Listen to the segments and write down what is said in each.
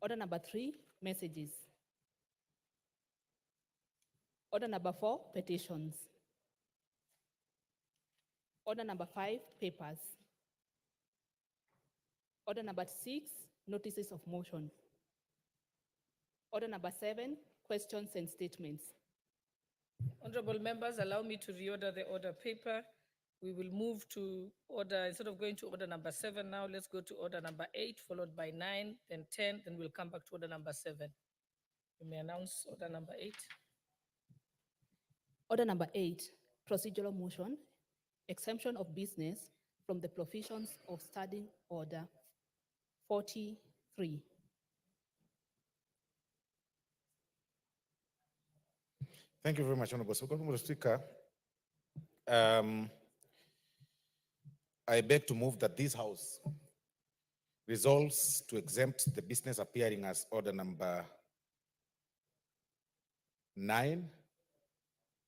Order number 3, messages. Order number 4, petitions. Order number 5, papers. Order number 6, notices of motion. Order number 7, questions and statements. Honorable members, allow me to reorder the order paper. We will move to order, instead of going to order number 7 now, let's go to order number 8, followed by 9, then 10, then we'll come back to order number 7. You may announce order number 8. Order number 8, procedural motion, exemption of business from the provisions of Standing Order 43. Thank you very much, Honorable Speaker. I beg to move that this House resolves to exempt the business appearing as order number 9,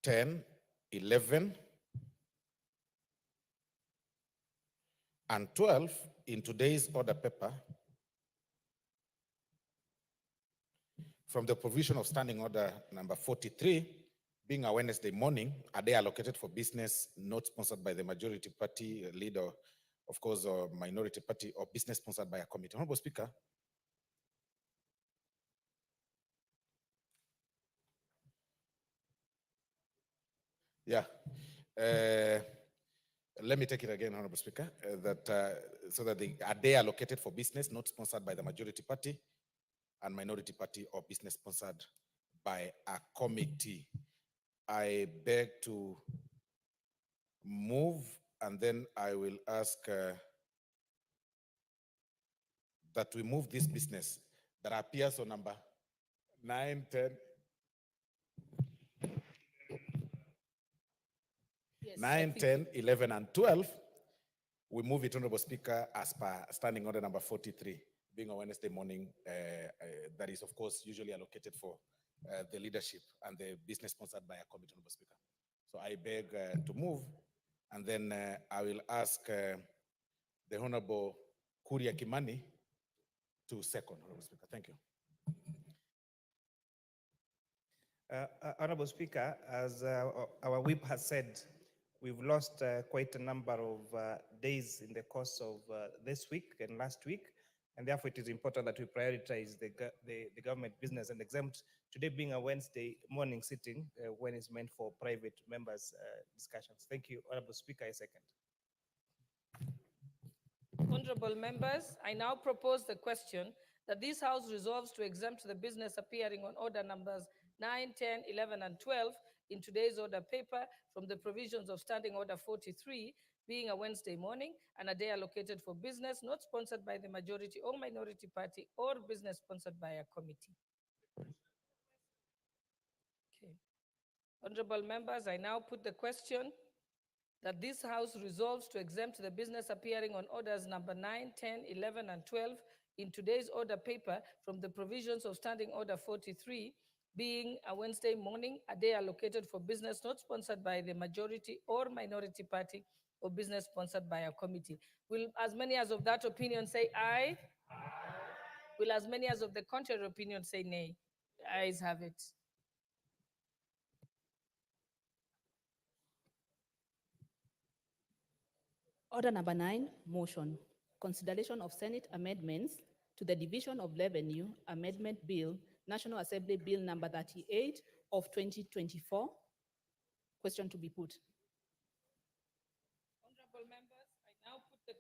10, 11, and 12 in today's order paper from the provision of Standing Order number 43, being a Wednesday morning, a day allocated for business not sponsored by the majority party leader, of course, or minority party, or business sponsored by a committee. Honorable Speaker. Yeah. Let me take it again, Honorable Speaker, so that a day allocated for business not sponsored by the majority party and minority party or business sponsored by a committee. I beg to move, and then I will ask that we move this business that appears on number 9, 10. Yes, 9, 10, 11, and 12. We move it, Honorable Speaker, as per Standing Order number 43, being a Wednesday morning, that is, of course, usually allocated for the leadership and the business sponsored by a committee, Honorable Speaker. So I beg to move, and then I will ask the Honorable Kuria Kimani to second, Honorable Speaker. Thank you. Honorable Speaker, as our whip has said, we've lost quite a number of days in the course of this week and last week, and therefore it is important that we prioritize the government business and exempt today being a Wednesday morning sitting when it's meant for private members' discussions. Thank you, Honorable Speaker. I second. Honorable members, I now propose the question that this House resolves to exempt the business appearing on order numbers 9, 10, 11, and 12 in today's order paper from the provisions of Standing Order 43, being a Wednesday morning and a day allocated for business not sponsored by the majority or minority party or business sponsored by a committee. Okay. Honorable members, I now put the question that this House resolves to exempt the business appearing on orders number 9, 10, 11, and 12 in today's order paper from the provisions of Standing Order 43, being a Wednesday morning, a day allocated for business not sponsored by the majority or minority party or business sponsored by a committee. Will as many as of that opinion say aye? Aye. Will as many as of the contrary opinion say nay? The ayes have it. Order number 9, motion. Consideration of Senate amendments to the Division of Revenue Amendment Bill, National Assembly Bill number 38 of 2024. Question to be put. Honorable members, I now put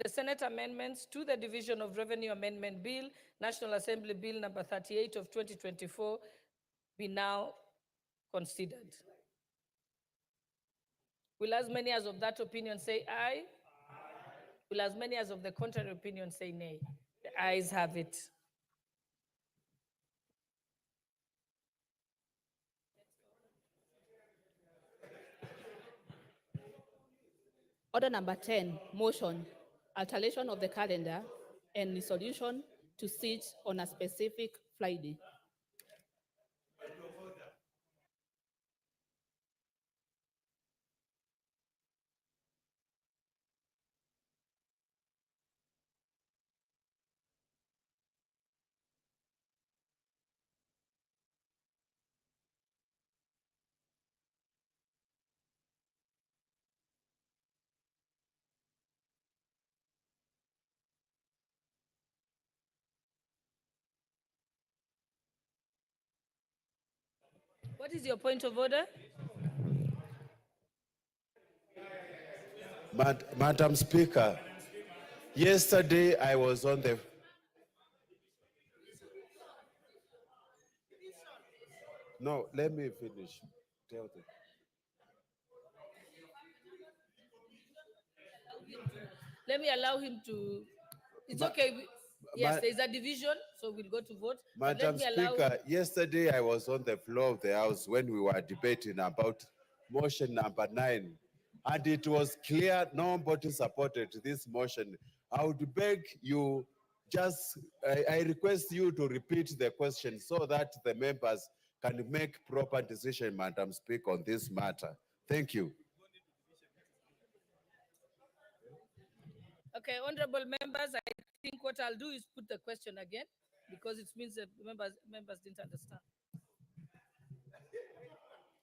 the Senate amendments to the Division of Revenue Amendment Bill, National Assembly Bill number 38 of 2024 be now considered. Will as many as of that opinion say aye? Aye. Will as many as of the contrary opinion say nay? The ayes have it. Order number 10, motion, alteration of the calendar and resolution to sit on a specific Friday. What is your point of order? Madam Speaker, yesterday I was on the... No, let me finish. Tell them. Let me allow him to. It's Ma- okay. Yes, ma- there's a division, so we'll go to vote. But let Madam me allow. Speaker, yesterday I was on the floor of the House when we were debating about motion number 9, and it was clear nobody supported this motion. I would beg you, I request you to repeat the question so that the members can make proper decision, Madam Speaker, on this matter. Thank you. Okay, honorable members, I think what I'll do is put the question again because it means that members didn't understand.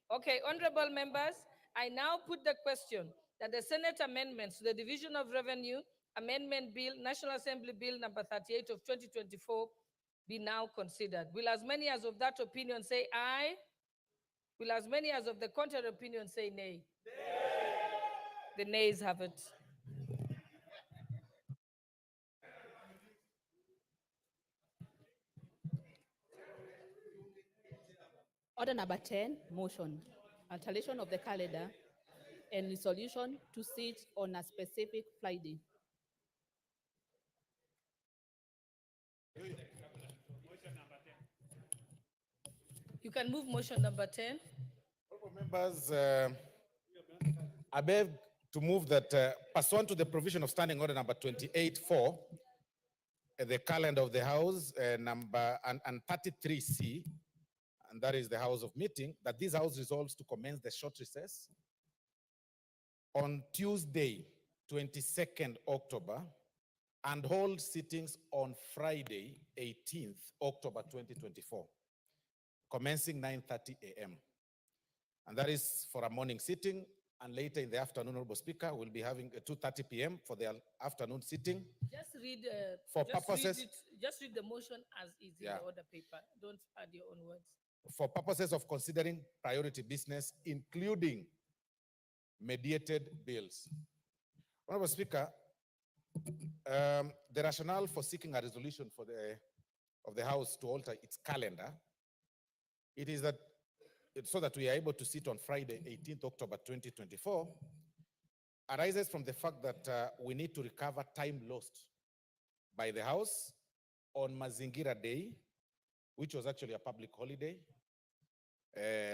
Okay, honorable members, I now put the question that the Senate amendments to the Division of Revenue Amendment Bill, National Assembly Bill number 38 of 2024 be now considered. Will as many as of that opinion say aye? Will as many as of the contrary opinion say nay? The nays have it. Order number 10, motion, alteration of the calendar and resolution to sit on a specific Friday. You can move motion number 10. Members, I beg to move that pursuant to the provision of Standing Order number 28.4, the calendar of the House number and 33C, and that is the House of Meeting, that this House resolves to commence the short recess on Tuesday, 22nd October, and hold sittings on Friday, 18th October 2024, commencing 9:30 a.m. And that is for a morning sitting, and later in the afternoon, Honorable Speaker, we'll be having a 2:30 p.m. for the afternoon sitting. Just read For purposes- just read the motion as is in Yeah. the order paper. Don't add your own words. For purposes of considering priority business, including mediated bills. Honorable Speaker, the rationale for seeking a resolution of the House to alter its calendar, it is that so that we are able to sit on Friday, 18th October 2024, arises from the fact that we need to recover time lost by the House on Mazingira Day, which was actually a public holiday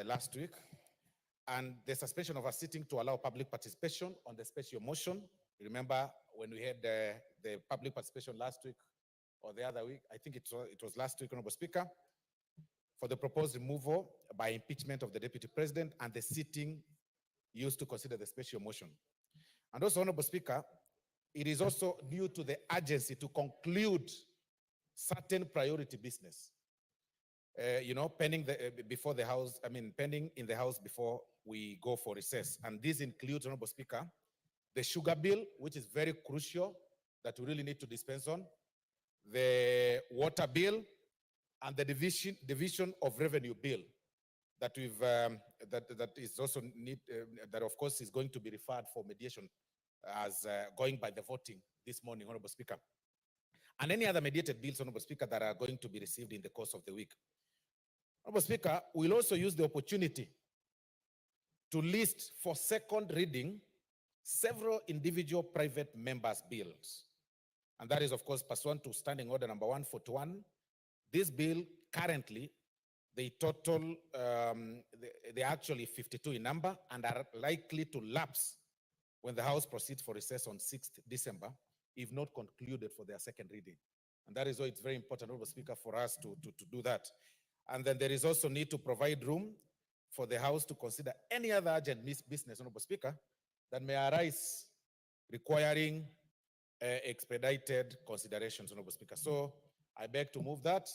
last week, and the suspension of a sitting to allow public participation on the special motion. Remember when we had the public participation last week or the other week, I think it was last week, Honorable Speaker, for the proposed removal by impeachment of the Deputy President, and the sitting used to consider the special motion. And also, Honorable Speaker, it is also due to the urgency to conclude certain priority business, pending before the House, pending in the House before we go for recess. And this includes, Honorable Speaker, the sugar bill, which is very crucial that we really need to dispense on, the water bill, and the division of revenue bill that we've that is also that of course is going to be referred for mediation as going by the voting this morning, Honorable Speaker, and any other mediated bills, Honorable Speaker, that are going to be received in the course of the week. Honorable Speaker, we'll also use the opportunity to list for second reading several individual private members' bills, and that is of course pursuant to Standing Order number 141. This bill currently, they total, they're actually 52 in number and are likely to lapse when the House proceeds for recess on 6th December, if not concluded for their second reading. And that is why it's very important, Honorable Speaker, for us to do that. And then there is also need to provide room for the House to consider any other urgent business, Honorable Speaker, that may arise requiring expedited considerations, Honorable Speaker. So I beg to move that,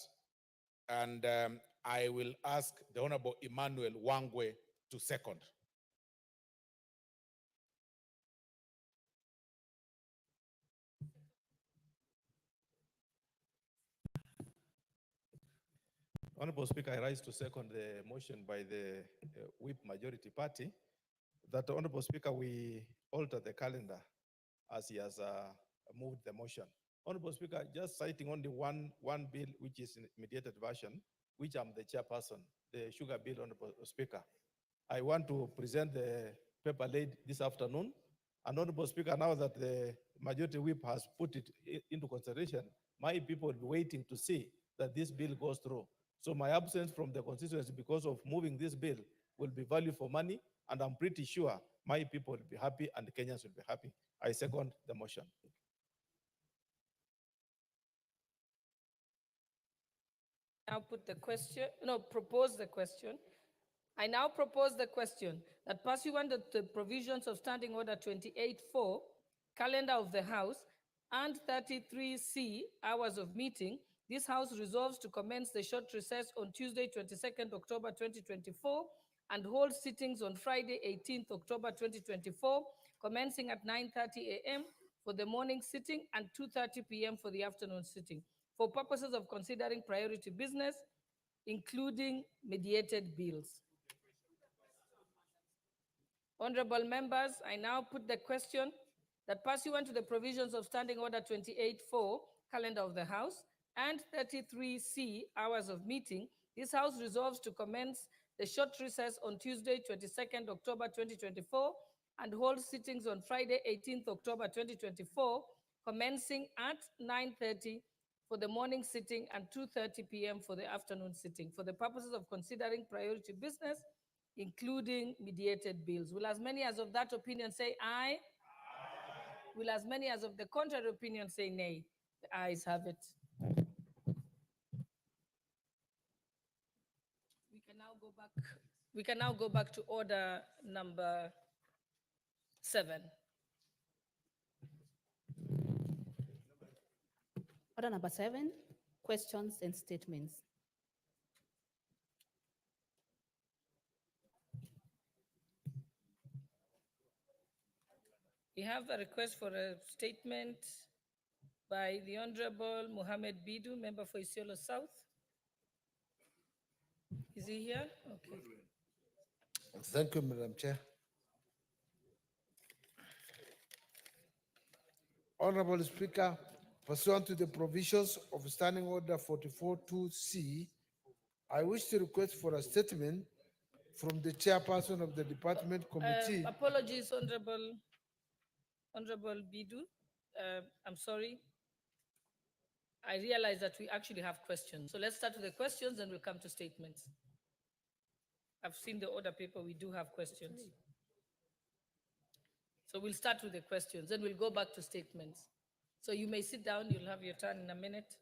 and I will ask the Honorable Emmanuel Wangwe to second. Honorable Speaker, I rise to second the motion by the whip majority party that, Honorable Speaker, we alter the calendar as he has moved the motion. Honorable Speaker, just citing only one bill, which is in mediated version, which I'm the chairperson, the sugar bill, Honorable Speaker. I want to present the paper laid this afternoon. And Honorable Speaker, now that the majority whip has put it into consideration, my people will be waiting to see that this bill goes through. So my absence from the constituency because of moving this bill will be value for money, and I'm pretty sure my people will be happy and the Kenyans will be happy. I second the motion. Now put the question, no, propose the question. I now propose the question that pursuant to the provisions of Standing Order 28.4, calendar of the House, and 33C, hours of meeting, this House resolves to commence the short recess on Tuesday, 22nd October 2024, and hold sittings on Friday, 18th October 2024, commencing at 9:30 a.m. for the morning sitting and 2:30 p.m. for the afternoon sitting, for purposes of considering priority business, including mediated bills. Honorable members, I now put the question that pursuant to the provisions of Standing Order 28.4, calendar of the House, and 33C, hours of meeting, this House resolves to commence the short recess on Tuesday, 22nd October 2024, and hold sittings on Friday, 18th October 2024, commencing at 9:30 for the morning sitting and 2:30 p.m. for the afternoon sitting, for the purposes of considering priority business, including mediated bills. Will as many as of that opinion say aye? Aye. Will as many as of the contrary opinion say nay? The ayes have it. We can now go back to order number 7. Order number 7, questions and statements. We have a request for a statement by the Honorable Mohammed Bidu, member for Isiolo South. Is he here? Okay. Thank you, Madam Chair. Honorable Speaker, pursuant to the provisions of Standing Order 44.2C, I wish to request for a statement from the chairperson of the department committee. Apologies, Honorable Bidu. I'm sorry. I realize that we actually have questions. So let's start with the questions and we'll come to statements. I've seen the order paper, we do have questions. So we'll start with the questions, then we'll go back to statements. So you may sit down, you'll have your turn in a minute.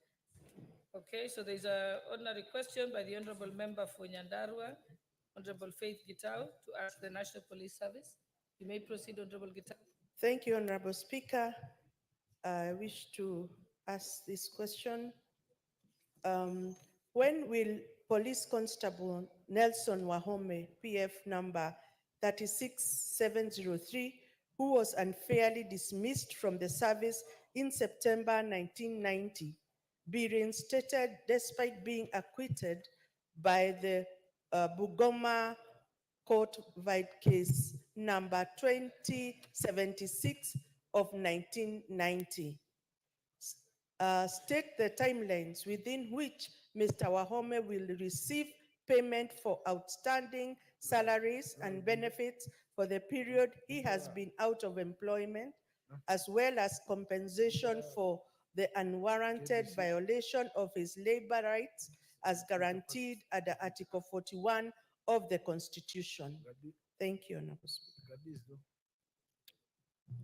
Okay, so there's an ordinary question by the Honorable Member for Nyandarua, Honorable Faith Gitau, to ask the National Police Service. You may proceed, Honorable Gitau. Thank you, Honorable Speaker. I wish to ask this question. When will Police Constable Nelson Wahome, PF number 36703, who was unfairly dismissed from the service in September 1990, be reinstated despite being acquitted by the Bugoma Court Vide case number 2076 of 1990? State the timelines within which Mr. Wahome will receive payment for outstanding salaries and benefits for the period he has been out of employment, as well as compensation for the unwarranted violation of his labor rights as guaranteed under Article 41 of the Constitution. Thank you, Honorable Speaker.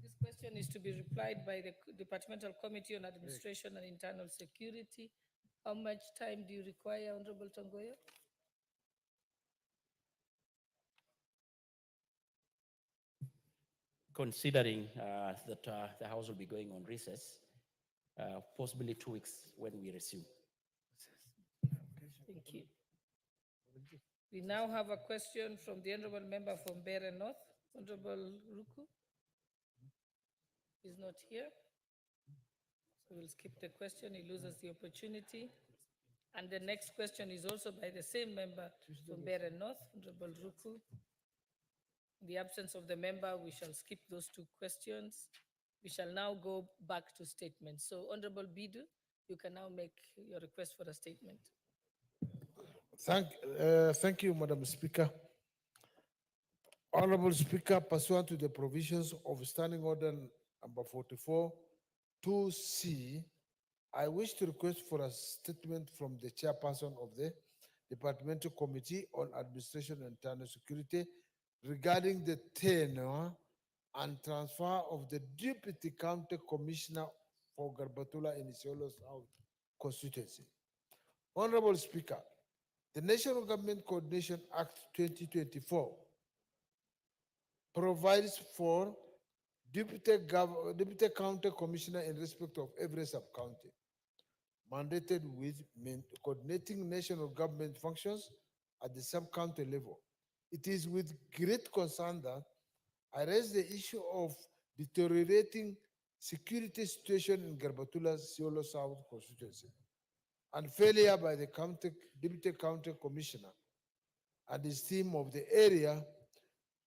This question is to be replied by the Departmental Committee on Administration and Internal Security. How much time do you require, Honorable Tongoyo? Considering that the House will be going on recess, possibly 2 weeks when we resume. Thank you. We now have a question from the Honorable Member from Mbeere North, Honorable Ruku. He's not here. So we'll skip the question, he loses the opportunity. And the next question is also by the same member from Bere North, Honorable Ruku. In the absence of the member, we shall skip those two questions. We shall now go back to statements. So Honorable Bidu, you can now make your request for a statement. Thank you, Madam Speaker. Honorable Speaker, pursuant to the provisions of Standing Order number 44, 2C, I wish to request for a statement from the chairperson of the Departmental Committee on Administration and Internal Security regarding the tenure and transfer of the Deputy County Commissioner for Garbatula in Isiolo South constituency. Honorable Speaker, the National Government Coordination Act 2024 provides for deputy county commissioner in respect of every sub-county, mandated with coordinating national government functions at the sub-county level. It is with great concern that I raise the issue of deteriorating security situation in Garbatula's Siolo South constituency and failure by the deputy county commissioner and his team of the area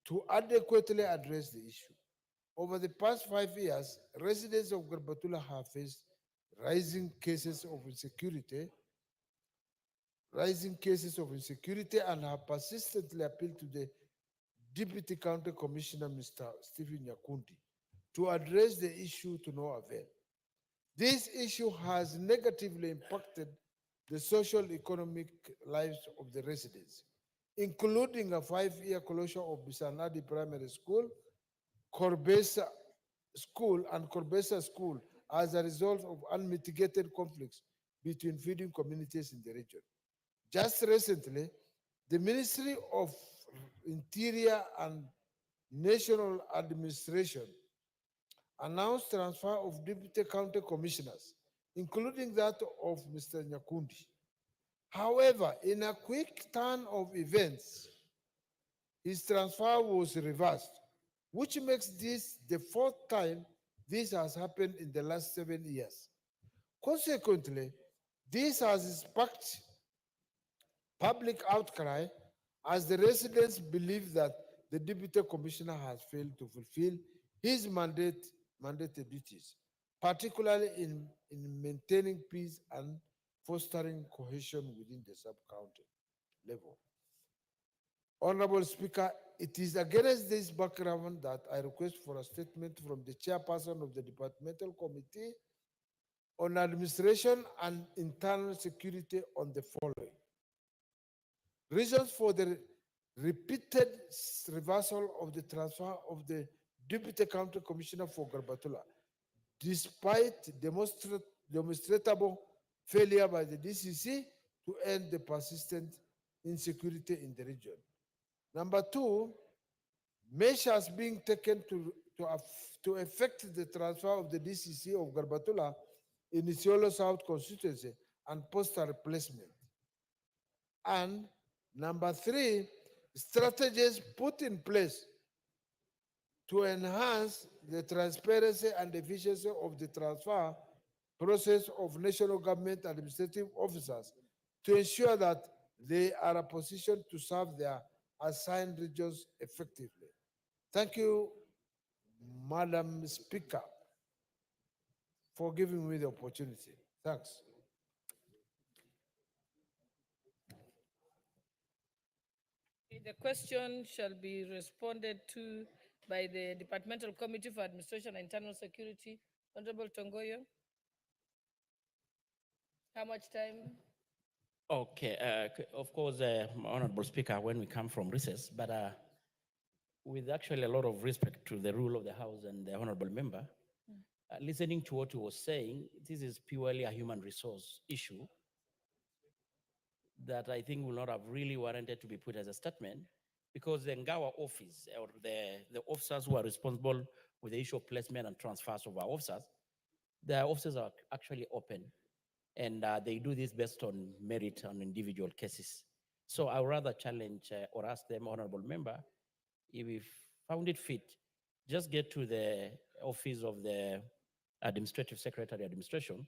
to adequately address the issue. Over the past 5 years, residents of Garbatula have faced rising cases of insecurity and have persistently appealed to the Deputy County Commissioner, Mr. Stephen Nyakundi, to address the issue to no avail. This issue has negatively impacted the social economic lives of the residents, including a 5-year closure of Bisanadi Primary School, Corbesa School, and Corbesa School as a result of unmitigated conflicts between feeding communities in the region. Just recently, the Ministry of Interior and National Administration announced transfer of deputy county commissioners, including that of Mr. Nyakundi. However, in a quick turn of events, his transfer was reversed, which makes this the 4th time this has happened in the last 7 years. Consequently, this has sparked public outcry as the residents believe that the deputy commissioner has failed to fulfill his mandated duties, particularly in maintaining peace and fostering cohesion within the sub-county level. Honorable Speaker, it is against this background that I request for a statement from the chairperson of the Departmental Committee on Administration and Internal Security on the following. Reasons for the repeated reversal of the transfer of the Deputy County Commissioner for Garbatula, despite demonstrable failure by the DCC to end the persistent insecurity in the region. Number 2, measures being taken to effect the transfer of the DCC of Garbatula in Isiolo South constituency and post replacement. And number 3, strategies put in place to enhance the transparency and efficiency of the transfer process of national government administrative officers to ensure that they are in a position to serve their assigned regions effectively. Thank you, Madam Speaker, for giving me the opportunity. Thanks. The question shall be responded to by the Departmental Committee for Administration and Internal Security. Honorable Tongoyo. How much time? Okay, of course, Honorable Speaker, when we come from recess, but with actually a lot of respect to the rule of the House and the Honorable Member, listening to what he was saying, this is purely a human resource issue that I think will not have really warranted to be put as a statement, because the Ngawa office or the officers who are responsible with the issue of placement and transfers of our officers, their offices are actually open, and they do this based on merit on individual cases. So I would rather challenge or ask them, Honorable Member, if we found it fit, just get to the office of the Administrative Secretary Administration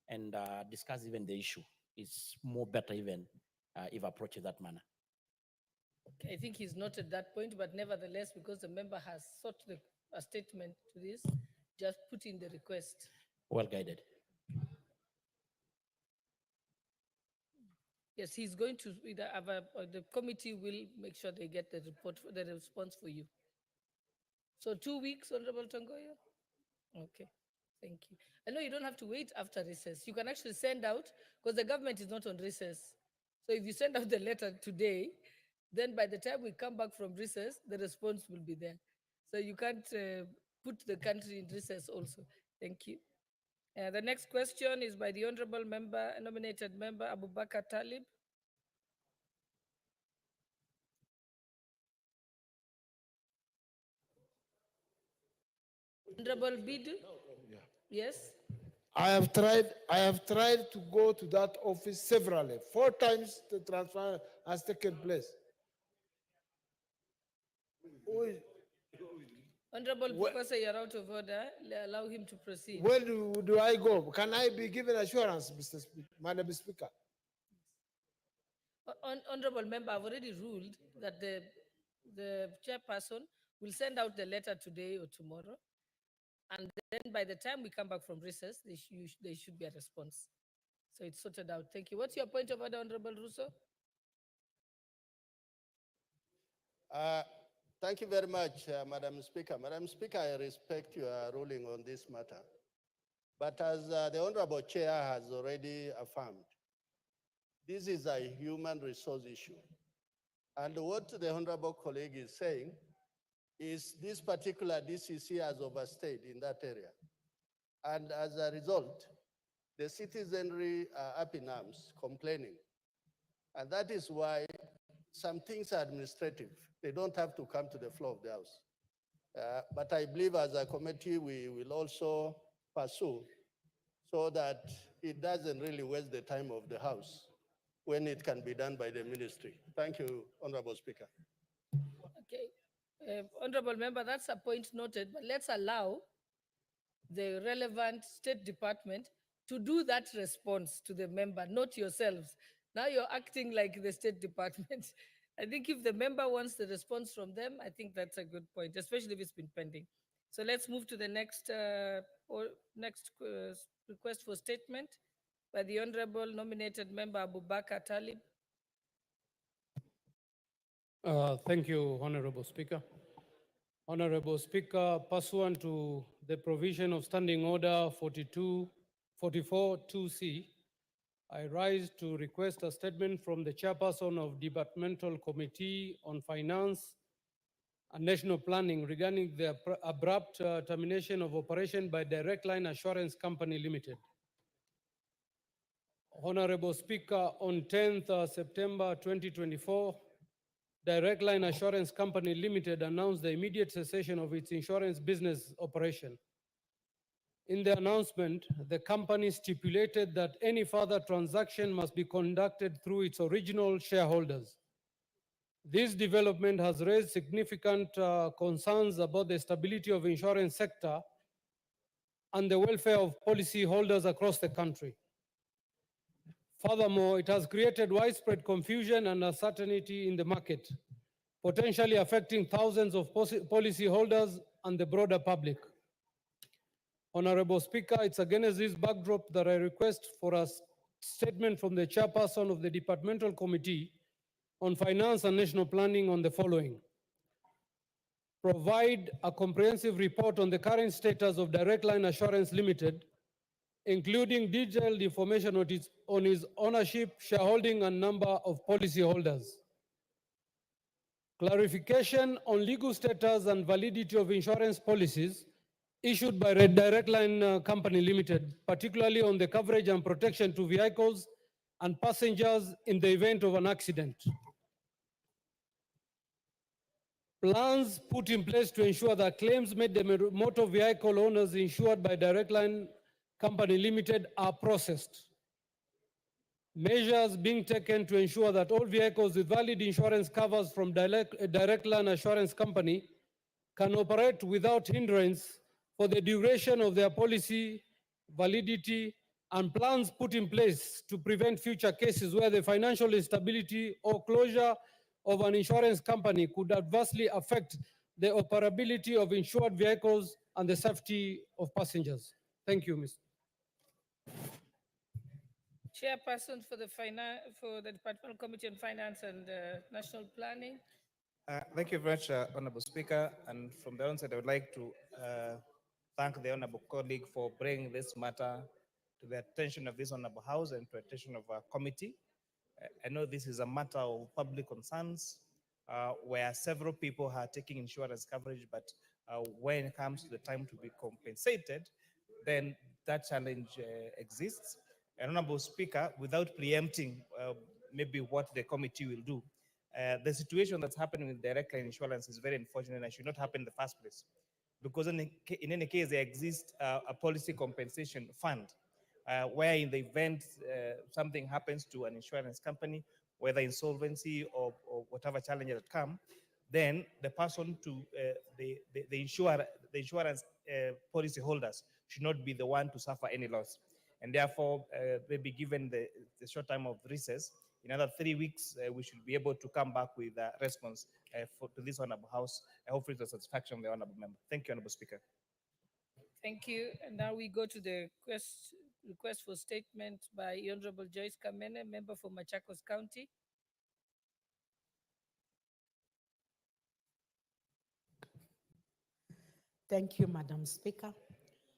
and discuss even the issue. is more better even if approached in that manner. Okay, I think he's noted that point, but nevertheless, because the member has sought a statement to this, just put in the request. Well guided. Yes, he's going to either have the committee will make sure they get the report, the response for you. So 2 weeks, Honorable Tongoyo? Okay, thank you. I know you don't have to wait after recess. You can actually send out, because the government is not on recess. So if you send out the letter today, then by the time we come back from recess, the response will be there. So you can't put the country in recess also. Thank you. The next question is by the Honorable Member, nominated Member Abubakar Talib. Honorable Bidu? Yes? I have tried to go to that office severally. 4 times the transfer has taken place. Honorable Professor, you're out of order. Allow him to proceed. Where do I go? Can I be given assurance, Madam Speaker? Honorable Member, I've already ruled that the chairperson will send out the letter today or tomorrow. And then by the time we come back from recess, there should be a response. So it's sorted out. Thank you. What's your point of order, Honorable Russo? Thank you very much, Madam Speaker. Madam Speaker, I respect your ruling on this matter. But as the Honorable Chair has already affirmed, this is a human resource issue. And what the Honorable colleague is saying is this particular DCC has overstayed in that area. And as a result, the citizenry are up in arms, complaining. And that is why some things are administrative. They don't have to come to the floor of the House. But I believe as a committee, we will also pursue so that it doesn't really waste the time of the House when it can be done by the ministry. Thank you, Honorable Speaker. Okay. Honorable Member, that's a point noted, but let's allow the relevant State Department to do that response to the member, not yourselves. Now you're acting like the State Department. I think if the member wants the response from them, I think that's a good point, especially if it's been pending. So let's move to the next request for statement by the Honorable nominated Member Abubakar Talib. Thank you, Honorable Speaker. Honorable Speaker, pursuant to the provision of Standing Order 44-2C, I rise to request a statement from the Chairperson of Departmental Committee on Finance and National Planning regarding the abrupt termination of operation by Direct Line Assurance Company Limited. Honorable Speaker, on 10th September 2024, Direct Line Assurance Company Limited announced the immediate cessation of its insurance business operation. In the announcement, the company stipulated that any further transaction must be conducted through its original shareholders. This development has raised significant concerns about the stability of the insurance sector and the welfare of policyholders across the country. Furthermore, it has created widespread confusion and uncertainty in the market, potentially affecting thousands of policyholders and the broader public. Honorable Speaker, it's against this backdrop that I request for a statement from the Chairperson of the Departmental Committee on Finance and National Planning on the following. Provide a comprehensive report on the current status of Direct Line Assurance Limited, including detailed information on its ownership, shareholding, and number of policyholders. Clarification on legal status and validity of insurance policies issued by Direct Line Company Limited, particularly on the coverage and protection to vehicles and passengers in the event of an accident. Plans put in place to ensure that claims made by motor vehicle owners insured by Direct Line Company Limited are processed. Measures being taken to ensure that all vehicles with valid insurance covers from Direct Line Assurance Company can operate without hindrance for the duration of their policy validity and plans put in place to prevent future cases where the financial instability or closure of an insurance company could adversely affect the operability of insured vehicles and the safety of passengers. Thank you, Mr. Chairperson for the Departmental Committee on Finance and National Planning. Thank you very much, Honorable Speaker. And from the onset, I would like to thank the Honorable colleague for bringing this matter to the attention of this Honorable House and to the attention of our committee. I know this is a matter of public concerns where several people are taking insurance coverage, but when it comes to the time to be compensated, then that challenge exists. And Honorable Speaker, without preempting maybe what the committee will do, the situation that's happening with direct line insurance is very unfortunate and should not happen in the first place. Because in any case, there exists a policy compensation fund where in the event something happens to an insurance company, whether insolvency or whatever challenges that come, then the person to the insurance policy holders should not be the one to suffer any loss. And therefore, they be given the short time of recess. In another 3 weeks, we should be able to come back with a response to this Honorable House, hopefully to the satisfaction of the Honorable Member. Thank you, Honorable Speaker. Thank you. And now we go to the request for statement by Honorable Joyce Kamene, member for Machakos County. Thank you, Madam Speaker.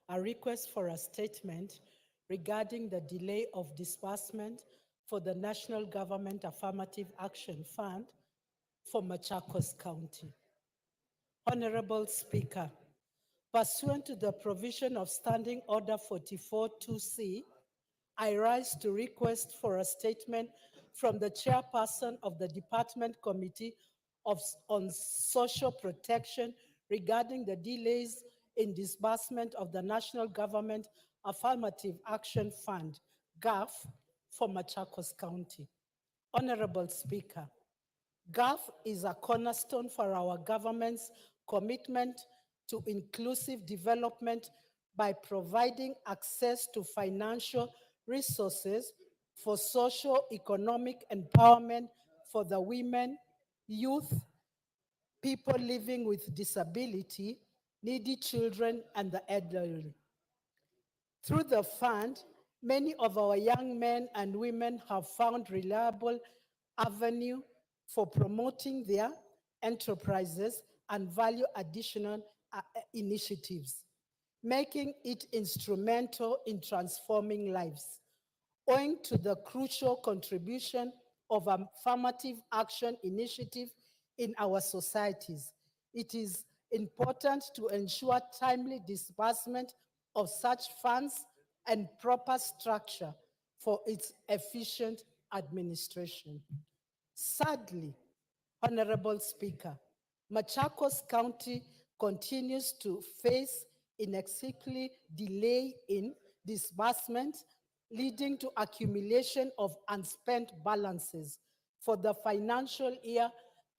A request for a statement regarding the delay of disbursement for the National Government Affirmative Action Fund for Machakos County. Honorable Speaker, pursuant to the provision of Standing Order 44-2C, I rise to request for a statement from the chairperson of the Department Committee on Social Protection regarding the delays in disbursement of the National Government Affirmative Action Fund, GAF, for Machakos County. Honorable Speaker, GAF is a cornerstone for our government's commitment to inclusive development by providing access to financial resources for socio-economic empowerment for the women, youth, people living with disability, needy children, and the elderly. Through the fund, many of our young men and women have found reliable avenue for promoting their enterprises and value additional initiatives, making it instrumental in transforming lives. Owing to the crucial contribution of affirmative action initiative in our societies, it is important to ensure timely disbursement of such funds and proper structure for its efficient administration. Sadly, Honorable Speaker, Machakos County continues to face inexplicably delay in disbursement, leading to accumulation of unspent balances for the financial year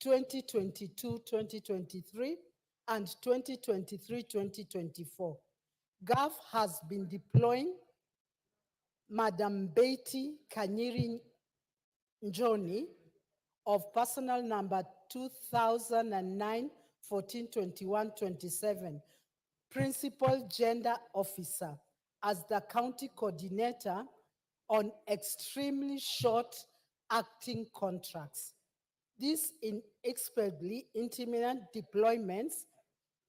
2022-2023 and 2023-2024. GAF has been deploying Madam Betty Kanyiri Njoni of personal number 2009-1421-27, Principal Gender Officer, as the county coordinator on extremely short acting contracts. These inexplicably intermittent deployments,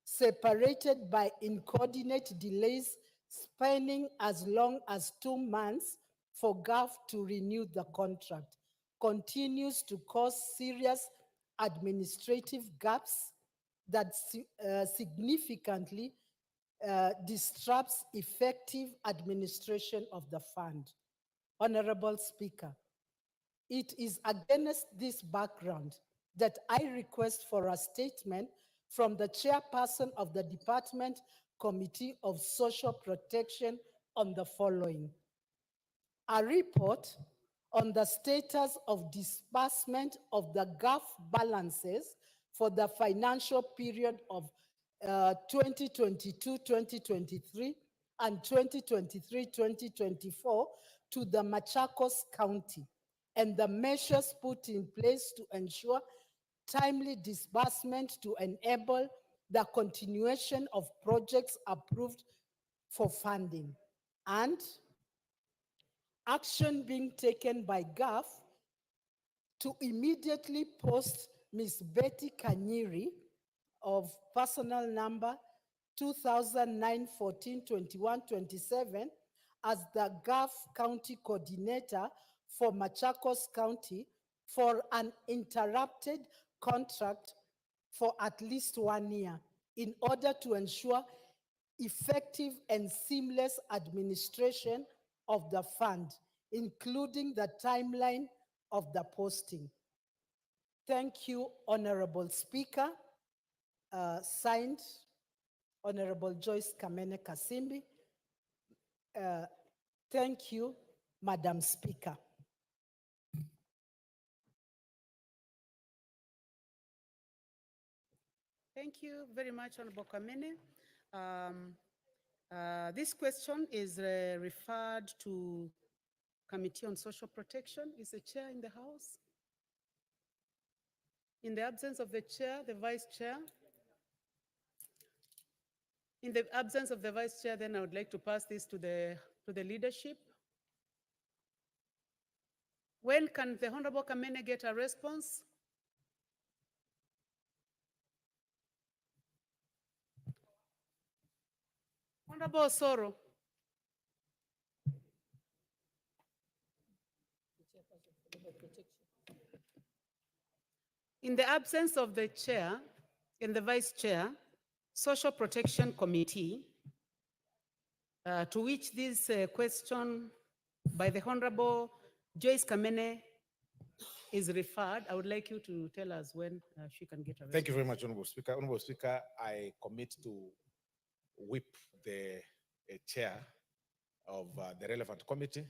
separated by incoordinate delays spanning as long as 2 months for GAF to renew the contract, continues to cause serious administrative gaps that significantly disrupts effective administration of the fund. Honorable Speaker, it is against this background that I request for a statement from the chairperson of the Department Committee of Social Protection on the following. A report on the status of disbursement of the GAF balances for the financial period of 2022-2023 and 2023-2024 to the Machakos County, and the measures put in place to ensure timely disbursement to enable the continuation of projects approved for funding, and action being taken by GAF to immediately post Ms. Betty Kanyiri of personal number 2009-14-21-27 as the GAF County Coordinator for Machakos County for an interrupted contract for at least 1 year in order to ensure effective and seamless administration of the fund, including the timeline of the posting. Thank you, Honorable Speaker. Signed, Honorable Joyce Kamene Kasimbi. Thank you, Madam Speaker. Thank you very much, Honorable Kamene. This question is referred to Committee on Social Protection. Is the chair in the House? In the absence of the chair, the vice chair? In the absence of the vice chair, then I would like to pass this to the leadership. When can the Honorable Kamene get a response? Honorable Soro. In the absence of the chair and the vice chair, Social Protection Committee, to which this question by the Honorable Joyce Kamene is referred, I would like you to tell us when she can get a response. Thank you very much, Honorable Speaker. Honorable Speaker, I commit to whip the chair of the relevant committee,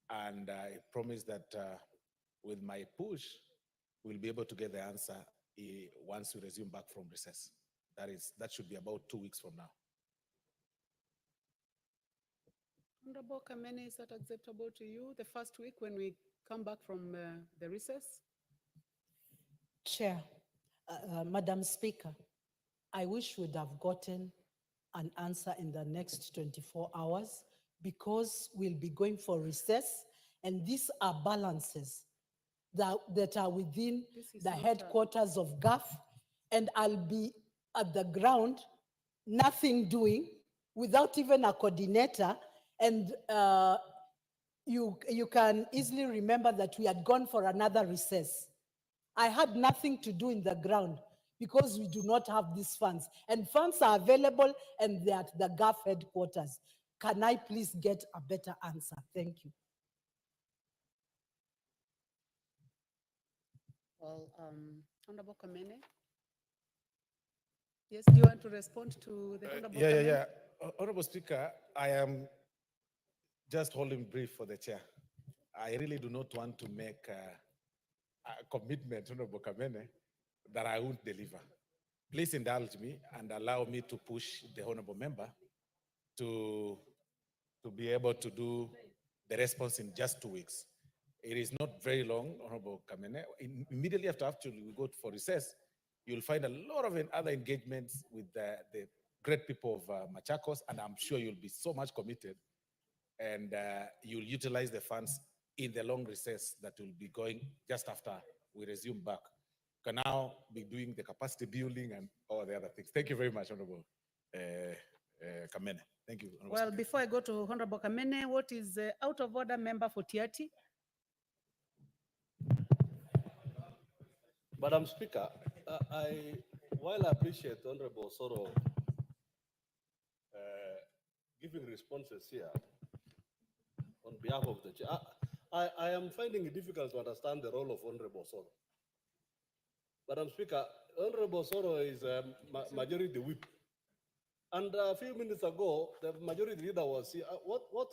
and I promise that with my push, we'll be able to get the answer once we resume back from recess. That should be about 2 weeks from now. Honorable Kamene, is that acceptable to you, the first week when we come back from the recess? Chair, Madam Speaker, I wish we'd have gotten an answer in the next 24 hours because we'll be going for recess, and these are balances that are within the headquarters of GAF, and I'll be at the ground, nothing doing, without even a coordinator, and you can easily remember that we had gone for another recess. I had nothing to do in the ground because we do not have these funds, and funds are available and they're at the GAF headquarters. Can I please get a better answer? Thank you. Well, Honorable Kamene. Yes, do you want to respond to the Honorable Kamene? Yeah. Honorable Speaker, I am just holding brief for the chair. I really do not want to make a commitment, Honorable Kamene, that I won't deliver. Please indulge me and allow me to push the honorable member to be able to do the response in just 2 weeks. It is not very long, Honorable Kamene. Immediately after we go for recess, you'll find a lot of other engagements with the great people of Machakos, and I'm sure you'll be so much committed, and you'll utilize the funds in the long recess that will be going just after we resume back. Can now be doing the capacity building and all the other things. Thank you very much, Honorable Kamene. Thank you, Honorable Well, Speaker. before I go to Honorable Kamene, what is out of order member for Tiati? Madam Speaker, while I appreciate Honorable Soro giving responses here on behalf of the chair, I am finding it difficult to understand the role of Honorable Soro. Madam Speaker, Honorable Soro is a majority whip. And a few minutes ago, the majority leader was here. What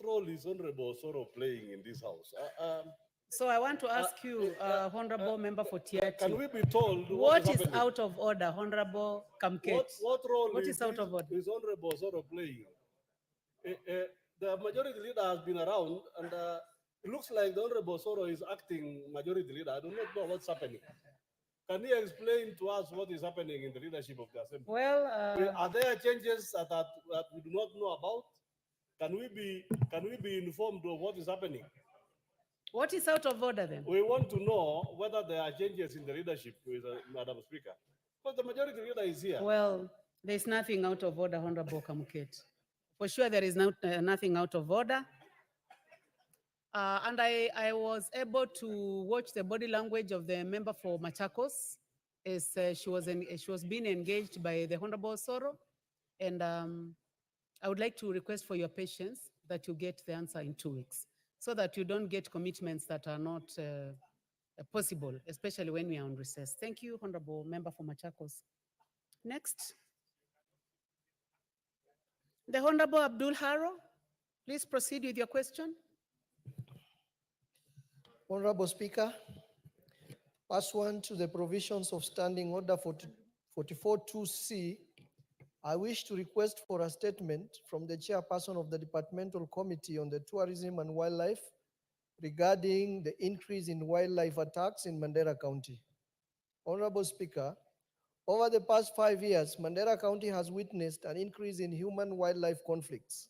role is Honorable Soro playing in this house? So I want to ask you, Honorable Member for Tiati. Can we be told What is happening? out of order, Honorable Kamket? What role What is out of order? is Honorable Soro playing? The majority leader has been around, and it looks like the Honorable Soro is acting majority leader. I do not know what's happening. Can you explain to us what is happening in the leadership of the assembly? Well, Are there changes that we do not know about? Can we be informed of what is happening? what is out of order then? We want to know whether there are changes in the leadership, Madam Speaker, because the majority leader is here. Well, there's nothing out of order, Honorable Kamket. For sure, there is nothing out of order. And I was able to watch the body language of the member for Machakos as she was being engaged by the Honorable Soro. And I would like to request for your patience that you get the answer in 2 weeks so that you don't get commitments that are not possible, especially when we are on recess. Thank you, Honorable Member for Machakos. Next. The Honorable Abdul Haro, please proceed with your question. Honorable Speaker, pursuant to the provisions of Standing Order 44.2C, I wish to request for a statement from the chairperson of the Departmental Committee on the Tourism and Wildlife regarding the increase in wildlife attacks in Mandera County. Honorable Speaker, over the past 5 years, Mandera County has witnessed an increase in human-wildlife conflicts.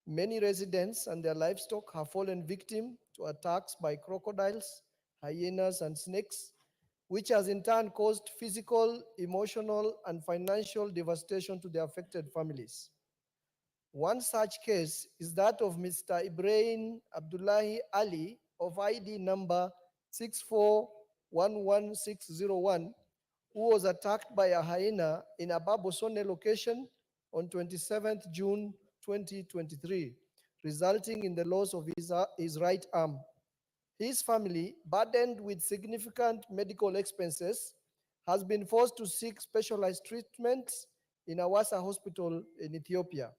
Many residents and their livestock have fallen victim to attacks by crocodiles, hyenas, and snakes, which has in turn caused physical, emotional, and financial devastation to the affected families. One such case is that of Mr. Ibrahim Abdullahi Ali of ID number 6411601, who was attacked by a hyena in a Babosone location on 27th June 2023, resulting in the loss of his right arm. His family, burdened with significant medical expenses, has been forced to seek specialized treatment in Awasa Hospital in Ethiopia.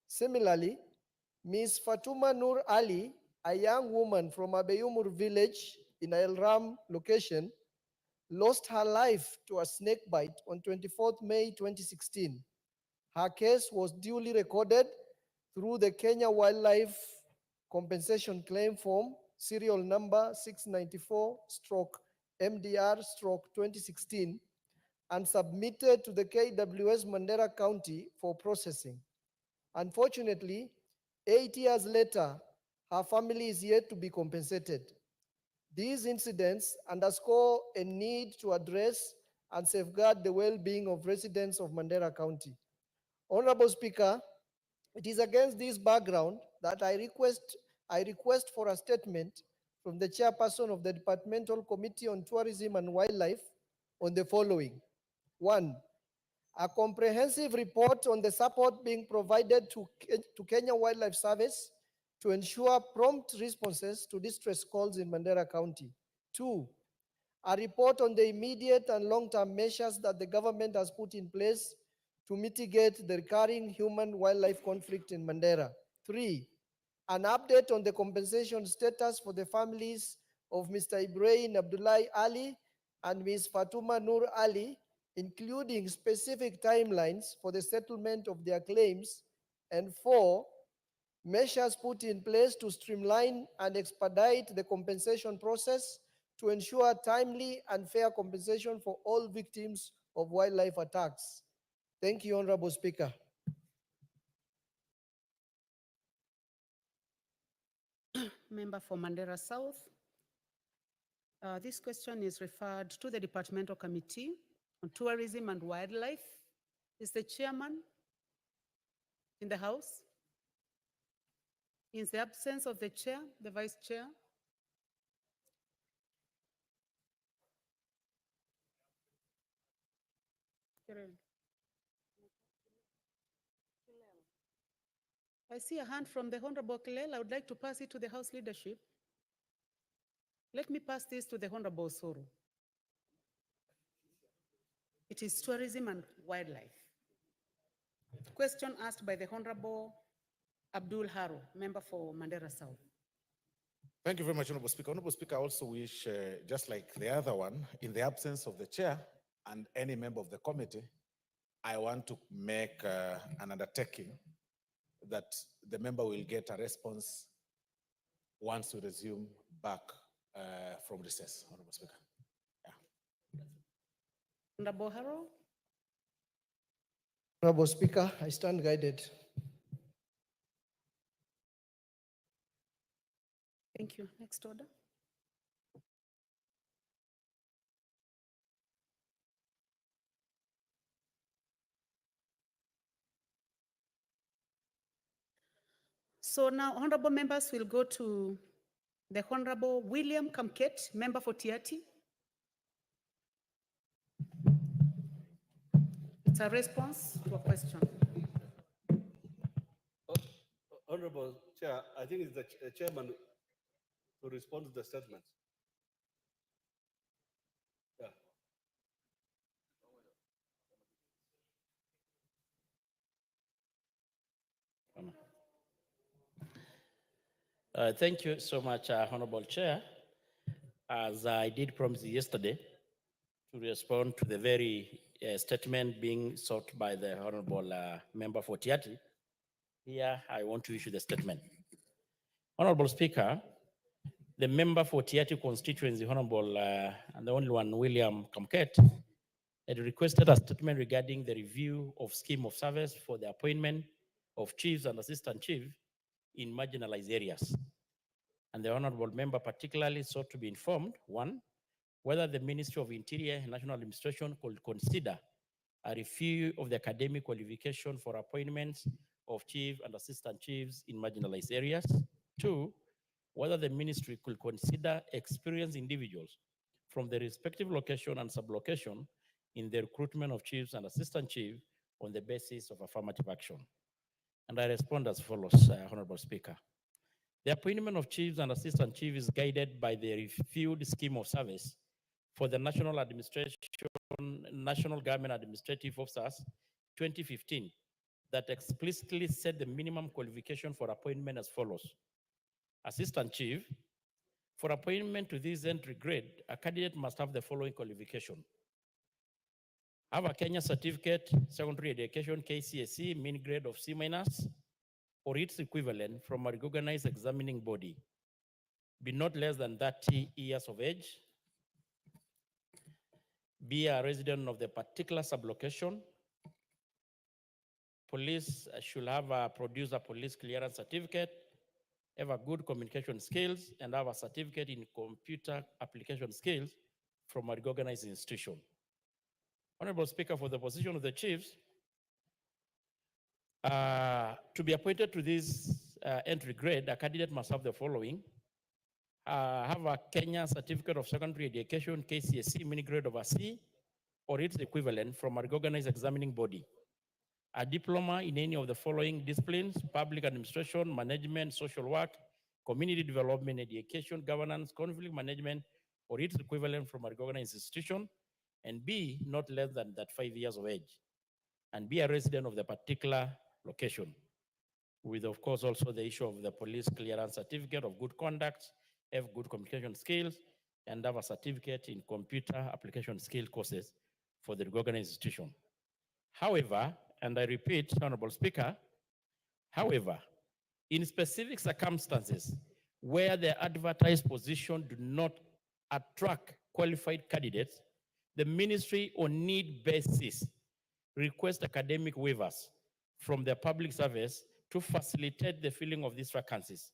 Similarly, Ms. Fatuma Nur Ali, a young woman from Abeyumur village in El Ram location, lost her life to a snake bite on 24th May 2016. Her case was duly recorded through the Kenya Wildlife Compensation Claim Form, serial number 694/MDR/2016, and submitted to the KWS Mandera County for processing. Unfortunately, 8 years later, her family is yet to be compensated. These incidents underscore a need to address and safeguard the well-being of residents of Mandera County. Honorable Speaker, it is against this background that I request for a statement from the chairperson of the Departmental Committee on Tourism and Wildlife on the following. 1, a comprehensive report on the support being provided to Kenya Wildlife Service to ensure prompt responses to distress calls in Mandera County. 2, a report on the immediate and long-term measures that the government has put in place to mitigate the recurring human-wildlife conflict in Mandera. 3, an update on the compensation status for the families of Mr. Ibrahim Abdullahi Ali and Ms. Fatuma Nur Ali, including specific timelines for the settlement of their claims. And 4, measures put in place to streamline and expedite the compensation process to ensure timely and fair compensation for all victims of wildlife attacks. Thank you, Honorable Speaker. Member for Mandera South. This question is referred to the Departmental Committee on Tourism and Wildlife. Is the chairman in the House? In the absence of the chair, the vice chair? I see a hand from the Honorable Kilel. I would like to pass it to the House leadership. Let me pass this to the Honorable Soro. It is tourism and wildlife. Question asked by the Honorable Abdul Haro, member for Mandera South. Thank you very much, Honorable Speaker. Honorable Speaker, I also wish, just like the other one, in the absence of the chair and any member of the committee, I want to make an undertaking that the member will get a response once we resume back from recess, Honorable Speaker. Honorable Harrow. Honorable Speaker, I stand guided. Thank you. Next order. So now, honorable members will go to the Honorable William Kamket, member for Tiati. It's a response to a question. Honorable Chair, I think it's the chairman to respond to the statement. Yeah. Thank you so much, Honorable Chair. As I did promise yesterday to respond to the very statement being sought by the Honorable member for Tiati, here I want to issue the statement. Honorable Speaker, the member for Tiati constituency, Honorable and the only one, William Kamket, had requested a statement regarding the review of scheme of service for the appointment of chiefs and assistant chiefs in marginalized areas. And the honorable member particularly sought to be informed, one, whether the Ministry of Interior and National Administration could consider a review of the academic qualification for appointments of chief and assistant chiefs in marginalized areas. Two, whether the ministry could consider experienced individuals from the respective location and sublocation in the recruitment of chiefs and assistant chiefs on the basis of affirmative action. And I respond as follows, Honorable Speaker. The appointment of chiefs and assistant chiefs is guided by the reviewed scheme of service for the National Government Administrative Officers 2015 that explicitly set the minimum qualification for appointment as follows. Assistant chief, for appointment to this entry grade, a candidate must have the following qualification. Have a Kenya certificate, secondary education, KCSE, mean grade of C-, or its equivalent from a recognized examining body. Be not less than 30 years of age. Be a resident of the particular sublocation. Police should have produced a police clearance certificate, have a good communication skills, and have a certificate in computer application skills from a recognized institution. Honorable Speaker, for the position of the chiefs, to be appointed to this entry grade, a candidate must have the following. Have a Kenya certificate of secondary education, KCSE, mini grade of a C, or its equivalent from a recognized examining body. A diploma in any of the following disciplines: public administration, management, social work, community development, education, governance, conflict management, or its equivalent from a recognized institution, and be not less than that 5 years of age, and be a resident of the particular location, with of course also the issue of the police clearance certificate of good conduct, have good communication skills, and have a certificate in computer application skill courses for the recognized institution. However, and I repeat, Honorable Speaker, however, in specific circumstances where the advertised position do not attract qualified candidates, the ministry on need basis request academic waivers from the public service to facilitate the filling of these vacancies.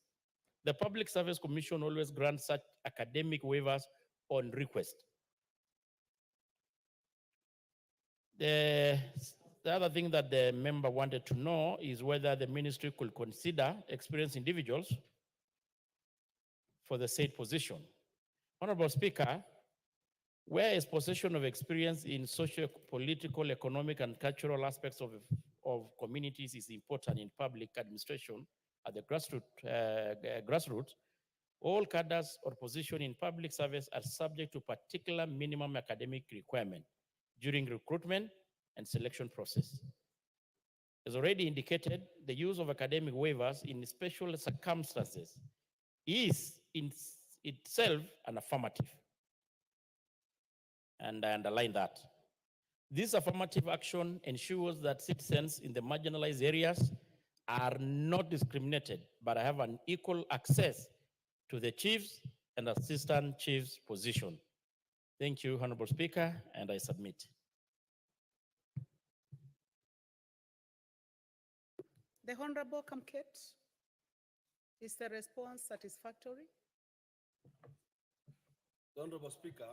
The Public Service Commission always grants such academic waivers on request. The other thing that the member wanted to know is whether the ministry could consider experienced individuals for the said position. Honorable Speaker, whereas possession of experience in social, political, economic, and cultural aspects of communities is important in public administration at the grassroots, all cadres or position in public service are subject to particular minimum academic requirement during recruitment and selection process. As already indicated, the use of academic waivers in special circumstances is in itself an affirmative. And I underline that. This affirmative action ensures that citizens in the marginalized areas are not discriminated, but have an equal access to the chiefs and assistant chiefs position. Thank you, Honorable Speaker, and I submit. The Honorable Kamket, is the response satisfactory? Honorable Speaker,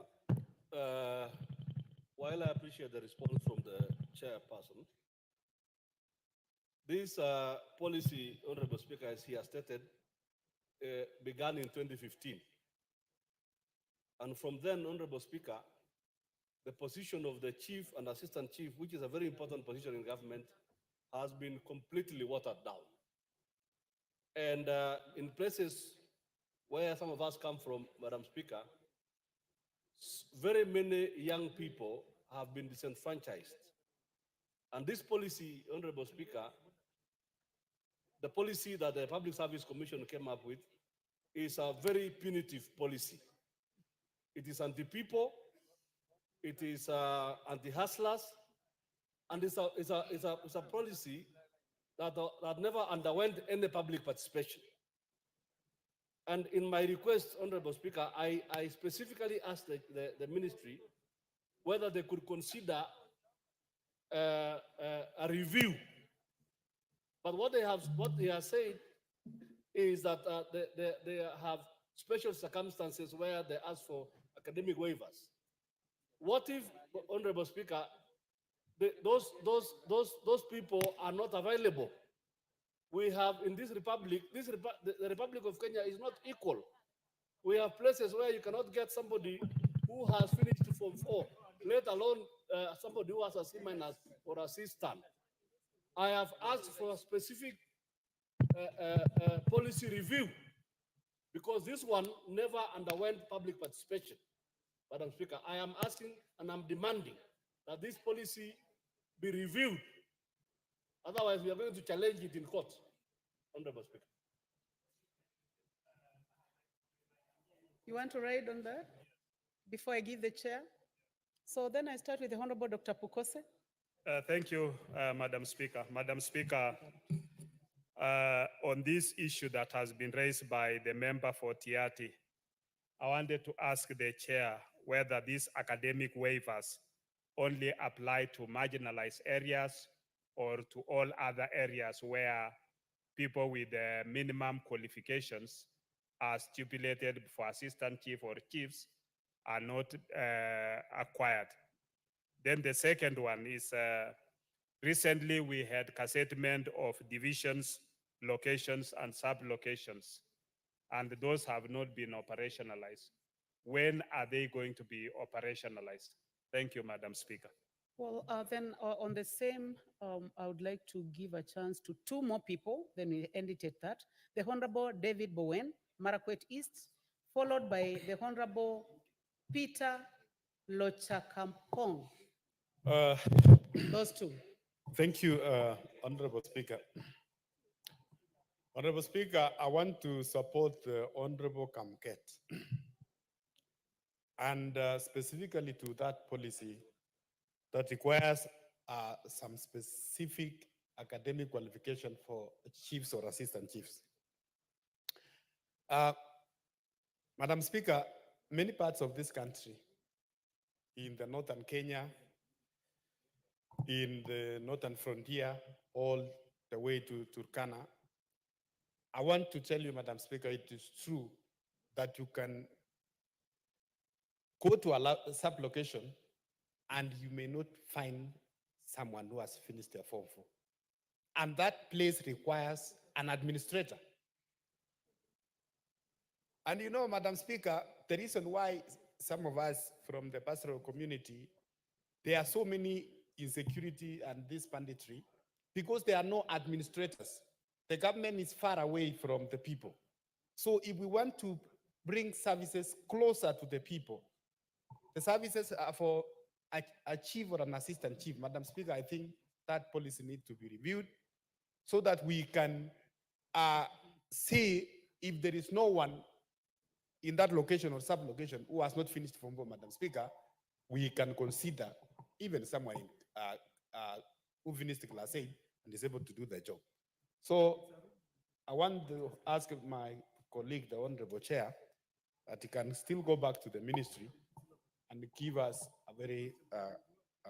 while I appreciate the response from the chairperson, this policy, Honorable Speaker, as he has stated, began in 2015. And from then, Honorable Speaker, the position of the chief and assistant chief, which is a very important position in government, has been completely watered down. And in places where some of us come from, Madam Speaker, very many young people have been disenfranchised. And this policy, Honorable Speaker, the policy that the Public Service Commission came up with is a very punitive policy. It is anti-people, it is anti-hustlers, and it's a policy that never underwent any public participation. And in my request, Honorable Speaker, I specifically asked the ministry whether they could consider a review. But what they have said is that they have special circumstances where they ask for academic waivers. What if, Honorable Speaker, those people are not available? We have in this republic, the Republic of Kenya is not equal. We have places where you cannot get somebody who has finished Form 4, let alone somebody who has a C- or a C star. I have asked for a specific policy review because this one never underwent public participation. Madam Speaker, I am asking and I'm demanding that this policy be reviewed. Otherwise, we are going to challenge it in court. Honorable Speaker. You want to ride on that before I give the chair? So then I start with the Honorable Dr. Pukose. Thank you, Madam Speaker. Madam Speaker, on this issue that has been raised by the member for Tiati, I wanted to ask the chair whether these academic waivers only apply to marginalized areas or to all other areas where people with minimum qualifications as stipulated for assistant chief or chiefs are not acquired. Then the second one is recently we had cassettlement of divisions, locations, and sub-locations, and those have not been operationalized. When are they going to be operationalized? Thank you, Madam Speaker. Well, then on the same, I would like to give a chance to two more people, then we end it at that. The Honorable David Bowen, Marakwet East, followed by the Honorable Peter Lochakampong. Those two. Thank you, Honorable Speaker. Honorable Speaker, I want to support the Honorable Kamket and specifically to that policy that requires some specific academic qualification for chiefs or assistant chiefs. Madam Speaker, many parts of this country, in the northern Kenya, in the northern frontier, all the way to Turkana, I want to tell you, Madam Speaker, it is true that you can go to a sub-location and you may not find someone who has finished their Form 4. And that place requires an administrator. And you know, Madam Speaker, the reason why some of us from the pastoral community, there are so many insecurity and this banditry, because there are no administrators. The government is far away from the people. So if we want to bring services closer to the people, the services are for a chief or an assistant chief. Madam Speaker, I think that policy needs to be reviewed so that we can see if there is no one in that location or sub-location who has not finished Form 4, Madam Speaker, we can consider even someone who finished class 8 and is able to do the job. So I want to ask my colleague, the Honorable Chair, that he can still go back to the ministry and give us a very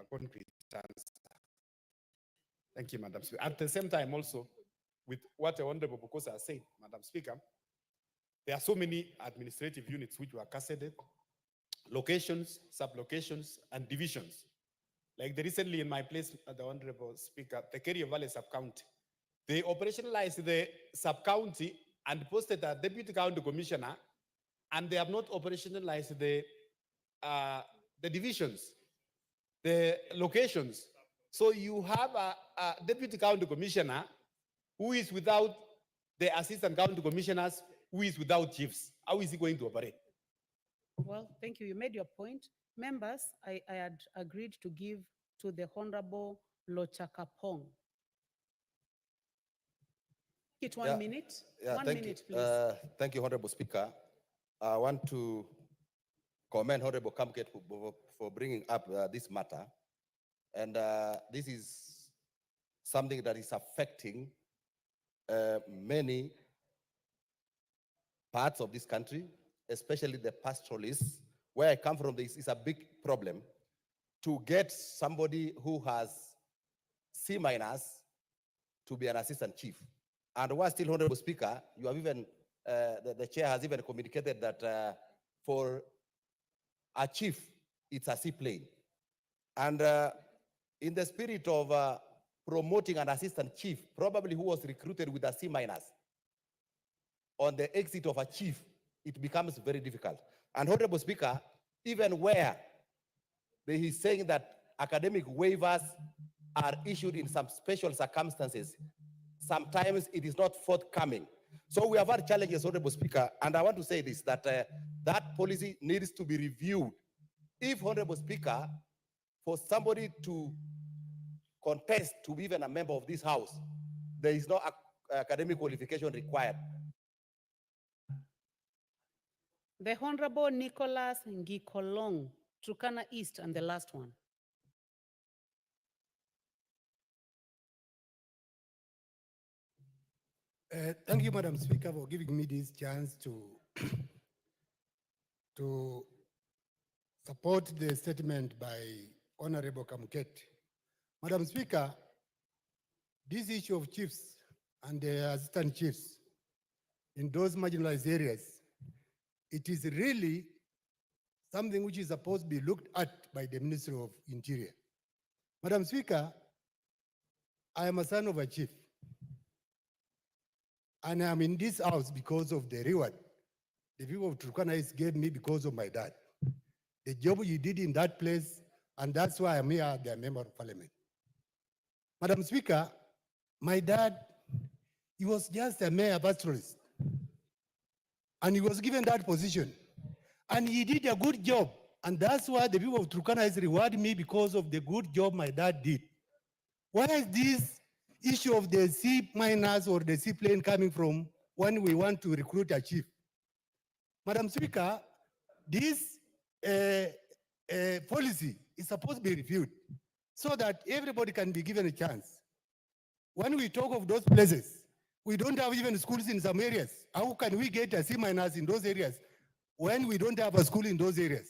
concrete answer. Thank you, Madam Speaker. At the same time also, with what the Honorable Bokosa has said, Madam Speaker, there are so many administrative units which were cascaded, locations, sub-locations, and divisions. Like recently in my place, the Honorable Speaker, the Kerio Valley sub-county, they operationalized the sub-county and posted a deputy county commissioner, and they have not operationalized the divisions, the locations. So you have a deputy county commissioner who is without the assistant county commissioners, who is without chiefs. How is he going to operate? Well, thank you. You made your point. Members, I had agreed to give to the Honorable Lochakapong. It 1 minute. Yeah, 1 thank minute, you. please. Thank you, Honorable Speaker. I want to commend Honorable Kamket for bringing up this matter. And this is something that is affecting many parts of this country, especially the pastoralists. Where I come from, this is a big problem to get somebody who has C- to be an assistant chief. And while still, Honorable Speaker, you have even, the chair has even communicated that for a chief, it's a seaplane. And in the spirit of promoting an assistant chief, probably who was recruited with a C-, on the exit of a chief, it becomes very difficult. And Honorable Speaker, even where he is saying that academic waivers are issued in some special circumstances, sometimes it is not forthcoming. So we have had challenges, Honorable Speaker, and I want to say this, that that policy needs to be reviewed. If, Honorable Speaker, for somebody to contest to be even a member of this House, there is no academic qualification required. The Honorable Nicholas Ngikolong, Turkana East, and the last one. Thank you, Madam Speaker, for giving me this chance to support the statement by Honorable Kamuket. Madam Speaker, this issue of chiefs and the assistant chiefs in those marginalized areas, it is really something which is supposed to be looked at by the Ministry of Interior. Madam Speaker, I am a son of a chief, and I'm in this house because of the reward the people of Turkana gave me because of my dad. The job you did in that place, and that's why I'm here, the member of parliament. Madam Speaker, my dad, he was just a mayor pastoralist, and he was given that position. And he did a good job, and that's why the people of Turkana reward me because of the good job my dad did. Where is this issue of the C- or the seaplane coming from when we want to recruit a chief? Madam Speaker, this policy is supposed to be reviewed so that everybody can be given a chance. When we talk of those places, we don't have even schools in some areas. How can we get a C- in those areas when we don't have a school in those areas?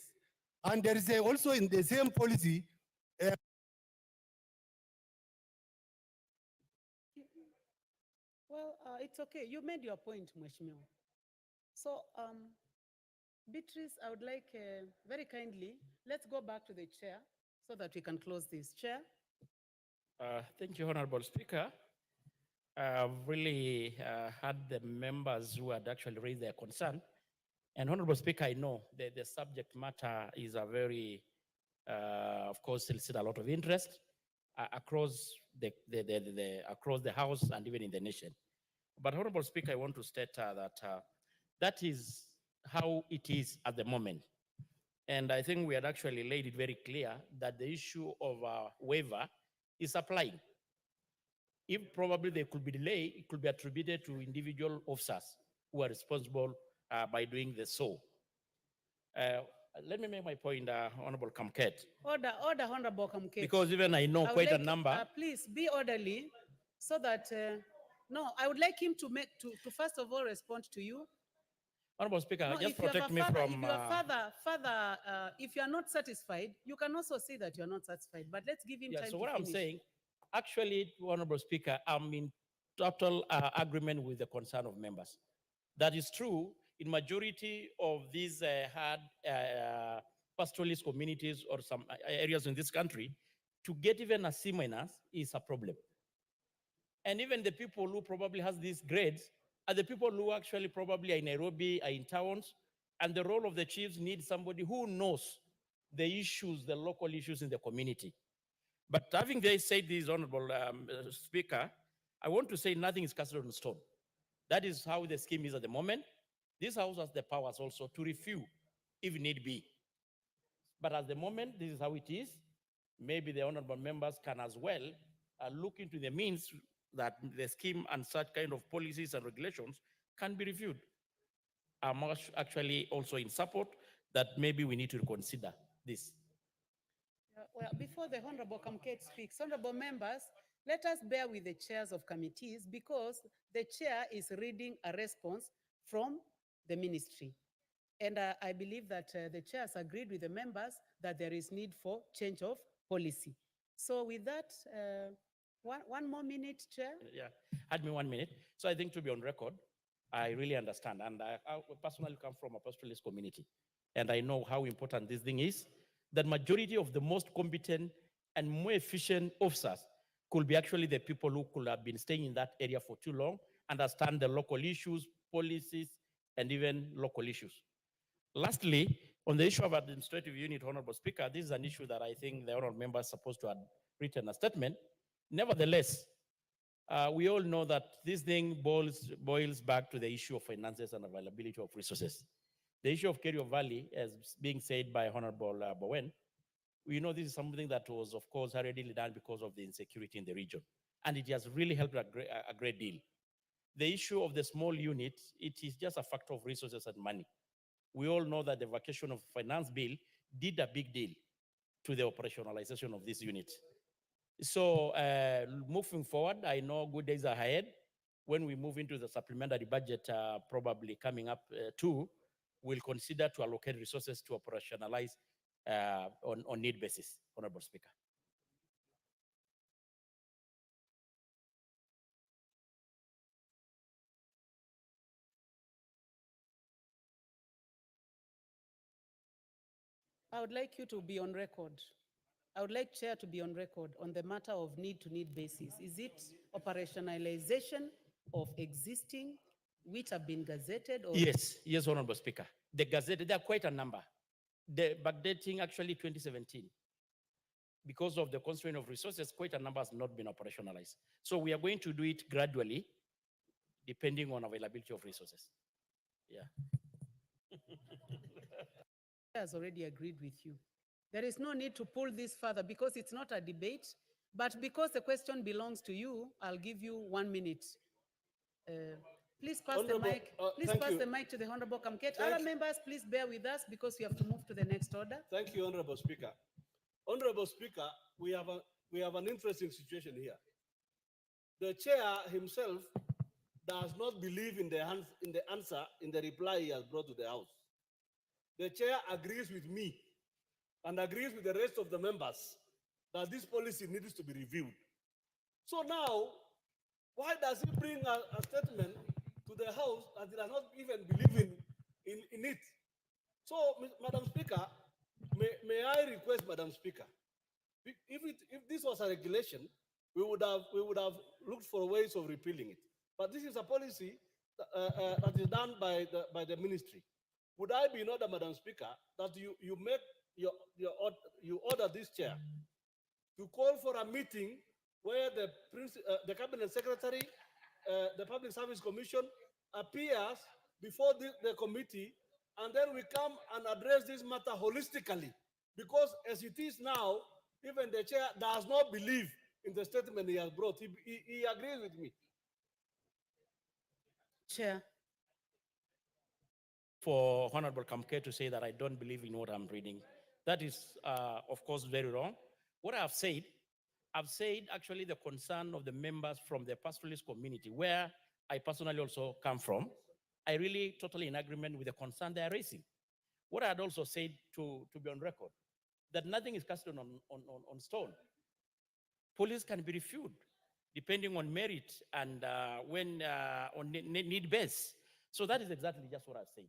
And there is also in the same policy, Well, it's okay. You made your point, Mheshimiwa. So, Beatrice, I would like very kindly, let's go back to the chair so that we can close this. Chair? Thank you, Honorable Speaker. I've really had the members who had actually raised their concern. And Honorable Speaker, I know that the subject matter is a very, of course, elicited a lot of interest across across the House and even in the nation. But Honorable Speaker, I want to state that that is how it is at the moment. And I think we had actually laid it very clear that the issue of waiver is applying. If probably there could be delay, it could be attributed to individual officers who are responsible by doing the so. Let me make my point, Honorable Kamket, Order, Honorable Kamket. because even I know I would quite a like, number. please be orderly so that, no, I would like him to to first of all respond to you. Honorable Speaker, No, just if you have a protect me father, from. if you are if you are not satisfied, you can also say that you are not satisfied, but let's give him Yeah, time so to what I'm finish. saying, actually, Honorable Speaker, I'm in total agreement with the concern of members. That is true in majority of these hard pastoralist communities or some areas in this country. To get even a C- is a problem. And even the people who probably has these grades are the people who actually probably are in Nairobi, are in towns, and the role of the chiefs needs somebody who knows the issues, the local issues in the community. But having they said this, Honorable Speaker, I want to say nothing is cast on stone. That is how the scheme is at the moment. This House has the powers also to review if need be. But at the moment, this is how it is. Maybe the honorable members can as well look into the means that the scheme and such kind of policies and regulations can be reviewed. I'm actually also in support that maybe we need to consider this. Well, before the Honorable Kamket speaks, Honorable members, let us bear with the chairs of committees because the chair is reading a response from the ministry. And I believe that the chairs agreed with the members that there is need for change of policy. So with that, one more minute, Chair. Yeah, had me 1 minute. So I think to be on record, I really understand. And I personally come from a pastoralist community. And I know how important this thing is. That majority of the most competent and more efficient officers could be actually the people who could have been staying in that area for too long, understand the local issues, policies, and even local issues. Lastly, on the issue of administrative unit, Honorable Speaker, this is an issue that I think the honorable member is supposed to have written a statement. Nevertheless, we all know that this thing boils back to the issue of finances and availability of resources. The issue of Kerio Valley, as being said by Honorable Bowen, we know this is something that was, of course, already done because of the insecurity in the region. And it has really helped a great deal. The issue of the small unit, it is just a factor of resources and money. We all know that the vacation of finance bill did a big deal to the operationalization of this unit. So moving forward, I know good days are ahead. When we move into the supplementary budget, probably coming up too, we'll consider to allocate resources to operationalize on need basis, Honorable Speaker. I would like you to be on record. I would like Chair to be on record on the matter of need-to-need basis. Is it operationalization of existing which have been gazetted? Or Yes, yes, Honorable Speaker. The gazette, there are quite a number. The backdating actually 2017. Because of the constraint of resources, quite a number has not been operationalized. So we are going to do it gradually, depending on availability of resources. Yeah. has already agreed with you. There is no need to pull this further because it's not a debate, but because the question belongs to you, I'll give you 1 minute. Please pass the mic. Please pass the mic to the Honorable Kamket. Other members, please bear with us because we have to move to the next order. Thank you, Honorable Speaker. Honorable Speaker, we have an interesting situation here. The chair himself does not believe in the answer, in the reply he has brought to the House. The chair agrees with me and agrees with the rest of the members that this policy needs to be reviewed. So now, why does he bring a statement to the House that he does not even believe in it? So, Madam Speaker, may I request, Madam Speaker, if this was a regulation, we would have looked for ways of repealing it. But this is a policy that is done by the ministry. Would I be in order, Madam Speaker, that you make you order this chair to call for a meeting where the cabinet secretary, the Public Service Commission appears before the committee, and then we come and address this matter holistically. Because as it is now, even the chair does not believe in the statement he has brought. He agrees with me. Chair. for Honorable Kamke to say that I don't believe in what I'm reading. That is, of course, very wrong. What I've said actually the concern of the members from the pastoralist community, where I personally also come from. I really totally in agreement with the concern they are raising. What I had also said to be on record, that nothing is cast on stone. Police can be reviewed depending on merit and when on need base. So that is exactly just what I said.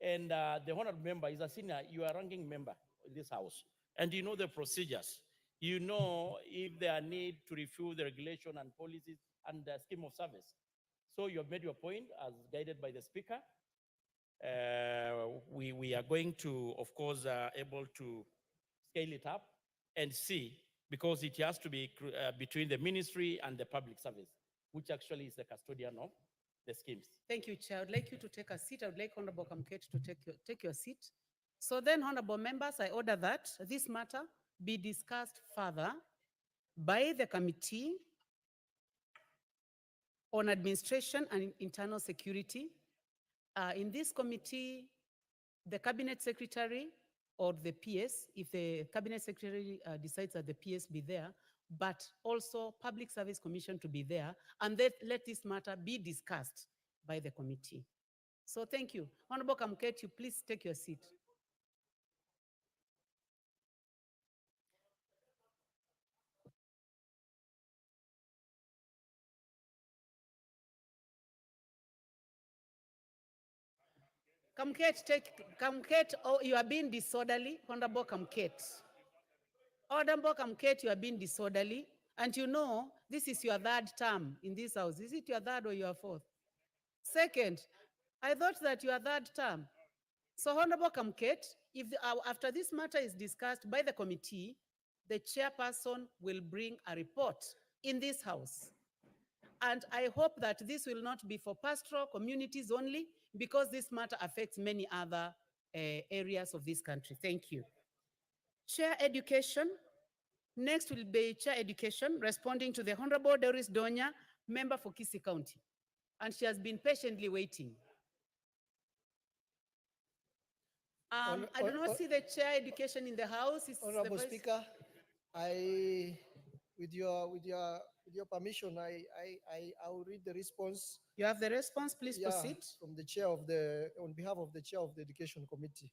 And the honorable member is a senior, you are a ranking member in this house, and you know the procedures. You know if there are need to review the regulation and policies and the scheme of service. So you have made your point as guided by the speaker. We are going to, of course, able to scale it up and see, because it has to be between the ministry and the public service, which actually is the custodian of the schemes. Thank you, Chair. I would like you to take a seat. I would like Honorable Kamket to take your seat. So then, honorable members, I order that this matter be discussed further by the Committee on Administration and Internal Security. In this committee, the Cabinet Secretary or the PS, if the Cabinet Secretary decides that the PS be there, but also Public Service Commission to be there, and then let this matter be discussed by the committee. So thank you. Honorable Kamket, you please take your seat. Kamket, oh, you are being disorderly, Honorable Kamket. Honorable Kamket, you are being disorderly, and you know this is your third term in this house. Is it your third or your fourth? Second, I thought that your third term. So Honorable Kamket, if after this matter is discussed by the committee, the chairperson will bring a report in this house. And I hope that this will not be for pastoral communities only, because this matter affects many other areas of this country. Thank you. Chair Education. Next will be Chair Education, responding to the Honorable Doris Donya, member for Kisii County. And she has been patiently waiting. I do not see the Chair Education in the house. Honorable Speaker, with your permission, I will read the response. You have the response, please proceed. From the chair of on behalf of the chair of the Education Committee.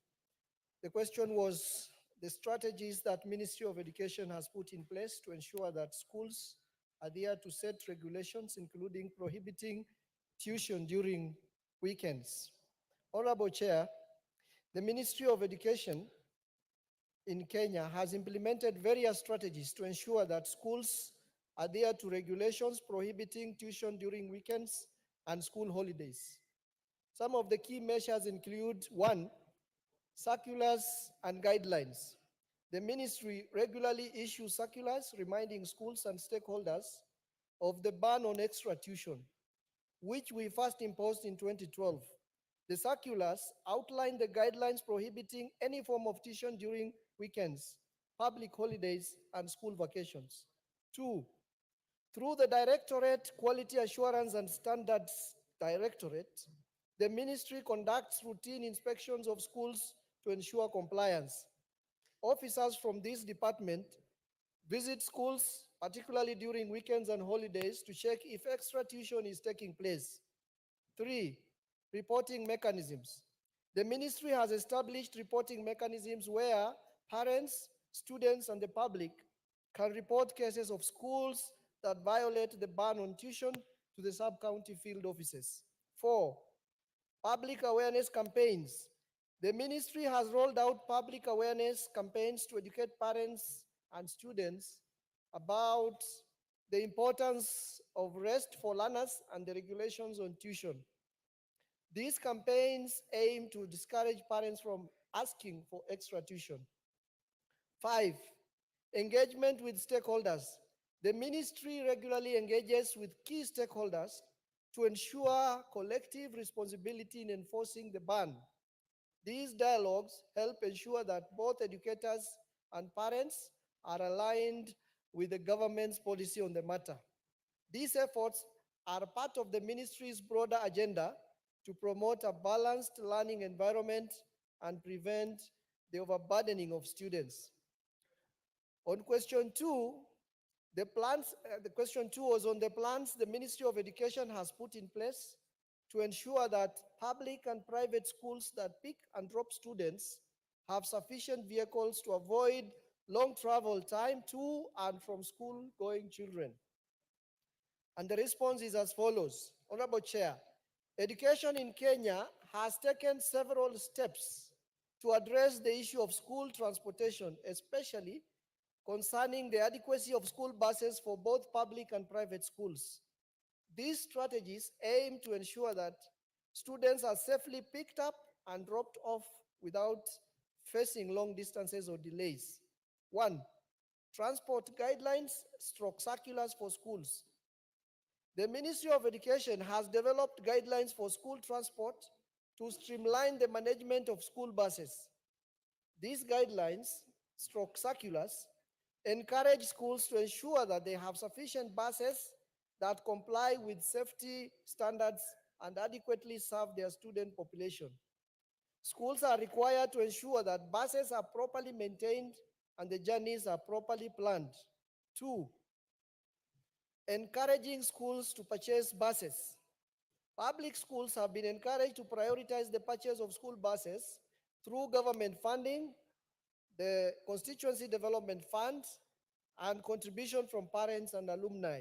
The question was the strategies that Ministry of Education has put in place to ensure that schools adhere to set regulations, including prohibiting tuition during weekends. Honorable Chair, the Ministry of Education in Kenya has implemented various strategies to ensure that schools adhere to regulations prohibiting tuition during weekends and school holidays. Some of the key measures include: 1, circulars and guidelines. The ministry regularly issues circulars reminding schools and stakeholders of the ban on extra tuition, which we first imposed in 2012. The circulars outline the guidelines prohibiting any form of tuition during weekends, public holidays, and school vacations. 2, through the Directorate Quality Assurance and Standards Directorate, the ministry conducts routine inspections of schools to ensure compliance. Officers from this department visit schools, particularly during weekends and holidays, to check if extra tuition is taking place. 3, reporting mechanisms. The ministry has established reporting mechanisms where parents, students, and the public can report cases of schools that violate the ban on tuition to the sub-county field offices. 4, public awareness campaigns. The ministry has rolled out public awareness campaigns to educate parents and students about the importance of rest for learners and the regulations on tuition. These campaigns aim to discourage parents from asking for extra tuition. 5, engagement with stakeholders. The ministry regularly engages with key stakeholders to ensure collective responsibility in enforcing the ban. These dialogues help ensure that both educators and parents are aligned with the government's policy on the matter. These efforts are part of the ministry's broader agenda to promote a balanced learning environment and prevent the overburdening of students. On question two, the question two was on the plans the Ministry of Education has put in place to ensure that public and private schools that pick and drop students have sufficient vehicles to avoid long travel time to and from school going children. And the response is as follows. Honorable Chair, education in Kenya has taken several steps to address the issue of school transportation, especially concerning the adequacy of school buses for both public and private schools. These strategies aim to ensure that students are safely picked up and dropped off without facing long distances or delays. One, transport guidelines / circulars for schools. The Ministry of Education has developed guidelines for school transport to streamline the management of school buses. These guidelines / circulars encourage schools to ensure that they have sufficient buses that comply with safety standards and adequately serve their student population. Schools are required to ensure that buses are properly maintained and the journeys are properly planned. Two, encouraging schools to purchase buses. Public schools have been encouraged to prioritize the purchase of school buses through government funding, the Constituency Development Fund, and contribution from parents and alumni.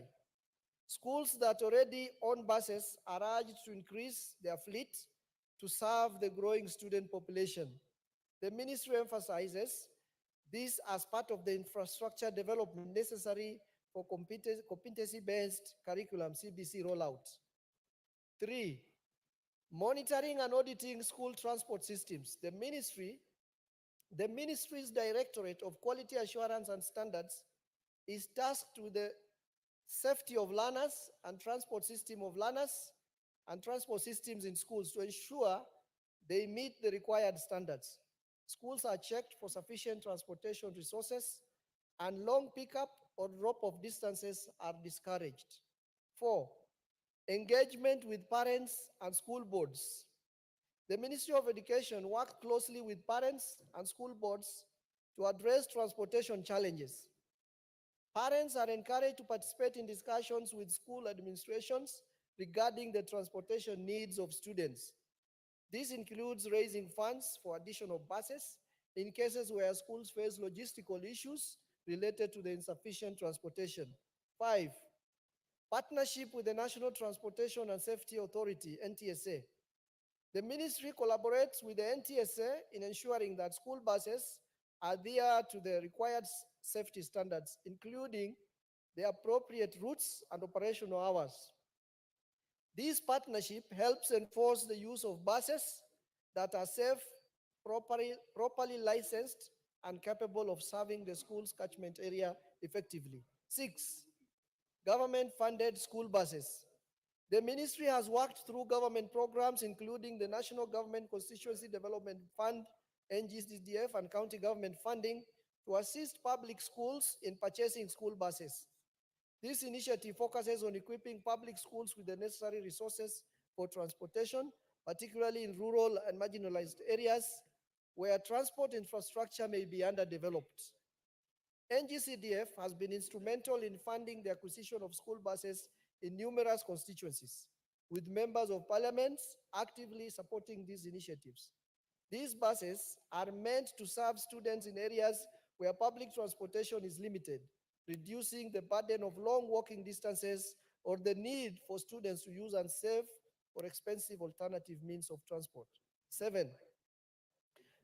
Schools that already own buses are urged to increase their fleet to serve the growing student population. The ministry emphasizes this as part of the infrastructure development necessary for competency-based curriculum CBC rollout. Three, monitoring and auditing school transport systems. The ministry's Directorate of Quality Assurance and Standards is tasked with the safety of learners and transport system of learners and transport systems in schools to ensure they meet the required standards. Schools are checked for sufficient transportation resources and long pickup or drop-off distances are discouraged. Four, engagement with parents and school boards. The Ministry of Education works closely with parents and school boards to address transportation challenges. Parents are encouraged to participate in discussions with school administrations regarding the transportation needs of students. This includes raising funds for additional buses in cases where schools face logistical issues related to the insufficient transportation. Five, partnership with the National Transportation and Safety Authority, NTSA. The ministry collaborates with the NTSA in ensuring that school buses adhere to the required safety standards, including the appropriate routes and operational hours. This partnership helps enforce the use of buses that are safe, properly licensed, and capable of serving the school's catchment area effectively. Six, government-funded school buses. The ministry has worked through government programs, including the National Government Constituency Development Fund, NGCDF, and county government funding to assist public schools in purchasing school buses. This initiative focuses on equipping public schools with the necessary resources for transportation, particularly in rural and marginalized areas where transport infrastructure may be underdeveloped. NGCDF has been instrumental in funding the acquisition of school buses in numerous constituencies, with members of parliament actively supporting these initiatives. These buses are meant to serve students in areas where public transportation is limited, reducing the burden of long walking distances or the need for students to use unsafe or expensive alternative means of transport. Seven,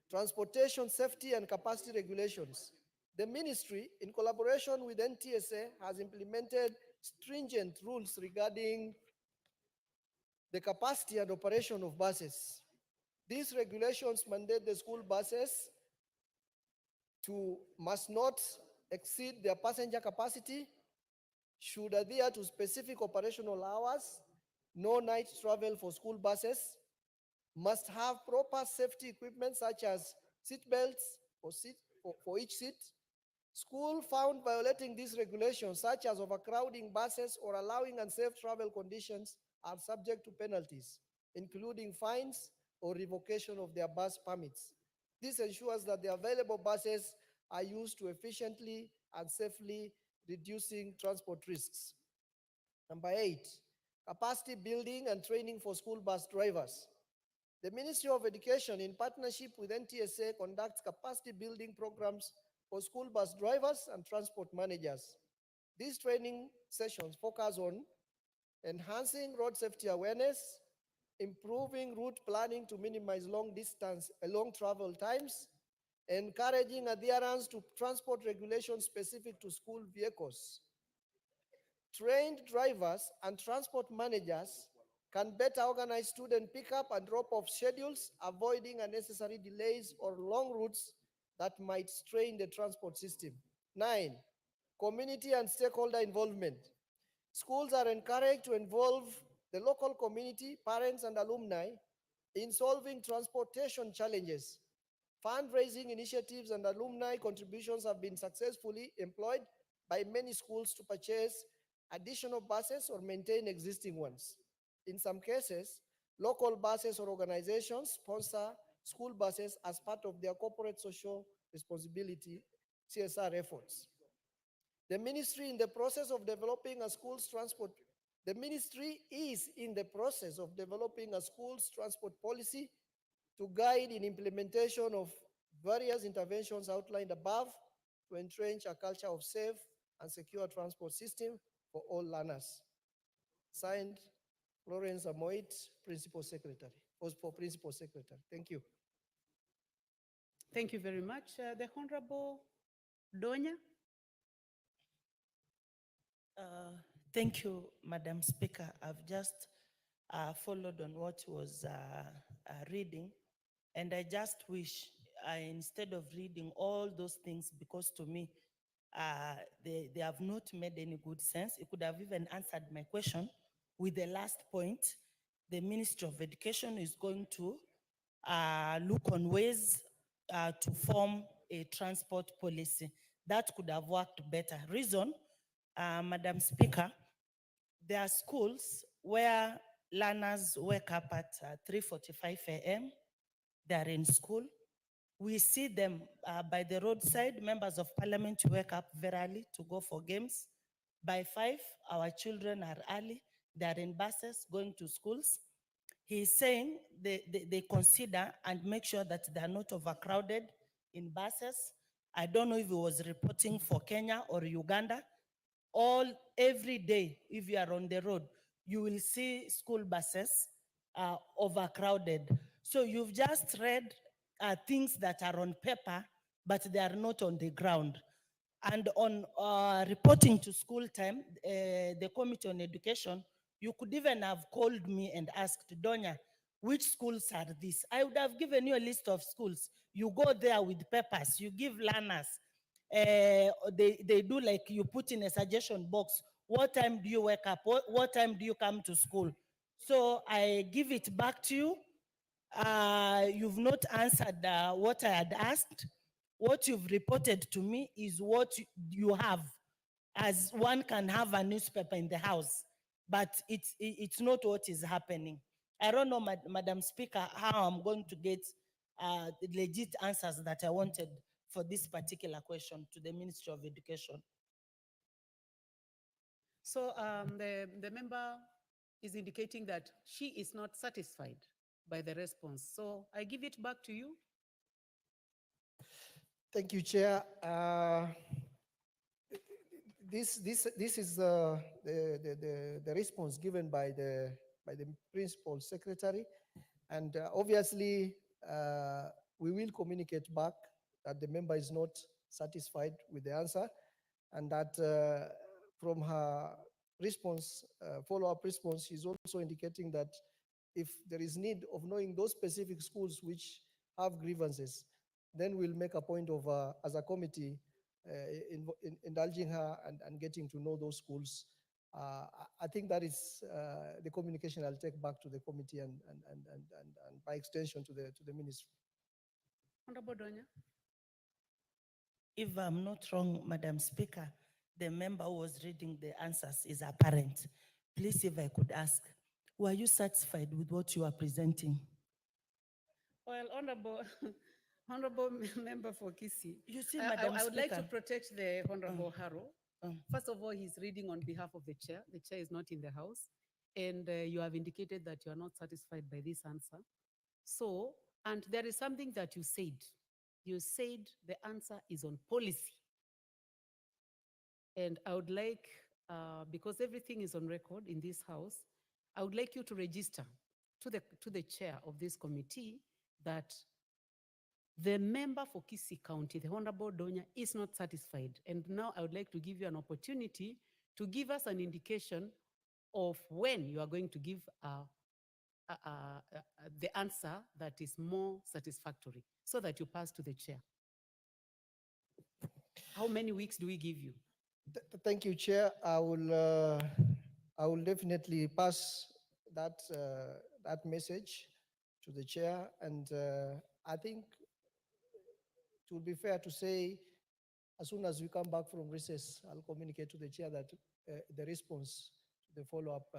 transportation safety and capacity regulations. The ministry, in collaboration with NTSA, has implemented stringent rules regarding the capacity and operation of buses. These regulations mandate the school buses must not exceed their passenger capacity, should adhere to specific operational hours, no night travel for school buses, must have proper safety equipment such as seat belts for each seat. School found violating these regulations, such as overcrowding buses or allowing unsafe travel conditions, are subject to penalties. including fines or revocation of their bus permits. This ensures that the available buses are used to efficiently and safely reducing transport risks. Number 8, capacity building and training for school bus drivers. The Ministry of Education, in partnership with NTSA, conducts capacity building programs for school bus drivers and transport managers. These training sessions focus on enhancing road safety awareness, improving route planning to minimize long travel times, encouraging adherence to transport regulations specific to school vehicles. Trained drivers and transport managers can better organize student pickup and drop-off schedules, avoiding unnecessary delays or long routes that might strain the transport system. 9, community and stakeholder involvement. Schools are encouraged to involve the local community, parents, and alumni in solving transportation challenges. Fundraising initiatives and alumni contributions have been successfully employed by many schools to purchase additional buses or maintain existing ones. In some cases, local buses or organizations sponsor school buses as part of their corporate social responsibility (CSR) efforts. The ministry in the process of developing a school's transport. The ministry is in the process of developing a school's transport policy to guide in implementation of various interventions outlined above to entrench a culture of safe and secure transport system for all learners. Signed, Lawrence Amoit, Principal Secretary, for Principal Secretary. Thank you. Thank you very much. The Honorable Donya. Thank you, Madam Speaker. I've just followed on what was reading, and I just wish instead of reading all those things, because to me, they have not made any good sense. It could have even answered my question with the last point. The Ministry of Education is going to look on ways to form a transport policy. That could have worked better. Reason, Madam Speaker, there are schools where learners wake up at 3:45 a.m. They are in school. We see them by the roadside. Members of Parliament wake up very early to go for games. By 5, our children are early. They are in buses going to schools. He's saying they consider and make sure that they are not overcrowded in buses. I don't know if he was reporting for Kenya or Uganda. Every day, if you are on the road, you will see school buses overcrowded. So you've just read things that are on paper, but they are not on the ground. And on reporting to school time, the Committee on Education, you could even have called me and asked, Donya, which schools are these? I would have given you a list of schools. You go there with papers, you give learners. They do like you put in a suggestion box. What time do you wake up? What time do you come to school? So I give it back to you. You've not answered what I had asked. What you've reported to me is what you have, as one can have a newspaper in the house, but it's not what is happening. I don't know, Madam Speaker, how I'm going to get the legit answers that I wanted for this particular question to the Ministry of Education. So the member is indicating that she is not satisfied by the response. So I give it back to you. Thank you, Chair. This is the response given by the Principal Secretary, and obviously we will communicate back that the member is not satisfied with the answer, and that from her response, follow-up response, she's also indicating that if there is need of knowing those specific schools which have grievances, then we'll make a point of, as a committee, indulging her and getting to know those schools. I think that is the communication I'll take back to the committee and by extension to the ministry. Honorable Donya. If I'm not wrong, Madam Speaker, the member who was reading the answers is apparent. Please, if I could ask, were you satisfied with what you are presenting? Well, Honorable Member for Kisi, You see, I Madam would like to Speaker. protect the Honorable Harrow. First of all, he's reading on behalf of the chair. The chair is not in the house. And you have indicated that you are not satisfied by this answer. So, and there is something that you said. You said the answer is on policy. And I would like, because everything is on record in this house, I would like you to register to the chair of this committee that the member for Kisii County, the Honorable Donya, is not satisfied. And now I would like to give you an opportunity to give us an indication of when you are going to give the answer that is more satisfactory so that you pass to the chair. How many weeks do we give you? Thank you, Chair. I will definitely pass that message to the chair, and I think it would be fair to say, as soon as we come back from recess, I'll communicate to the chair that the response to the follow-up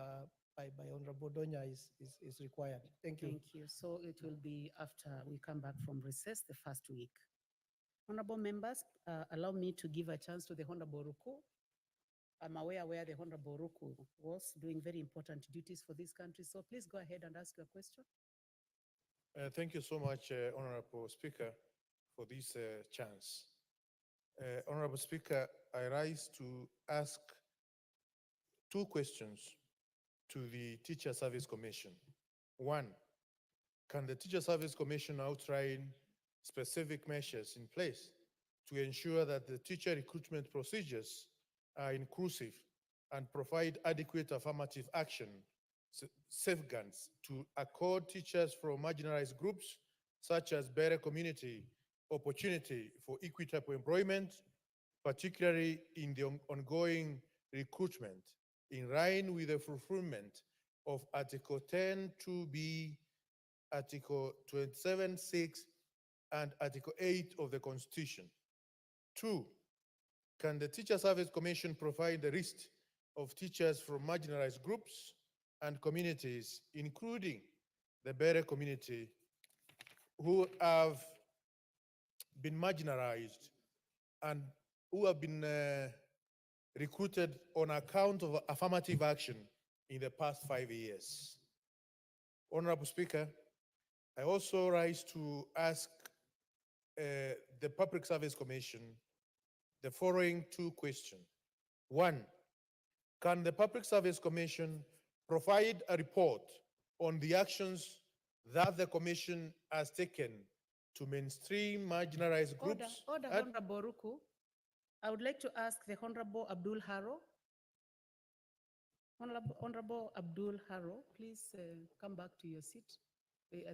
by Honorable Donya is required. Thank you. Thank you. So it will be after we come back from recess, the first week. Honorable members, allow me to give a chance to the Honorable Ruku. I'm aware where the Honorable Ruku was doing very important duties for this country. So please go ahead and ask your question. Thank you so much, Honorable Speaker, for this chance. Honorable Speaker, I rise to ask two questions to the Teacher Service Commission. One, can the Teacher Service Commission outline specific measures in place to ensure that the teacher recruitment procedures are inclusive and provide adequate affirmative action safeguards to accord teachers from marginalized groups such as better community opportunity for equitable employment, particularly in the ongoing recruitment, in line with the fulfillment of Article 10(2)(b), Article 27(6), and Article 8 of the Constitution. Two, can the Teacher Service Commission provide a list of teachers from marginalized groups and communities, including the better community, who have been marginalized and who have been recruited on account of affirmative action in the past 5 years? Honorable Speaker, I also rise to ask the Public Service Commission the following two questions. One, can the Public Service Commission provide a report on the actions that the Commission has taken to mainstream marginalized groups? Order, Honorable Ruku. I would like to ask the Honorable Abdul Harrow. Honorable Abdul Harrow, please come back to your seat.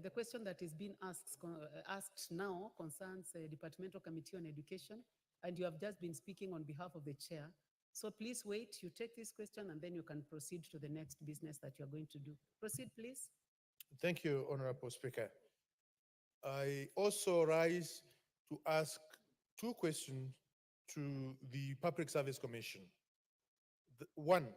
The question that is being asked now concerns the Departmental Committee on Education, and you have just been speaking on behalf of the chair. So please wait, you take this question, and then you can proceed to the next business that you are going to do. Proceed, please. Thank you, Honorable Speaker. I also rise to ask two questions to the Public Service Commission. One,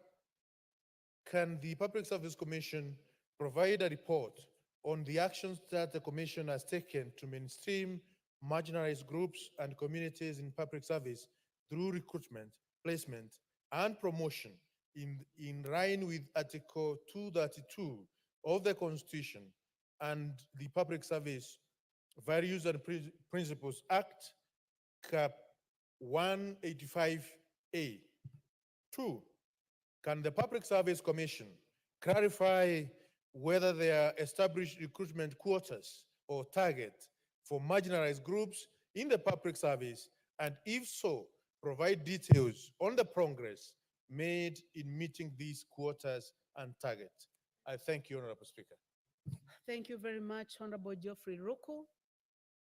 can the Public Service Commission provide a report on the actions that the Commission has taken to mainstream marginalized groups and communities in public service through recruitment, placement, and promotion in line with Article 232 of the Constitution and the Public Service Values and Principles Act, Cap 185A. Two, can the Public Service Commission clarify whether there are established recruitment quotas or targets for marginalized groups in the public service, and if so, provide details on the progress made in meeting these quotas and targets? I thank you, Honorable Speaker. Thank you very much, Honorable Geoffrey Ruku.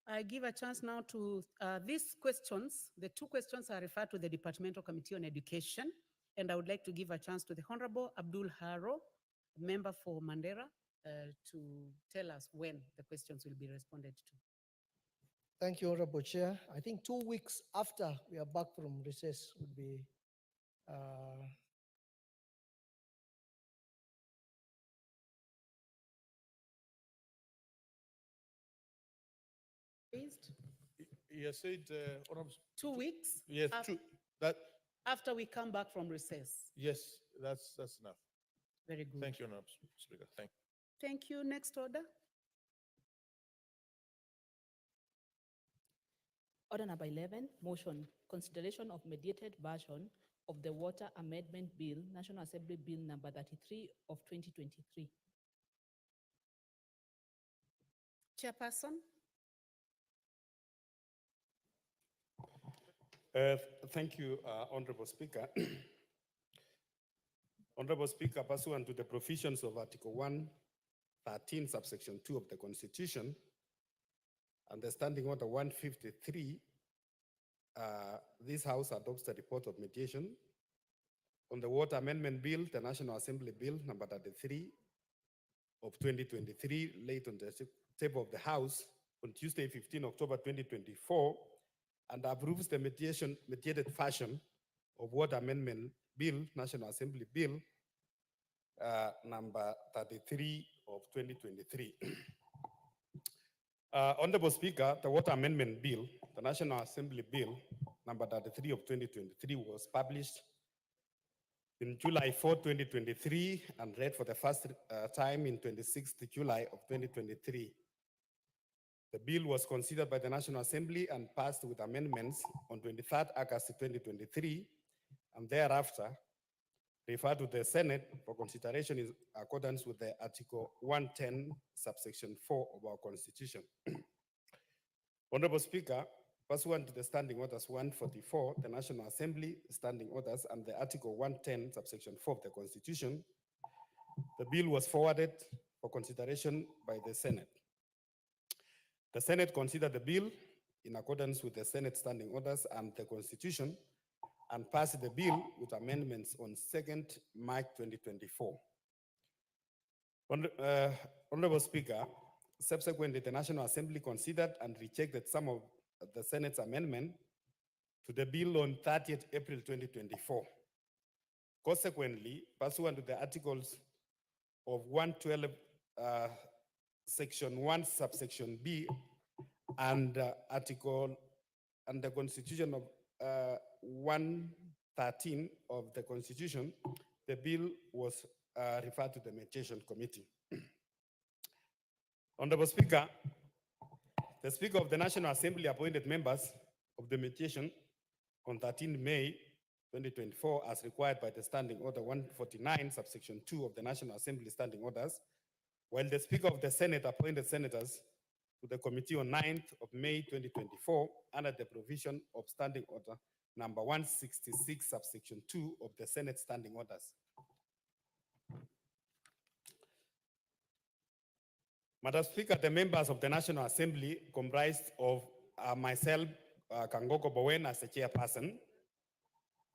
I give a chance now to these questions. The two questions are referred to the Departmental Committee on Education, and I would like to give a chance to the Honorable Abdul Harrow, member for Mandera, to tell us when the questions will be responded to. Thank you, Honorable Chair. I think 2 weeks after we are back from recess would be raised? He has said, Honorable, 2 weeks? yes, af- that, After we come back from recess. yes, that's enough. Very good. Thank you, Honorable Speaker. Thank you. Thank you. Next order. Order number 11, motion, consideration of mediated version of the Water Amendment Bill, National Assembly Bill number 33 of 2023. Chairperson? Thank you, Honorable Speaker. Honorable Speaker, pursuant to the provisions of Article 113, subsection 2 of the Constitution, and the Standing Order 153, this House adopts the report of mediation on the Water Amendment Bill, the National Assembly Bill number 33 of 2023, laid on the table of the House on Tuesday, 15 October 2024, and approves the mediated version of Water Amendment Bill, National Assembly Bill number 33 of 2023. Honorable Speaker, the Water Amendment Bill, the National Assembly Bill number 33 of 2023 was published in July 4, 2023, and read for the first time in 26th July of 2023. The bill was considered by the National Assembly and passed with amendments on 23rd August 2023, and thereafter referred to the Senate for consideration in accordance with the Article 110, subsection 4 of our Constitution. Honorable Speaker, pursuant to the Standing Orders 144, the National Assembly Standing Orders, and the Article 110, subsection 4 of the Constitution, the bill was forwarded for consideration by the Senate. The Senate considered the bill in accordance with the Senate Standing Orders and the Constitution and passed the bill with amendments on 2nd March 2024. Honorable Speaker, subsequently, the National Assembly considered and rejected some of the Senate's amendment to the bill on 30th April 2024. Consequently, pursuant to the articles of 112, Section 1, subsection B, and Article and the Constitution of 113 of the Constitution, the bill was referred to the Mediation Committee. Honorable Speaker, the Speaker of the National Assembly appointed members of the mediation on 13 May 2024 as required by the Standing Order 149, subsection 2 of the National Assembly Standing Orders, while the Speaker of the Senate appointed senators to the committee on 9th of May 2024 under the provision of Standing Order number 166, subsection 2 of the Senate Standing Orders. Madam Speaker, the members of the National Assembly comprised of myself, Kangoko Bowen, as the chairperson,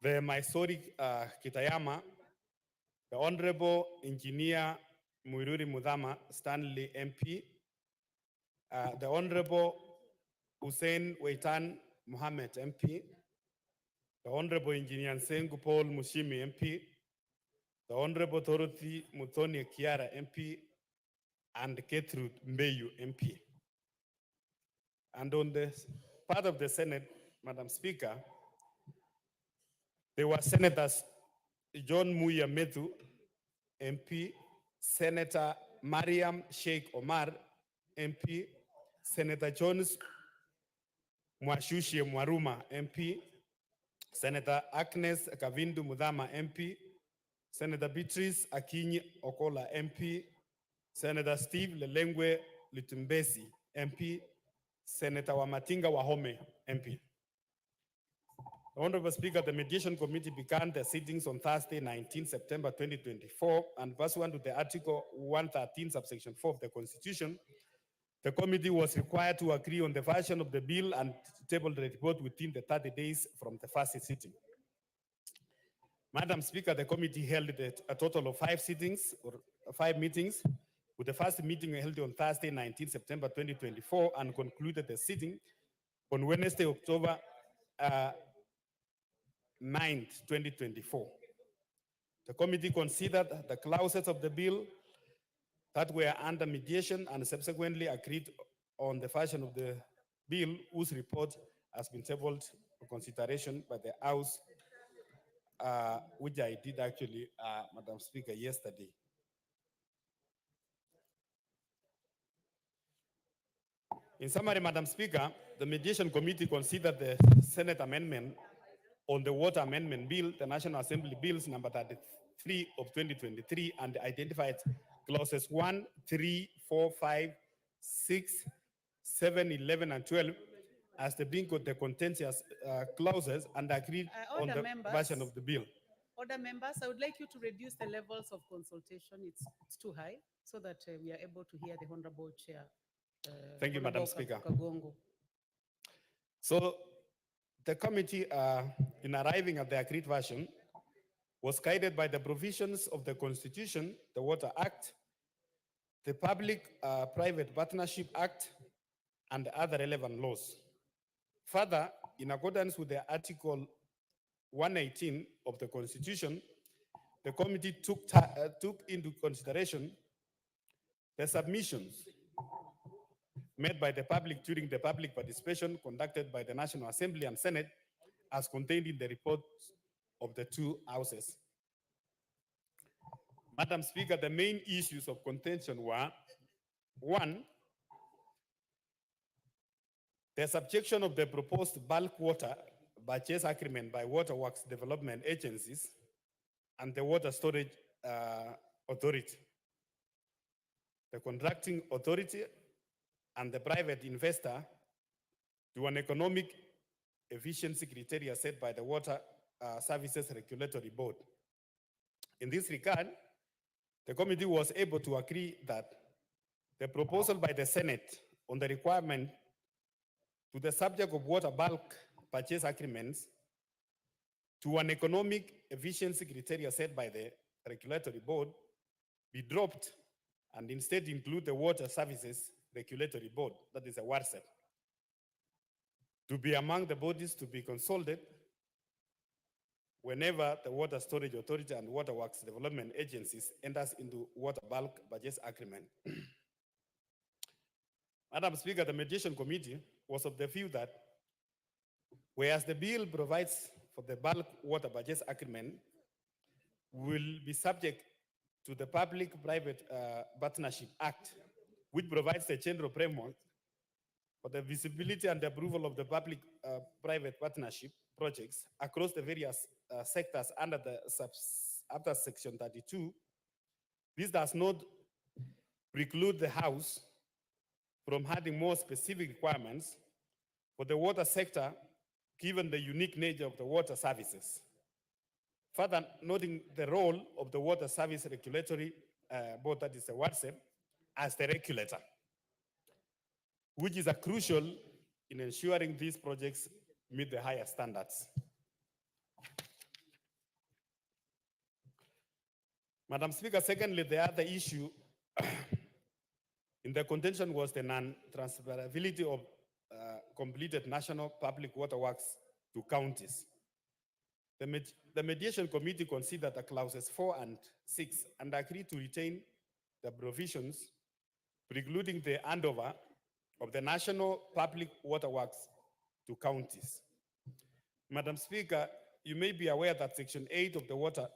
the Maisori Kitayama, the Honorable Engineer Muiruri Mudama, Stanley MP, the Honorable Hussein Weitan Mohammed MP, the Honorable Engineer Nsengu Paul Mushimi MP, the Honorable Dorothy Muthoni Kiara MP, and Gertrude Mbeyu MP. And on the part of the Senate, Madam Speaker, there were Senators John Muya Methu, MP, Senator Mariam Sheikh Omar, MP, Senator Jones Mwashushi Mwaruma, MP, Senator Agnes Kavindu Mudama, MP, Senator Beatrice Akinyi Okola, MP, Senator Steve Lelengwe Litumbesi, MP, Senator Wamatinga Wahome, MP. Honorable Speaker, the Mediation Committee began their sittings on Thursday, 19 September 2024, and pursuant to the Article 113, subsection 4 of the Constitution, the committee was required to agree on the version of the bill and table the report within the 30 days from the first sitting. Madam Speaker, the committee held a total of 5 sittings or 5 meetings, with the first meeting held on Thursday, 19 September 2024, and concluded the sitting on Wednesday, October 9th, 2024. The committee considered the clauses of the bill that were under mediation and subsequently agreed on the version of the bill, whose report has been tabled for consideration by the House, which I did actually, Madam Speaker, yesterday. In summary, Madam Speaker, the Mediation Committee considered the Senate amendment on the Water Amendment Bill, the National Assembly Bills number 33 of 2023, and identified clauses 1, 3, 4, 5, 6, 7, 11, and 12 as the being the contentious clauses and agreed on Order, the members. version of the bill. Order, members, I would like you to reduce the levels of consultation. It's too high, so that we are able to hear the Honorable Chair. Thank you, Madam Honorable Speaker. Kagongo. So the committee, in arriving at the agreed version, was guided by the provisions of the Constitution, the Water Act, the Public-Private Partnership Act, and other relevant laws. Further, in accordance with the Article 118 of the Constitution, the committee took into consideration the submissions made by the public during the public participation conducted by the National Assembly and Senate as contained in the reports of the two houses. Madam Speaker, the main issues of contention were: one, the subjection of the proposed bulk water purchase agreement by waterworks development agencies and the water storage authority, the contracting authority, and the private investor to an economic efficiency criteria set by the Water Services Regulatory Board. In this regard, the committee was able to agree that the proposal by the Senate on the requirement to the subject of water bulk purchase agreements to an economic efficiency criteria set by the Regulatory Board be dropped and instead include the Water Services Regulatory Board, that is a WARSEP, to be among the bodies to be consulted whenever the Water Storage Authority and Waterworks Development Agencies enters into water bulk purchase agreement. Madam Speaker, the Mediation Committee was of the view that whereas the bill provides for the bulk water purchase agreement will be subject to the Public-Private Partnership Act, which provides the general framework for the visibility and approval of the public-private partnership projects across the various sectors under Section 32. This does not preclude the House from having more specific requirements for the water sector, given the unique nature of the water services. Further, noting the role of the Water Service Regulatory Board, that is the WARSEP, as the regulator, which is crucial in ensuring these projects meet the higher standards. Madam Speaker, secondly, the other issue in the contention was the non-transferability of completed national public waterworks to counties. The Mediation Committee considered the clauses 4 and 6 and agreed to retain the provisions precluding the handover of the national public waterworks to counties. Madam Speaker, you may be aware that Section 8 of the Water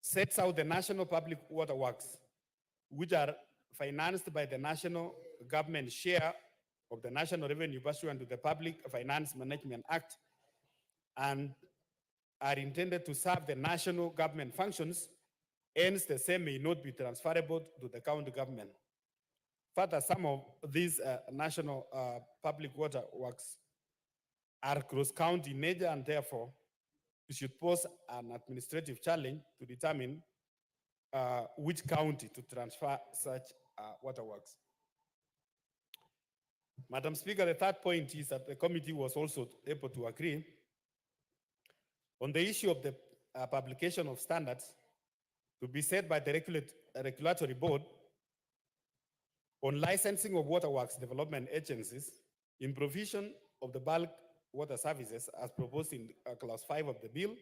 sets out the national public waterworks, which are financed by the national government share of the national revenue pursuant to the Public Finance Management Act and are intended to serve the national government functions, hence the same may not be transferable to the county government. Further, some of these national public water works are cross-county in nature, and therefore it should pose an administrative challenge to determine which county to transfer such waterworks. Madam Speaker, the third point is that the committee was also able to agree on the issue of the publication of standards to be set by the regulatory board on licensing of waterworks development agencies in provision of the bulk water services as proposed in clause 5 of the bill.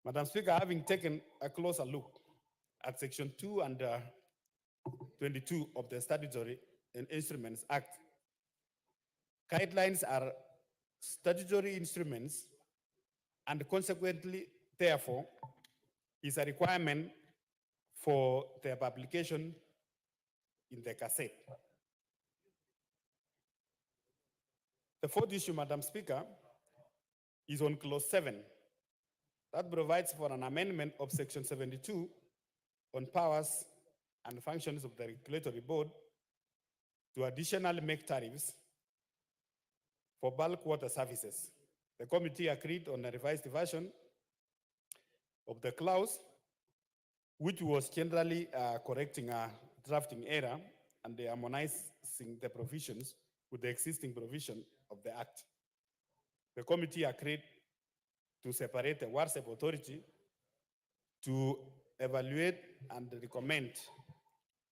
Madam Speaker, having taken a closer look at section 2 and 22 of the Statutory Instruments Act, Guidelines are statutory instruments and consequently, therefore, is a requirement for their publication in the Gazette. The fourth issue, Madam Speaker, is on clause 7 that provides for an amendment of section 72 on powers and functions of the regulatory board to additionally make tariffs for bulk water services. The committee agreed on a revised version of the clause, which was generally correcting a drafting error and harmonizing the provisions with the existing provision of the Act. The committee agreed to separate the WARSEP authority to evaluate and recommend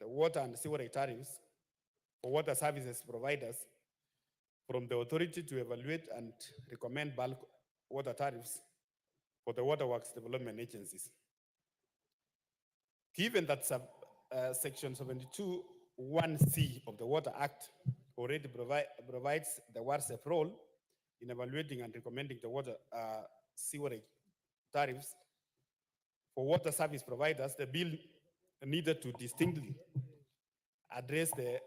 the water and sewerage tariffs for water services providers from the authority to evaluate and recommend bulk water tariffs for the waterworks development agencies. Given that section 72(1)(c) of the Water Act already provides the WARSEP role in evaluating and recommending the water sewerage tariffs for water service providers, the bill needed to distinctly address the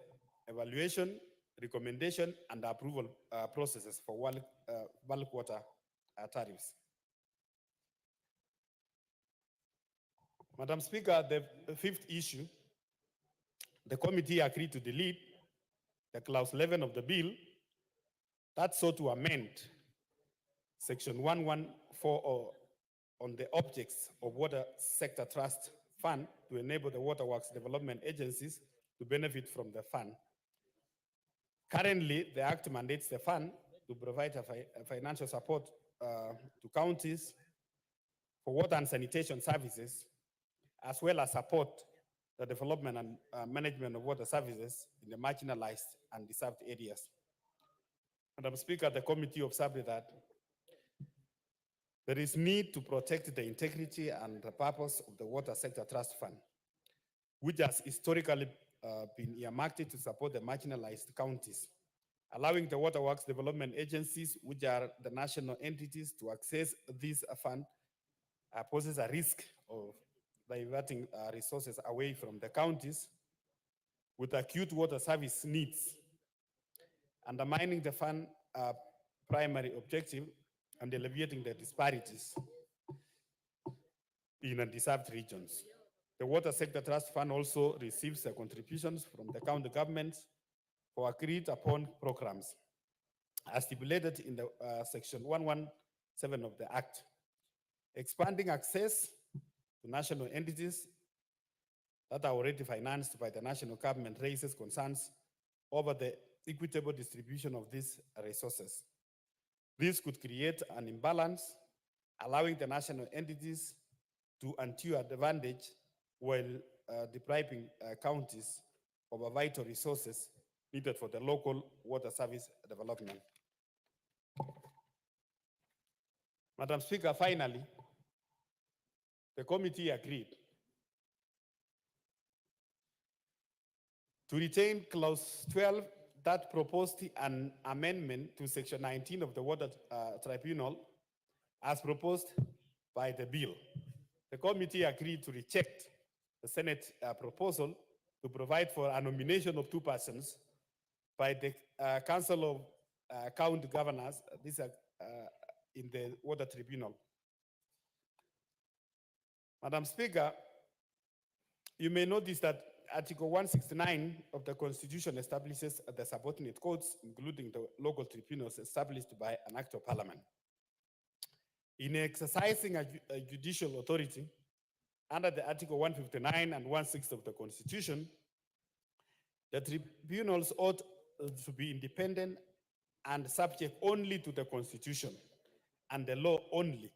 evaluation, recommendation, and approval processes for bulk water tariffs. Madam Speaker, the fifth issue, the committee agreed to delete the clause 11 of the bill that sought to amend section 114 on the objects of water sector trust fund to enable the waterworks development agencies to benefit from the fund. Currently, the Act mandates the fund to provide a financial support to counties for water and sanitation services, as well as support the development and management of water services in the marginalized and deserved areas. Madam Speaker, the committee observed that there is need to protect the integrity and the purpose of the Water Sector Trust Fund, which has historically been earmarked to support the marginalized counties. Allowing the waterworks development agencies, which are the national entities, to access this fund poses a risk of diverting resources away from the counties with acute water service needs, undermining the fund primary objective and alleviating the disparities in undeserved regions. The Water Sector Trust Fund also receives contributions from the county governments for agreed upon programs, as stipulated in the section 117 of the Act. Expanding access to national entities that are already financed by the national government raises concerns over the equitable distribution of these resources. This could create an imbalance, allowing the national entities to undue advantage while depriving counties of vital resources needed for the local water service development. Madam Speaker, finally, the committee agreed to retain clause 12 that proposed an amendment to section 19 of the Water Tribunal as proposed by the bill. The committee agreed to reject the Senate proposal to provide for a nomination of 2 persons by the Council of County Governors, these are in the Water Tribunal. Madam Speaker, you may notice that Article 169 of the Constitution establishes the subordinate courts, including the local tribunals established by an Act of Parliament. In exercising a judicial authority under the Article 159 and 160 of the Constitution, the tribunals ought to be independent and subject only to the Constitution and the law only,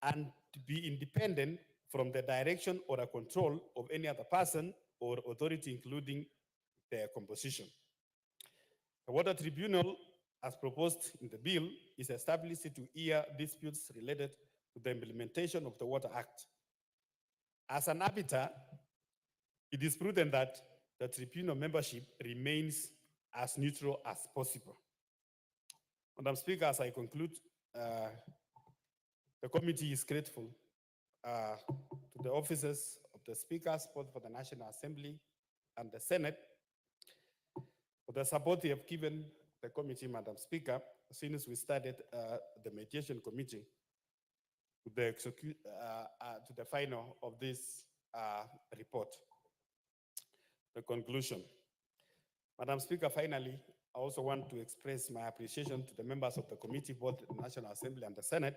and to be independent from the direction or a control of any other person or authority, including their composition. The Water Tribunal, as proposed in the bill, is established to hear disputes related to the implementation of the Water Act. As an arbiter, it is prudent that the tribunal membership remains as neutral as possible. Madam Speaker, as I conclude, the committee is grateful to the officers of the speakers, both for the National Assembly and the Senate, for the support they have given the committee, Madam Speaker, since we started the mediation committee to the final of this report. The conclusion. Madam Speaker, finally, I also want to express my appreciation to the members of the committee, both the National Assembly and the Senate,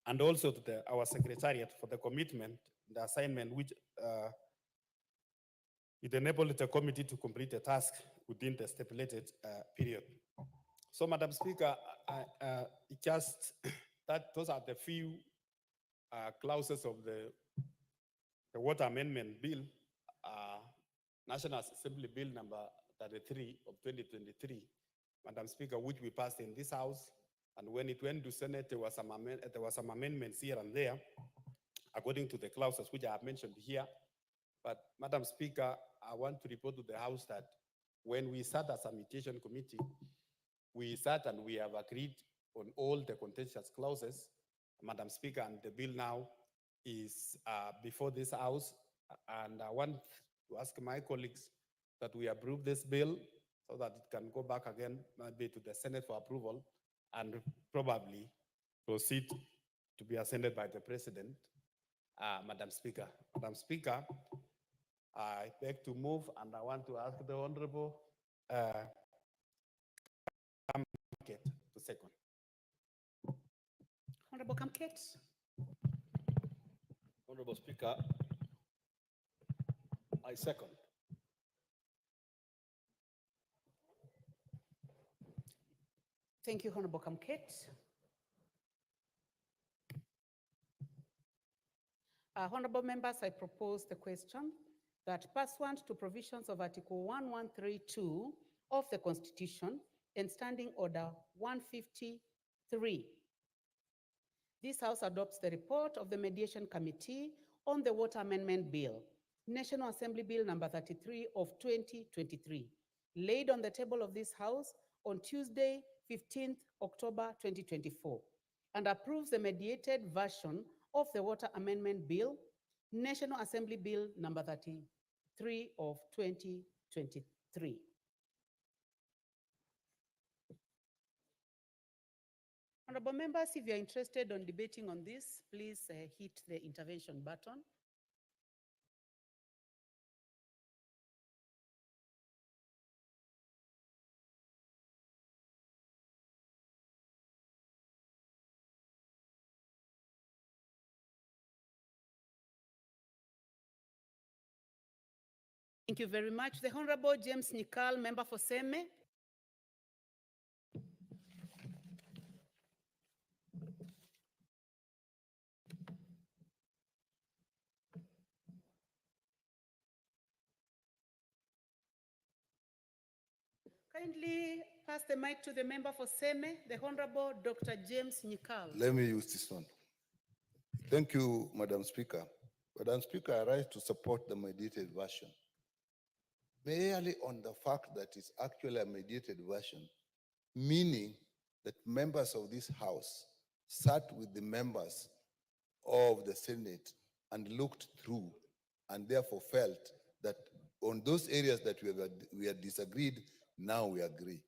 and also to our Secretariat for the commitment, the assignment which it enabled the committee to complete the task within the stipulated period. So, Madam Speaker, those are the few clauses of the Water Amendment Bill, National Assembly Bill number 33 of 2023, Madam Speaker, which we passed in this House. And when it went to Senate, there was some amendments here and there, according to the clauses which I have mentioned here. But Madam Speaker, I want to report to the House that when we sat as a mediation committee, we sat and we have agreed on all the contentious clauses, Madam Speaker, and the bill now is before this House. And I want to ask my colleagues that we approve this bill so that it can go back again, maybe to the Senate for approval, and probably proceed to be ascended by the President, Madam Speaker. Madam Speaker, I beg to move, and I want to ask the Honorable Kamket to second. Honorable Kamket. Honorable Speaker, I second. Thank you, Honorable Kamket. Honorable members, I propose the question that pursuant to provisions of Article 1132 of the Constitution and Standing Order 153, this House adopts the report of the Mediation Committee on the Water Amendment Bill, National Assembly Bill number 33 of 2023, laid on the table of this House on Tuesday, 15th October 2024, and approves the mediated version of the Water Amendment Bill, National Assembly Bill number 33 of 2023. Honorable members, if you're interested in debating on this, please hit the intervention button. Thank you very much. The Honorable James Nikal, member for Seme. Kindly pass the mic to the member for Seme, the Honorable Dr. James Nikal. Let me use this one. Thank you, Madam Speaker. Madam Speaker, I rise to support the mediated version, merely on the fact that it's actually a mediated version, meaning that members of this House sat with the members of the Senate and looked through, and therefore felt that on those areas that we had disagreed, now we agree.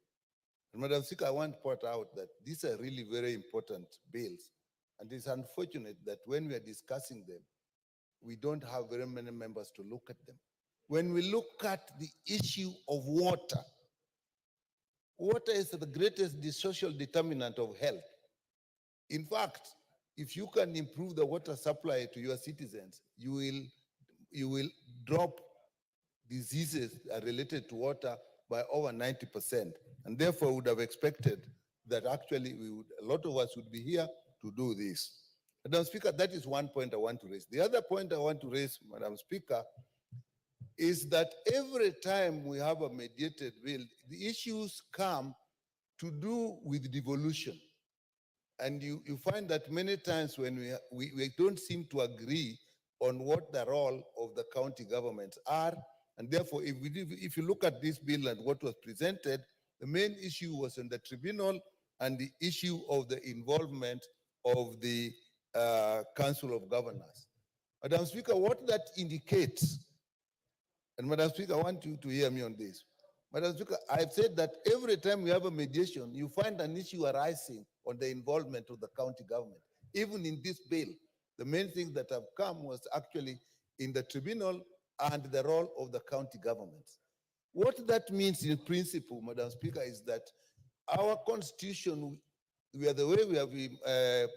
And Madam Speaker, I want to point out that these are really very important bills, and it's unfortunate that when we are discussing them, we don't have very many members to look at them. When we look at the issue of water, water is the greatest social determinant of health. In fact, if you can improve the water supply to your citizens, you will drop diseases related to water by over 90%. And therefore, would have expected that actually a lot of us would be here to do this. Madam Speaker, that is one point I want to raise. The other point I want to raise, Madam Speaker, is that every time we have a mediated bill, the issues come to do with devolution. And you find that many times when we don't seem to agree on what the role of the county governments are. And therefore, if you look at this bill and what was presented, The main issue was in the tribunal and the issue of the involvement of the Council of Governors. Madam Speaker, what that indicates, and Madam Speaker, I want you to hear me on this. Madam Speaker, I've said that every time we have a mediation, you find an issue arising on the involvement of the county government. Even in this bill, the main thing that have come was actually in the tribunal and the role of the county governments. What that means in principle, Madam Speaker, is that our constitution, the way we have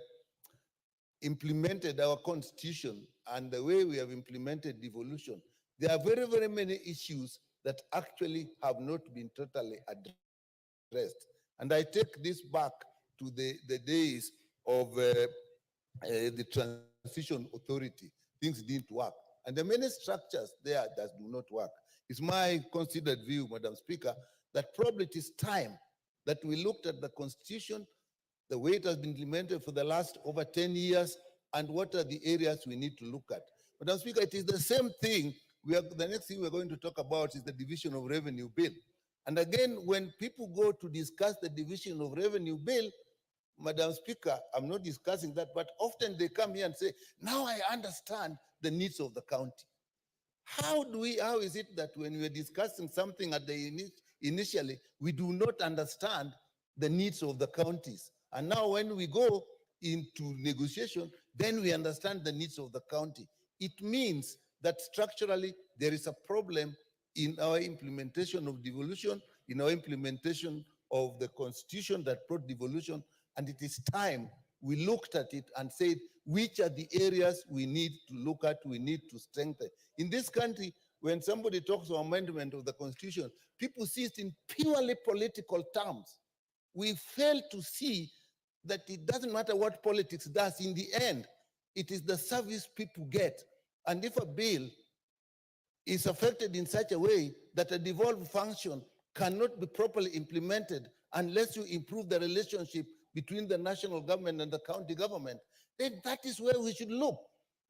implemented our constitution and the way we have implemented devolution, there are very, very many issues that actually have not been totally addressed. And I take this back to the days of the transition authority. Things didn't work. And there are many structures there that do not work. It's my considered view, Madam Speaker, that probably it is time that we looked at the constitution, the way it has been implemented for the last over 10 years, and what are the areas we need to look at. Madam Speaker, it is the same thing. The next thing we're going to talk about is the division of revenue bill. And again, when people go to discuss the division of revenue bill, Madam Speaker, I'm not discussing that, but often they come here and say, now I understand the needs of the county. How is it that when we are discussing something at the initially, we do not understand the needs of the counties? And now when we go into negotiation, then we understand the needs of the county. It means that structurally there is a problem in our implementation of devolution, in our implementation of the constitution that brought devolution, and it is time we looked at it and said, which are the areas we need to look at, we need to strengthen. In this country, when somebody talks of amendment of the constitution, people see it in purely political terms. We fail to see that it doesn't matter what politics does. In the end, it is the service people get. And if a bill is affected in such a way that a devolved function cannot be properly implemented unless you improve the relationship between the national government and the county government, then that is where we should look.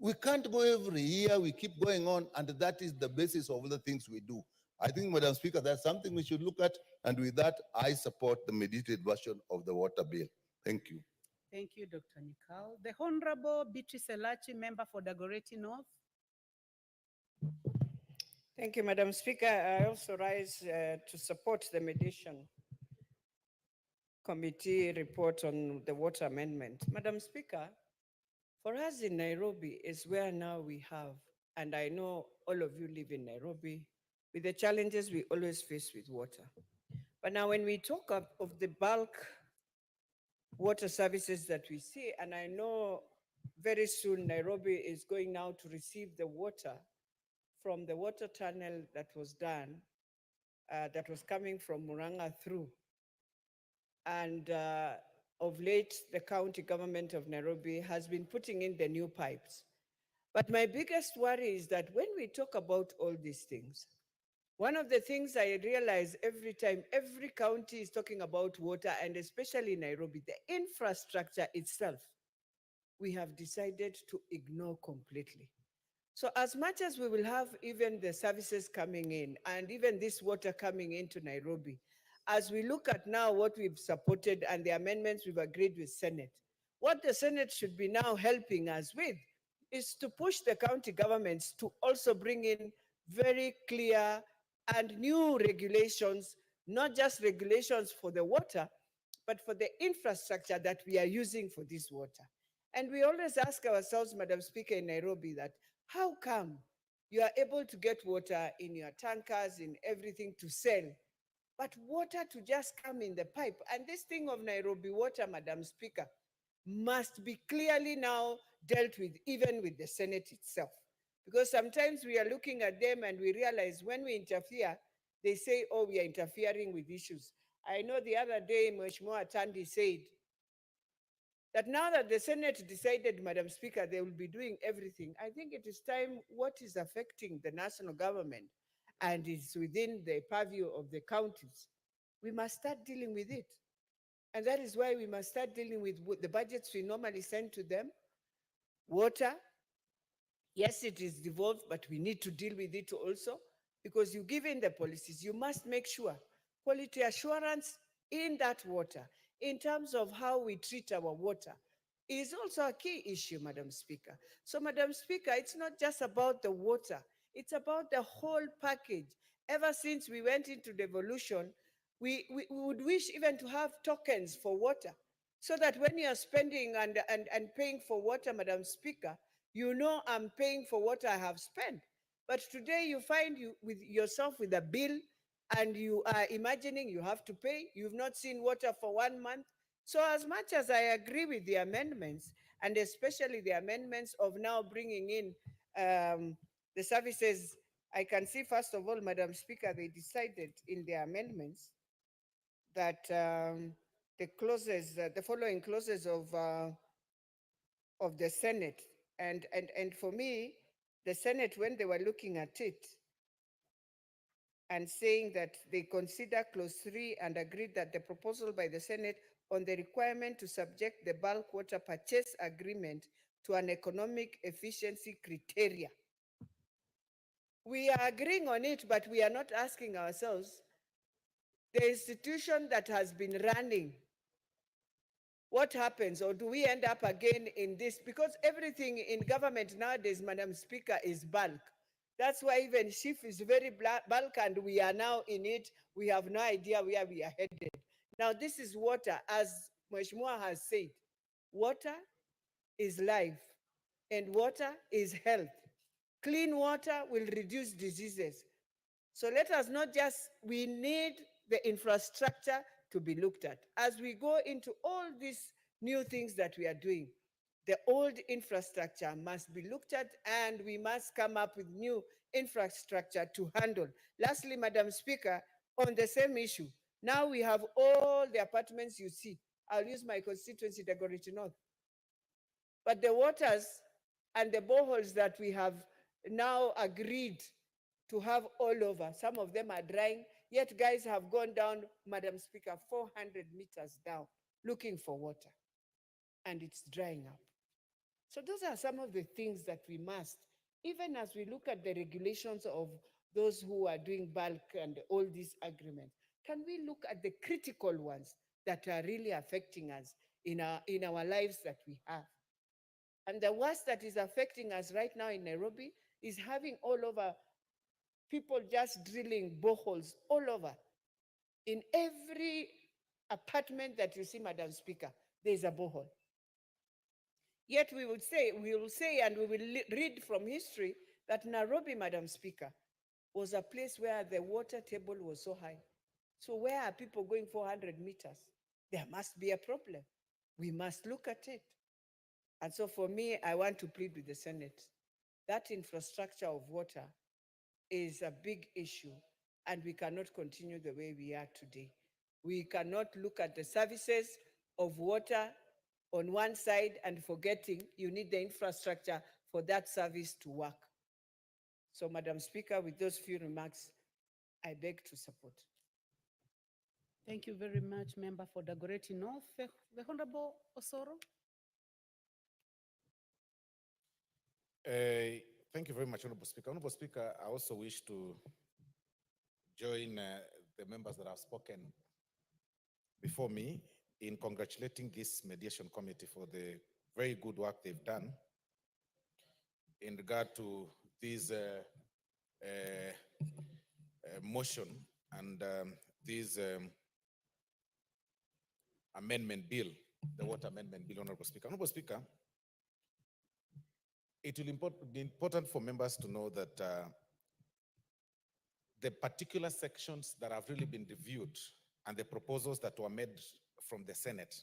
We can't go every year, we keep going on, and that is the basis of all the things we do. I think, Madam Speaker, that's something we should look at, and with that, I support the mediated version of the water bill. Thank you. Thank you, Dr. Nikau. The Honorable Beatrice Elachi, member for Dagoretti North. Thank you, Madam Speaker. I also rise to support the mediation committee report on the water amendment. Madam Speaker, for us in Nairobi is where now we have, and I know all of you live in Nairobi, with the challenges we always face with water. But now when we talk of the bulk water services that we see, and I know very soon Nairobi is going now to receive the water from the water tunnel that was done, that was coming from Murang'a through. And of late, the county government of Nairobi has been putting in the new pipes. But my biggest worry is that when we talk about all these things, one of the things I realize every time, every county is talking about water, and especially Nairobi, the infrastructure itself, we have decided to ignore completely. So as much as we will have even the services coming in and even this water coming into Nairobi, as we look at now what we've supported and the amendments we've agreed with Senate, what the Senate should be now helping us with is to push the county governments to also bring in very clear and new regulations, not just regulations for the water, but for the infrastructure that we are using for this water. And we always ask ourselves, Madam Speaker, in Nairobi, that how come you are able to get water in your tankers, in everything to sell, but water to just come in the pipe? And this thing of Nairobi water, Madam Speaker, must be clearly now dealt with, even with the Senate itself. Because sometimes we are looking at them and we realize when we interfere, they say, oh, we are interfering with issues. I know the other day, Mheshimiwa Tandi said that now that the Senate decided, Madam Speaker, they will be doing everything, I think it is time what is affecting the national government and is within the purview of the counties, we must start dealing with it. And that is why we must start dealing with the budgets we normally send to them. Water, yes, it is devolved, but we need to deal with it also, because you give in the policies, you must make sure quality assurance in that water, in terms of how we treat our water, is also a key issue, Madam Speaker. So, Madam Speaker, it's not just about the water, it's about the whole package. Ever since we went into devolution, we would wish even to have tokens for water, so that when you are spending and paying for water, Madam Speaker, you know I'm paying for what I have spent. But today you find you with yourself with a bill, and you are imagining you have to pay. You've not seen water for 1 month. So as much as I agree with the amendments, and especially the amendments of now bringing in the services, I can see, first of all, Madam Speaker, they decided in their amendments that the clauses, the following clauses of the Senate, and for me, the Senate, when they were looking at it and saying that they consider clause 3 and agreed that the proposal by the Senate on the requirement to subject the bulk water purchase agreement to an economic efficiency criteria. We are agreeing on it, but we are not asking ourselves, the institution that has been running, what happens? Or do we end up again in this? Because everything in government nowadays, Madam Speaker, is bulk. That's why even SHIF is very bulk, and we are now in it. We have no idea where we are headed. Now, this is water, as Mheshimiwa has said. Water is life, and water is health. Clean water will reduce diseases. So let us not just, we need the infrastructure to be looked at. As we go into all these new things that we are doing, the old infrastructure must be looked at, and we must come up with new infrastructure to handle. Lastly, Madam Speaker, on the same issue, now we have all the apartments you see. I'll use my constituency, Dagoretti North. But the waters and the boreholes that we have now agreed to have all over, some of them are drying, yet guys have gone down, Madam Speaker, 400 meters down, looking for water, and it's drying up. So those are some of the things that we must, even as we look at the regulations of those who are doing bulk and all these agreements, can we look at the critical ones that are really affecting us in our lives that we have? And the worst that is affecting us right now in Nairobi is having all over people just drilling boreholes all over. In every apartment that you see, Madam Speaker, there is a borehole. Yet we will say, and we will read from history that Nairobi, Madam Speaker, was a place where the water table was so high. So where are people going 400 meters? There must be a problem. We must look at it. And so for me, I want to plead with the Senate. That infrastructure of water is a big issue, and we cannot continue the way we are today. We cannot look at the services of water on one side and forgetting you need the infrastructure for that service to work. So, Madam Speaker, with those few remarks, I beg to support. Thank you very much, Member for Dagoretti North. The Honorable Osoro. Thank you very much, Honorable Speaker. Honorable Speaker, I also wish to join the members that have spoken before me in congratulating this mediation committee for the very good work they've done in regard to this motion and this amendment bill, the water amendment bill, Honorable Speaker. Honorable Speaker, it will be important for members to know that the particular sections that have really been reviewed and the proposals that were made from the Senate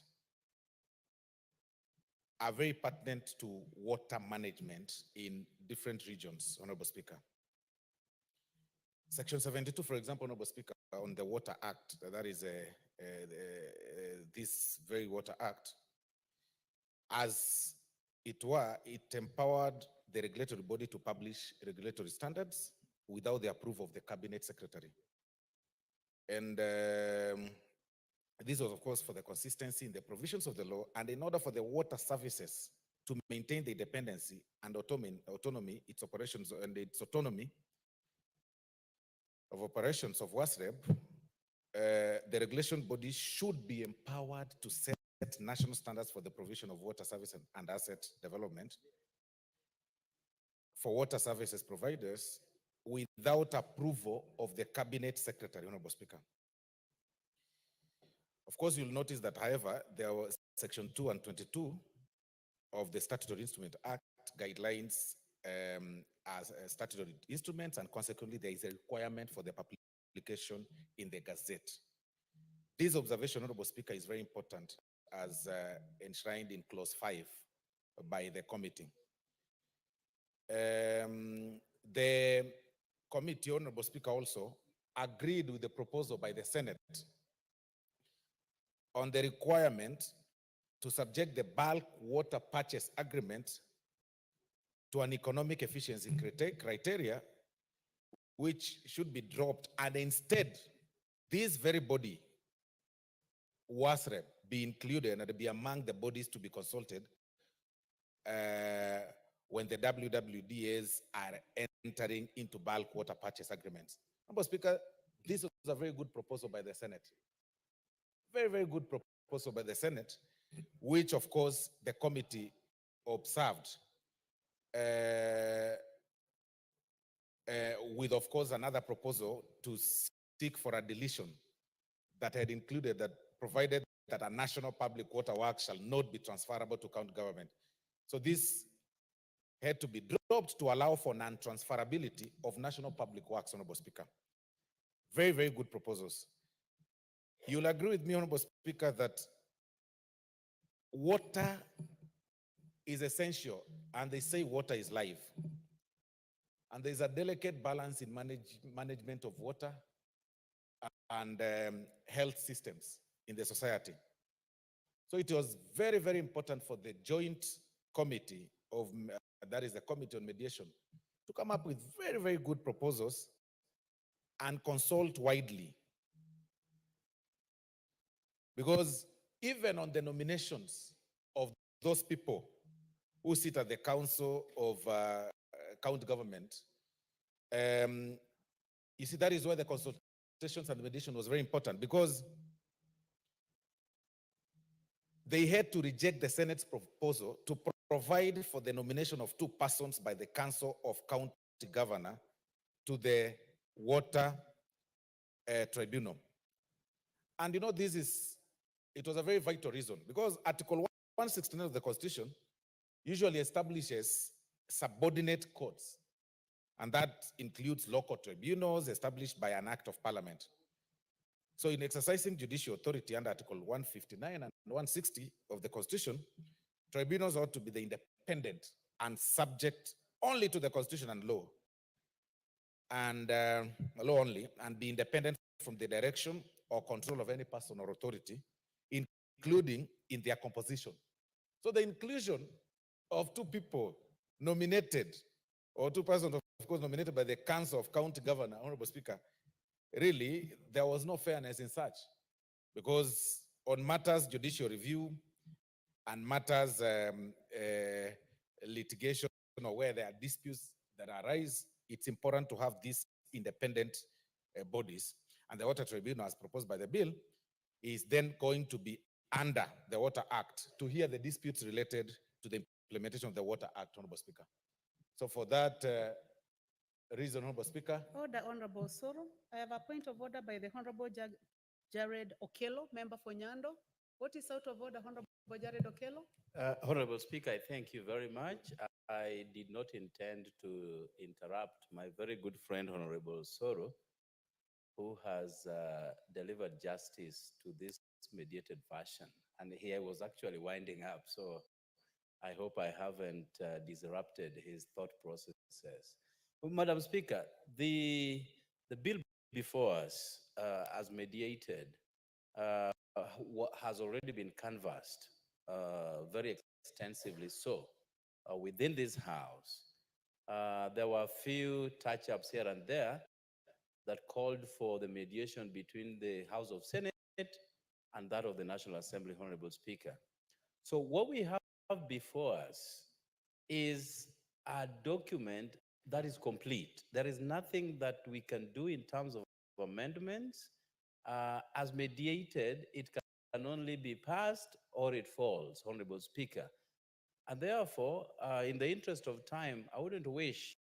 are very pertinent to water management in different regions, Honorable Speaker. Section 72, for example, Honorable Speaker, on the Water Act, that is this very Water Act, as it were, it empowered the regulatory body to publish regulatory standards without the approval of the Cabinet Secretary. And this was, of course, for the consistency in the provisions of the law and in order for the water services to maintain the independency and autonomy, its operations and its autonomy of operations of WASREB, the regulation body should be empowered to set national standards for the provision of water service and asset development for water services providers without approval of the cabinet secretary, Honorable Speaker. Of course, you'll notice that, however, there was section 2 and 22 of the Statutory Instrument Act guidelines as statutory instruments, and consequently, there is a requirement for the publication in the Gazette. This observation, Honorable Speaker, is very important as enshrined in clause 5 by the committee. The committee, Honorable Speaker, also agreed with the proposal by the Senate on the requirement to subject the bulk water purchase agreement to an economic efficiency criteria, which should be dropped, and instead, this very body, WASREP, be included and be among the bodies to be consulted when the WWDAs are entering into bulk water purchase agreements. Mr. Speaker, this was a very good proposal by the Senate. Very, very good proposal by the Senate, which of course the committee observed with of course another proposal to seek for a deletion that had included that provided that a national public water work shall not be transferable to county government. So this had to be dropped to allow for non-transferability of national public works, Honorable Speaker. Very, very good proposals. You'll agree with me, Honorable Speaker, that water is essential, and they say water is life. And there's a delicate balance in management of water and health systems in the society. So it was very, very important for the joint committee of, that is the Committee on Mediation, to come up with very, very good proposals and consult widely. Because even on the nominations of those people who sit at the Council of County Government, you see, that is where the consultations and mediation was very important, because they had to reject the Senate's proposal to provide for the nomination of 2 persons by the Council of County Governor to the Water Tribunal. And you know, it was a very vital reason, because Article 169 of the Constitution usually establishes subordinate courts, and that includes local tribunals established by an act of parliament. So in exercising judicial authority under Article 159 and 160 of the Constitution, tribunals ought to be the independent and subject only to the Constitution and law, and law only, and be independent from the direction or control of any person or authority, including in their composition. So the inclusion of 2 people nominated, or 2 persons, of course, nominated by the Council of County Governor, Honorable Speaker, really, there was no fairness in such, because on matters judicial review and matters litigation, or where there are disputes that arise, it's important to have these independent bodies. And the Water Tribunal, as proposed by the bill, is then going to be under the Water Act to hear the disputes related to the implementation of the Water Act, Honorable Speaker. So for that reason, Honorable Speaker. Order, Honorable Soro. I have a point of order by the Honorable Jared Okello, member for Nyando. What is out of order, Honorable Jared Okello? Honorable Speaker, I thank you very much. I did not intend to interrupt my very good friend, Honorable Soro, who has delivered justice to this mediated fashion. And he was actually winding up, so I hope I haven't disrupted his thought processes. Madam Speaker, the bill before us, as mediated, has already been canvassed very extensively. So within this House, there were a few touch-ups here and there that called for the mediation between the House of Senate and that of the National Assembly, Honorable Speaker. So what we have before us is a document that is complete. There is nothing that we can do in terms of amendments, as mediated, it can only be passed or it falls, Honorable Speaker. And therefore, in the interest of time, I wouldn't wish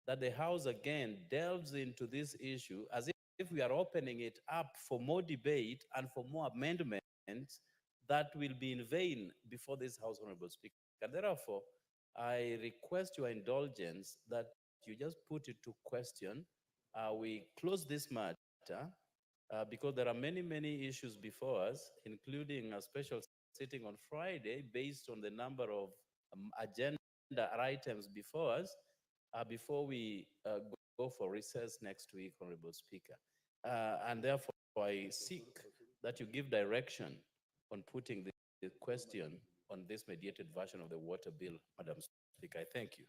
that the House again delves into this issue as if we are opening it up for more debate and for more amendments that will be in vain before this House, Honorable Speaker. And therefore, I request your indulgence that you just put it to question. We close this matter because there are many, many issues before us, including a special sitting on Friday based on the number of agenda items before us, before we go for recess next week, Honorable Speaker. And therefore, I seek that you give direction on putting the question on this mediated version of the water bill, Madam Speaker. I thank you.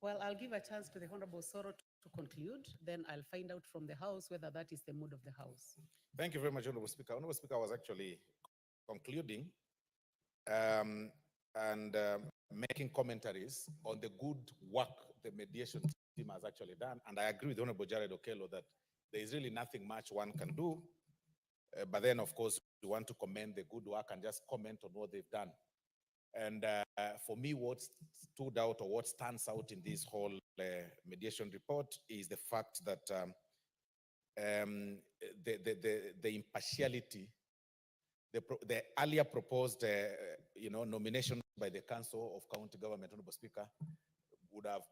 Well, I'll give a chance to the Honorable Soro to conclude, then I'll find out from the House whether that is the mood of the House. Thank you very much, Honorable Speaker. Honorable Speaker was actually concluding and making commentaries on the good work the mediation team has actually done. And I agree with Honorable Jared Okello that there is really nothing much one can do. But then, of course, we want to commend the good work and just comment on what they've done. And for me, what stood out or what stands out in this whole mediation report is the fact that the impartiality, the earlier proposed, nomination by the Council of County Government, Honorable Speaker, would have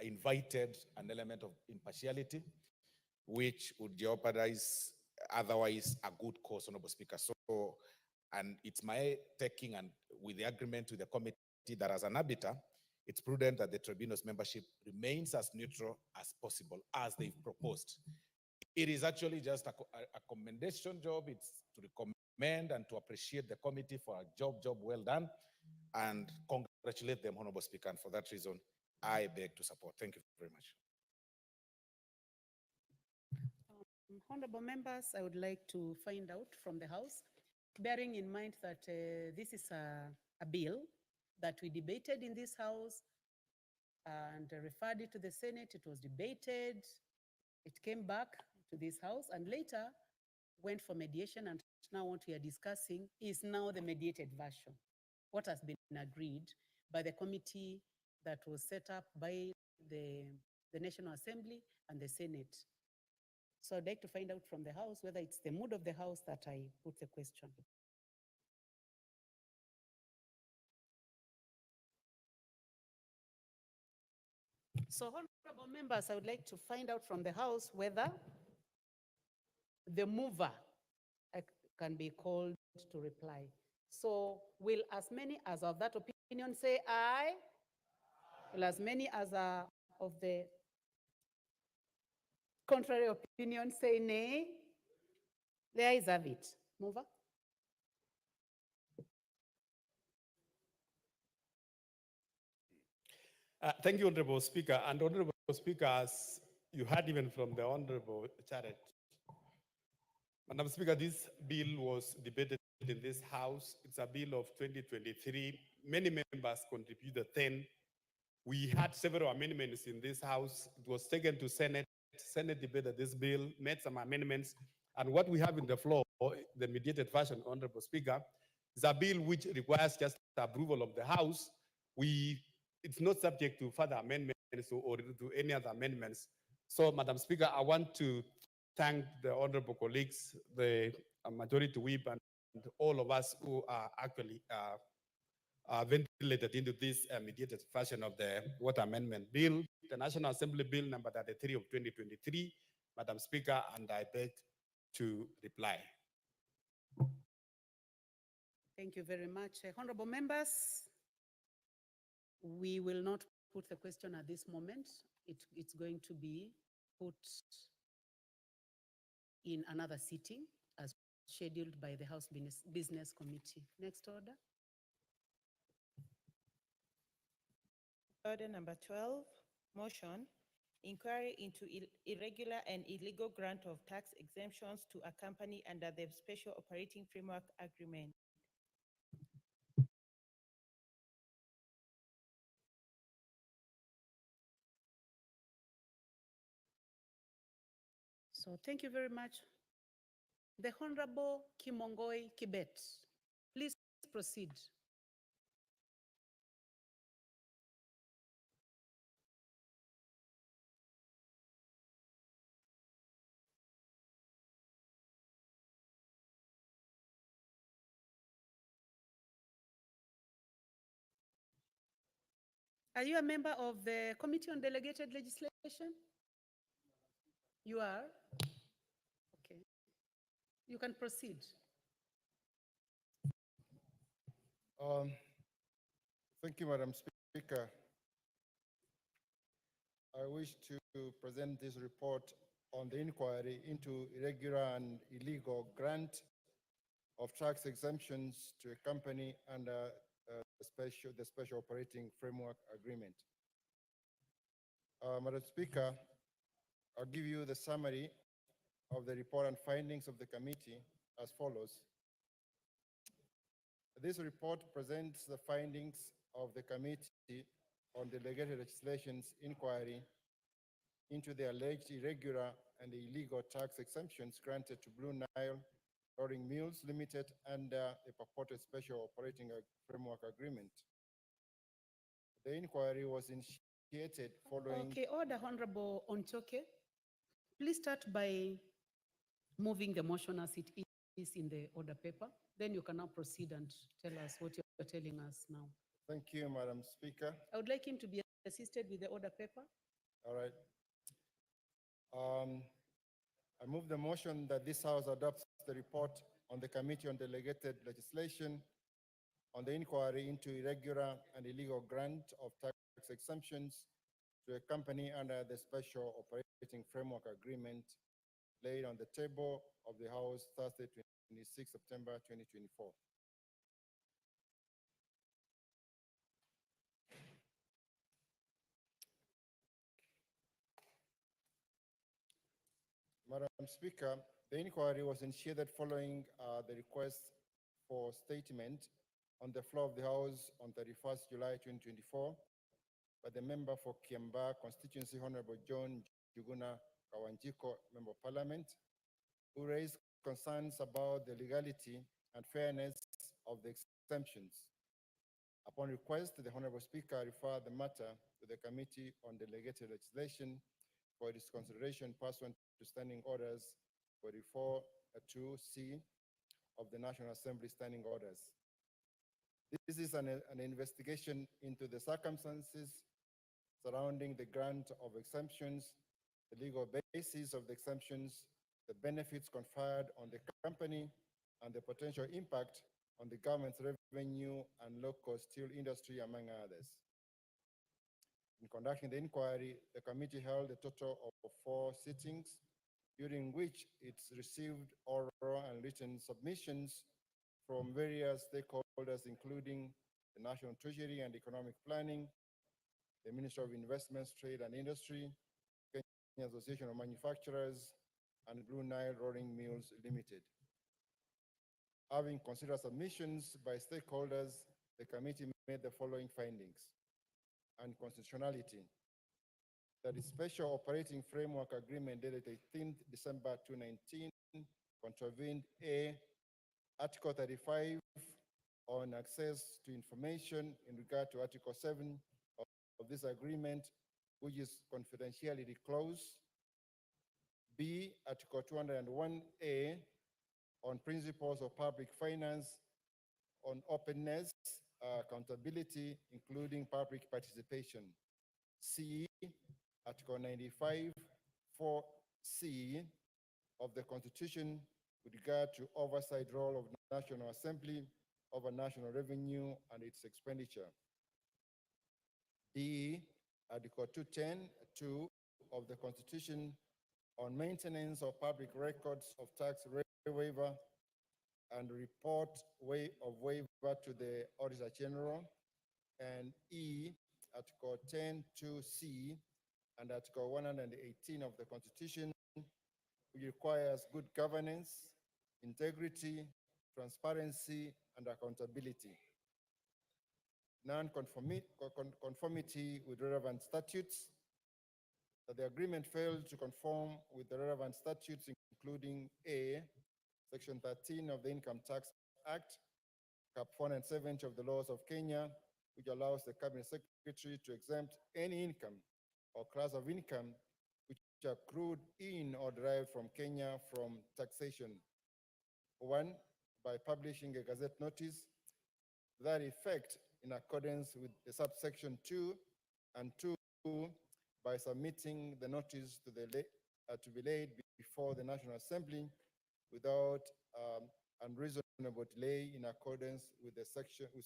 invited an element of impartiality, which would jeopardize otherwise a good cause, Honorable Speaker. So, and it's my taking, and with the agreement with the committee, that as an arbiter, it's prudent that the tribunal's membership remains as neutral as possible, as they've proposed. It is actually just a commendation job. It's to recommend and to appreciate the committee for a job well done, and congratulate them, Honorable Speaker. And for that reason, I beg to support. Thank you very much. Honorable members, I would like to find out from the House, bearing in mind that this is a bill that we debated in this House and referred it to the Senate. It was debated, it came back to this House, and later went for mediation, and now what we are discussing is now the mediated version. What has been agreed by the committee that was set up by the National Assembly and the Senate. So I'd like to find out from the House whether it's the mood of the House that I put the question. So honorable members, I would like to find out from the House whether the mover can be called to reply. So will as many as of that opinion say aye? Will as many as are of the contrary opinion say nay? The ayes have it. Mover? Thank you, Honorable Speaker. And Honorable Speaker, as you heard even from the Honorable Jared, Madam Speaker, this bill was debated in this House. It's a bill of 2023. Many members contributed then. We had several amendments in this House. It was taken to Senate. Senate debated this bill, made some amendments. And what we have in the floor, the mediated version, Honorable Speaker, is a bill which requires just the approval of the House. It's not subject to further amendments or to any other amendments. So, Madam Speaker, I want to thank the honorable colleagues, the majority whip, and all of us who are actually ventilated into this mediated version of the Water Amendment Bill, the National Assembly Bill number 33 of 2023, Madam Speaker, and I beg to reply. Thank you very much. Honorable members, we will not put the question at this moment. It's going to be put in another sitting as scheduled by the House Business Committee. Next order. Order number 12, motion, inquiry into irregular and illegal grant of tax exemptions to a company under the Special Operating Framework Agreement. So thank you very much. The Honorable Kimongoi Kibet, please proceed. Are you a member of the Committee on Delegated Legislation? You are? Okay. You can proceed. Thank you, Madam Speaker. I wish to present this report on the inquiry into irregular and illegal grant of tax exemptions to a company under the Special Operating Framework Agreement. Madam Speaker, I'll give you the summary of the report and findings of the committee as follows. This report presents the findings of the Committee on Delegated Legislation's inquiry into the alleged irregular and illegal tax exemptions granted to Blue Nile Rolling Mills Limited under a purported Special Operating Framework Agreement. The inquiry was initiated following... Okay, order, Honorable Onchoke. Please start by moving the motion as it is in the order paper. Then you can now proceed and tell us what you're telling us now. Thank you, Madam Speaker. I would like him to be assisted with the order paper. All right. I move the motion that this House adopts the report on the Committee on Delegated Legislation on the inquiry into irregular and illegal grant of tax exemptions to a company under the Special Operating Framework Agreement laid on the table of the House Thursday, 26 September 2024. Madam Speaker, the inquiry was initiated following the request for statement on the floor of the House on 31st July 2024 by the member for Kiamba constituency, Honorable John Juguna Kawanjiko, Member of Parliament, who raised concerns about the legality and fairness of the exemptions. Upon request, the Honorable Speaker referred the matter to the Committee on Delegated Legislation for its consideration pursuant to Standing Orders 44-2C of the National Assembly Standing Orders. This is an investigation into the circumstances surrounding the grant of exemptions, the legal basis of the exemptions, the benefits conferred on the company, and the potential impact on the government's revenue and local steel industry, among others. In conducting the inquiry, the committee held a total of 4 sittings, during which it received oral and written submissions from various stakeholders, including the National Treasury and Economic Planning, the Ministry of Investments, Trade and Industry, Kenya Association of Manufacturers, and Blue Nile Rolling Mills Limited. Having considered submissions by stakeholders, the committee made the following findings. Unconstitutionality. That the Special Operating Framework Agreement dated 18th December 2019 contravened A, Article 35 on access to information in regard to Article 7 of this agreement, which is confidentiality clause. B, Article 201A on principles of public finance, on openness, accountability, including public participation. C, Article 95, 4C of the Constitution with regard to oversight role of National Assembly over national revenue and its expenditure. D, Article 210(2) of the Constitution on maintenance of public records of tax waiver and report of waiver to the Auditor General. And E, Article 10(2)C and Article 118 of the Constitution, which requires good governance, integrity, transparency, and accountability. Non-conformity with relevant statutes, that the agreement failed to conform with the relevant statutes, including A, Section 13 of the Income Tax Act, Cap 470 of the laws of Kenya, which allows the Cabinet Secretary to exempt any income or class of income which accrued in or derived from Kenya from taxation. One, by publishing a Gazette notice to that effect in accordance with the subsection 2, and 2, by submitting the notice to be laid before the National Assembly without unreasonable delay in accordance with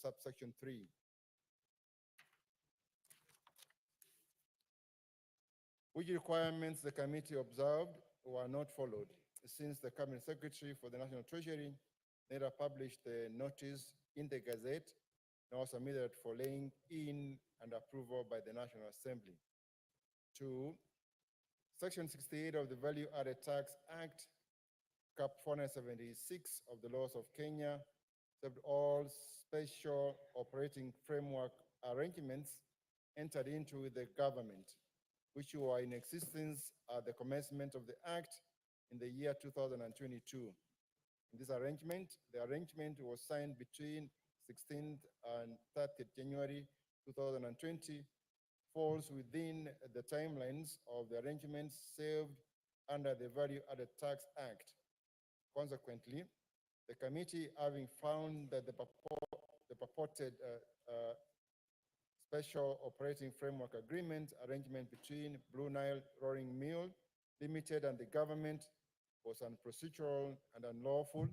subsection 3. Which requirements the committee observed were not followed, since the Cabinet Secretary for the National Treasury neither published the notice in the Gazette nor submitted for laying in and approval by the National Assembly. 2, Section 68 of the Value Added Tax Act, Cap 476 of the laws of Kenya, except all special operating framework arrangements entered into with the government, which were in existence at the commencement of the Act in the year 2022. In this arrangement, the arrangement was signed between 16th and 30th January 2020, falls within the timelines of the arrangements served under the Value Added Tax Act. Consequently, the committee, having found that the purported Special Operating Framework Agreement arrangement between Blue Nile Rolling Mill Limited and the government was unprocedural and unlawful,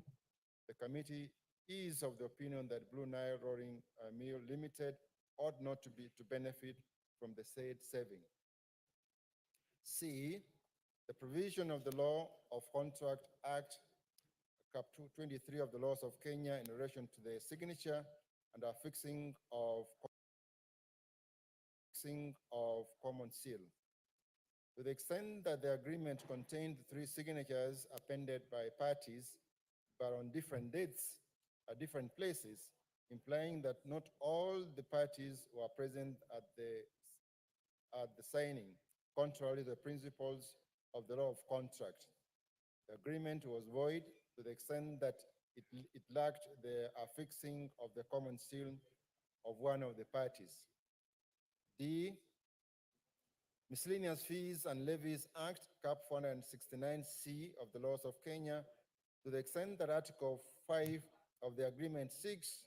the committee is of the opinion that Blue Nile Rolling Mill Limited ought not to benefit from the said saving. C, the provision of the Law of Contract Act, Cap 223 of the laws of Kenya in relation to the signature and affixing of common seal. To the extent that the agreement contained 3 signatures appended by parties, but on different dates at different places, implying that not all the parties were present at the signing, contrary to the principles of the law of contract. The agreement was void to the extent that it lacked the affixing of the common seal of one of the parties. D, Miscellaneous Fees and Levies Act, Cap 469C of the laws of Kenya, to the extent that Article 5 of the agreement seeks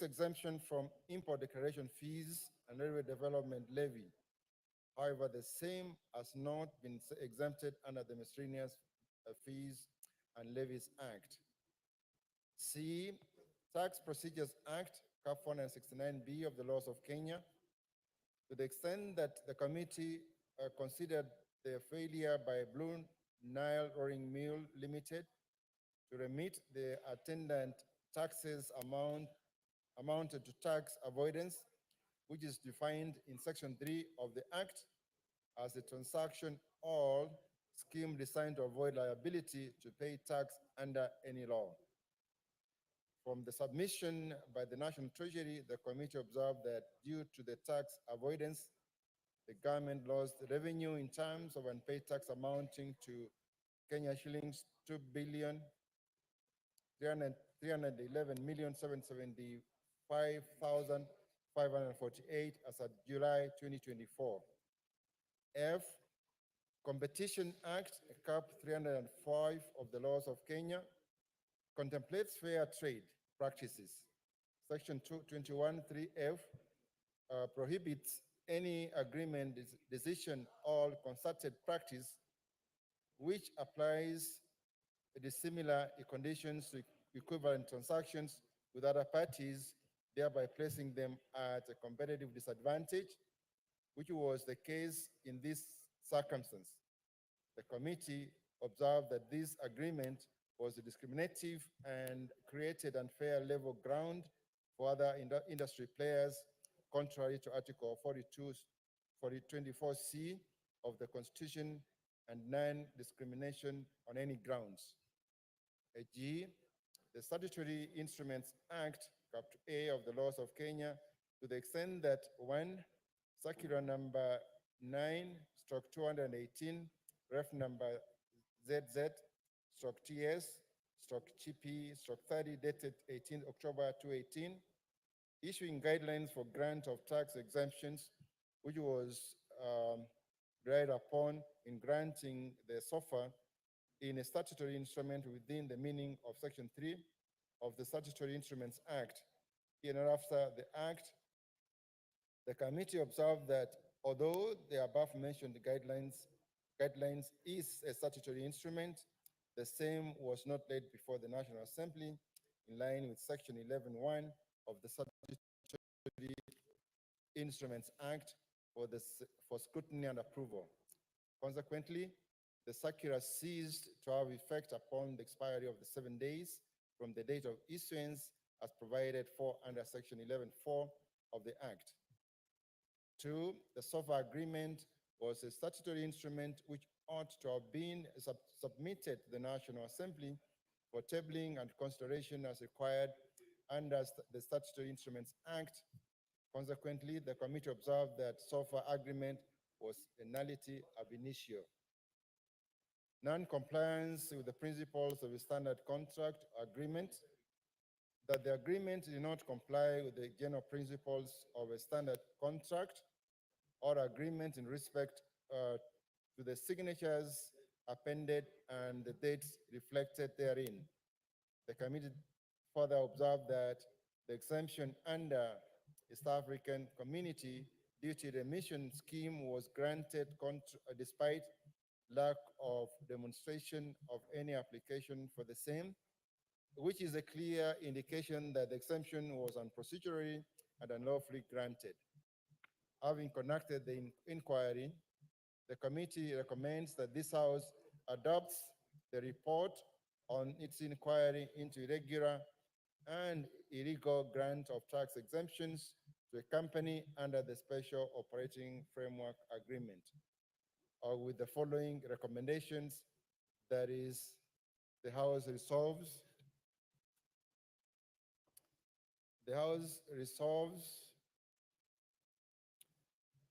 exemption from import declaration fees and area development levy. However, the same has not been exempted under the Miscellaneous Fees and Levies Act. C, Tax Procedures Act, Cap 469B of the laws of Kenya, to the extent that the committee considered the failure by Blue Nile Rolling Mill Limited to remit the attendant taxes amounted to tax avoidance, which is defined in Section 3 of the Act as a transaction or scheme designed to avoid liability to pay tax under any law. From the submission by the National Treasury, the committee observed that due to the tax avoidance, the government lost revenue in terms of unpaid tax amounting to Kenya shillings 2,311,775,548 as of July 2024. F, Competition Act, Cap 305 of the laws of Kenya, contemplates fair trade practices. Section 221(3)(f) prohibits any agreement, decision, or concerted practice which applies dissimilar conditions to equivalent transactions with other parties, thereby placing them at a competitive disadvantage, which was the case in this circumstance. The committee observed that this agreement was discriminative and created unfair level ground for other industry players, contrary to Article 24C of the Constitution and non-discrimination on any grounds. G, the Statutory Instruments Act, Cap A of the laws of Kenya, to the extent that 1, Circular number 9/218, ref number ZZ/TS/GP/30 dated 18 October 2018, issuing guidelines for grant of tax exemptions, which was relied upon in granting the SOFA in a statutory instrument within the meaning of Section 3 of the Statutory Instruments Act. In and after the Act, the committee observed that although the above mentioned guidelines is a statutory instrument, the same was not laid before the National Assembly in line with Section 11(1) of the Statutory Instruments Act for scrutiny and approval. Consequently, the circular ceased to have effect upon the expiry of the 7 days from the date of issuance as provided for under Section 11(4) of the Act. 2, the SOFA agreement was a statutory instrument which ought to have been submitted to the National Assembly for tabling and consideration as required under the Statutory Instruments Act. Consequently, the committee observed that SOFA agreement was a nullity ab initio. Non-compliance with the principles of a standard contract agreement, that the agreement did not comply with the general principles of a standard contract or agreement in respect to the signatures appended and the dates reflected therein. The committee further observed that the exemption under East African Community Duty Remission Scheme was granted despite lack of demonstration of any application for the same, which is a clear indication that the exemption was unprocedurally and unlawfully granted. Having conducted the inquiry, the committee recommends that this House adopts the report on its inquiry into irregular and illegal grant of tax exemptions to a company under the Special Operating Framework Agreement, with the following recommendations. That is, the House resolves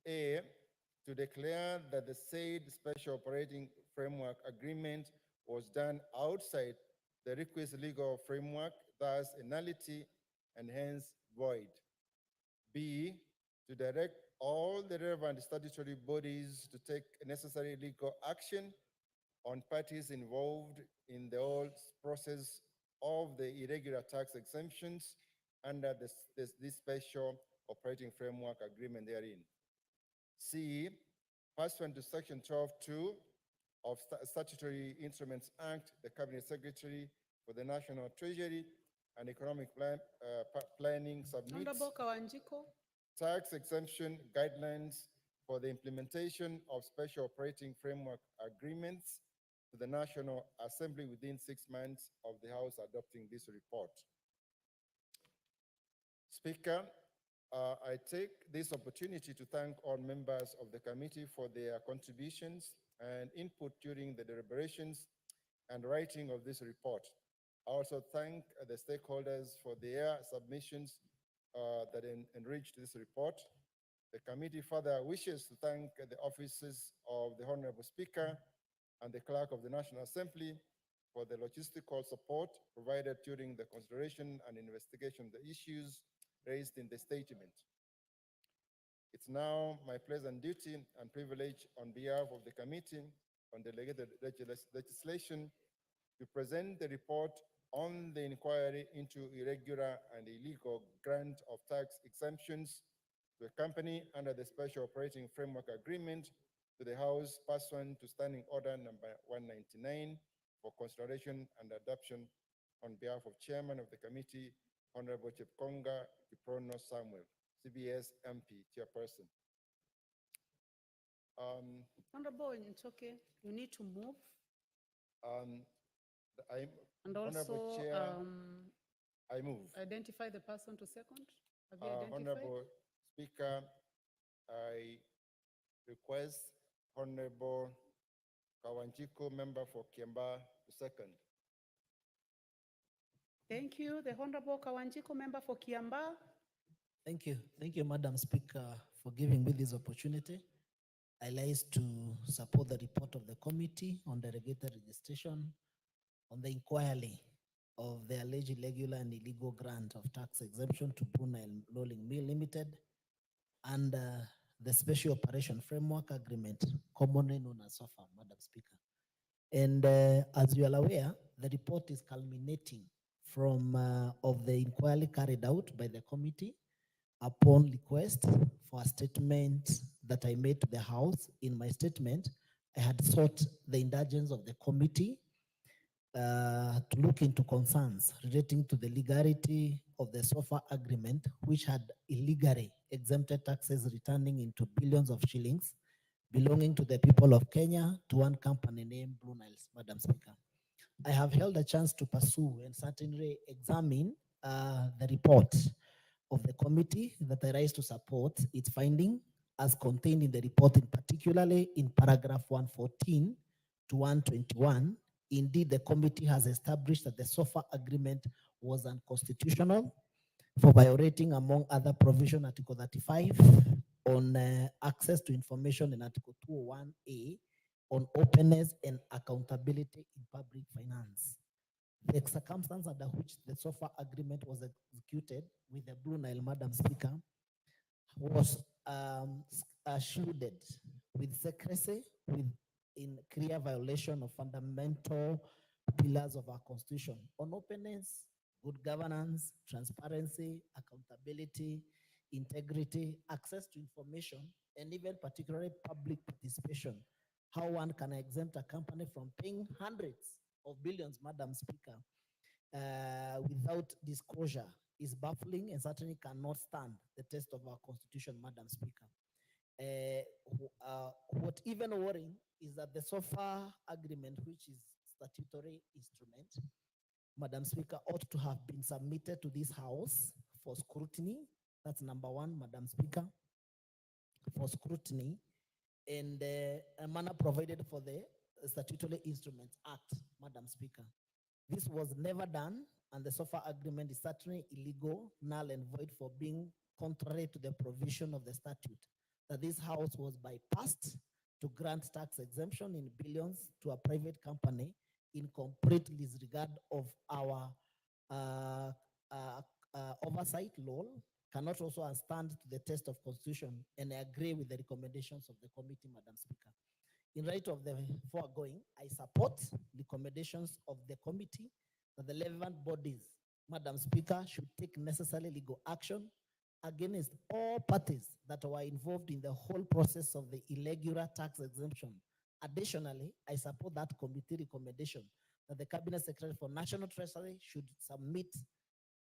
A, to declare that the said Special Operating Framework Agreement was done outside the requisite legal framework, thus a nullity and hence void. B, to direct all the relevant statutory bodies to take necessary legal action on parties involved in the whole process of the irregular tax exemptions under this Special Operating Framework Agreement therein. C, pursuant to Section 12(2) of Statutory Instruments Act, the Cabinet Secretary for the National Treasury and Economic Planning submits Honorable Kawanjiko. tax exemption guidelines for the implementation of Special Operating Framework Agreements to the National Assembly within 6 months of the House adopting this report. Speaker, I take this opportunity to thank all members of the committee for their contributions and input during the deliberations and writing of this report. I also thank the stakeholders for their submissions that enriched this report. The committee further wishes to thank the offices of the Honorable Speaker and the Clerk of the National Assembly for the logistical support provided during the consideration and investigation of the issues raised in the statement. It's now my pleasant duty and privilege on behalf of the Committee on Delegated Legislation to present the report on the inquiry into irregular and illegal grant of tax exemptions to a company under the Special Operating Framework Agreement to the House pursuant to Standing Order number 199 for consideration and adoption on behalf of Chairman of the Committee, Honorable Chepkonga Kiprono Samuel, CBS MP, Chairperson. Honorable Nchoke, you need to move. And Honorable also Chair, I move. identify the person to second. Have you identified? Honorable Speaker, I request Honorable Kawanjiko, member for Kiamba, to second. Thank you. The Honorable Kawanjiko, member for Kiamba. Thank you, Madam Speaker, for giving me this opportunity. I rise to support the report of the committee on delegated registration on the inquiry of the alleged irregular and illegal grant of tax exemption to Brunei Rolling Mill Limited under the Special Operation Framework Agreement, commonly known as SOFA, Madam Speaker. And as you are aware, the report is culminating from of the inquiry carried out by the committee upon request for a statement that I made to the House. In my statement, I had sought the indulgence of the committee to look into concerns relating to the legality of the SOFA agreement, which had illegally exempted taxes returning into billions of shillings belonging to the people of Kenya to one company named Blue Niles, Madam Speaker. I have held a chance to pursue and certainly examine the report of the committee that I rise to support its finding as contained in the report, in particularly in paragraph 114 to 121. Indeed, the committee has established that the SOFA agreement was unconstitutional for violating, among other provision, Article 35 on access to information and Article 201A on openness and accountability in public finance. The circumstance under which the SOFA agreement was executed with the Blue Nile, Madam Speaker, was shielded with secrecy, in clear violation of fundamental pillars of our Constitution on openness, good governance, transparency, accountability, integrity, access to information, and even particularly public participation. How one can exempt a company from paying hundreds of billions, Madam Speaker, without disclosure is baffling and certainly cannot stand the test of our Constitution, Madam Speaker. What even worrying is that the SOFA agreement, which is statutory instrument, Madam Speaker, ought to have been submitted to this House for scrutiny. That's number one, Madam Speaker, for scrutiny, and a manner provided for the Statutory Instruments Act, Madam Speaker. This was never done, and the SOFA agreement is certainly illegal, null and void for being contrary to the provision of the statute, that this House was bypassed to grant tax exemption in billions to a private company in complete disregard of our oversight law, cannot also stand to the test of Constitution, and I agree with the recommendations of the committee, Madam Speaker. In light of the foregoing, I support recommendations of the committee that the relevant bodies, Madam Speaker, should take necessary legal action against all parties that were involved in the whole process of the irregular tax exemption. Additionally, I support that committee recommendation that the Cabinet Secretary for National Treasury should submit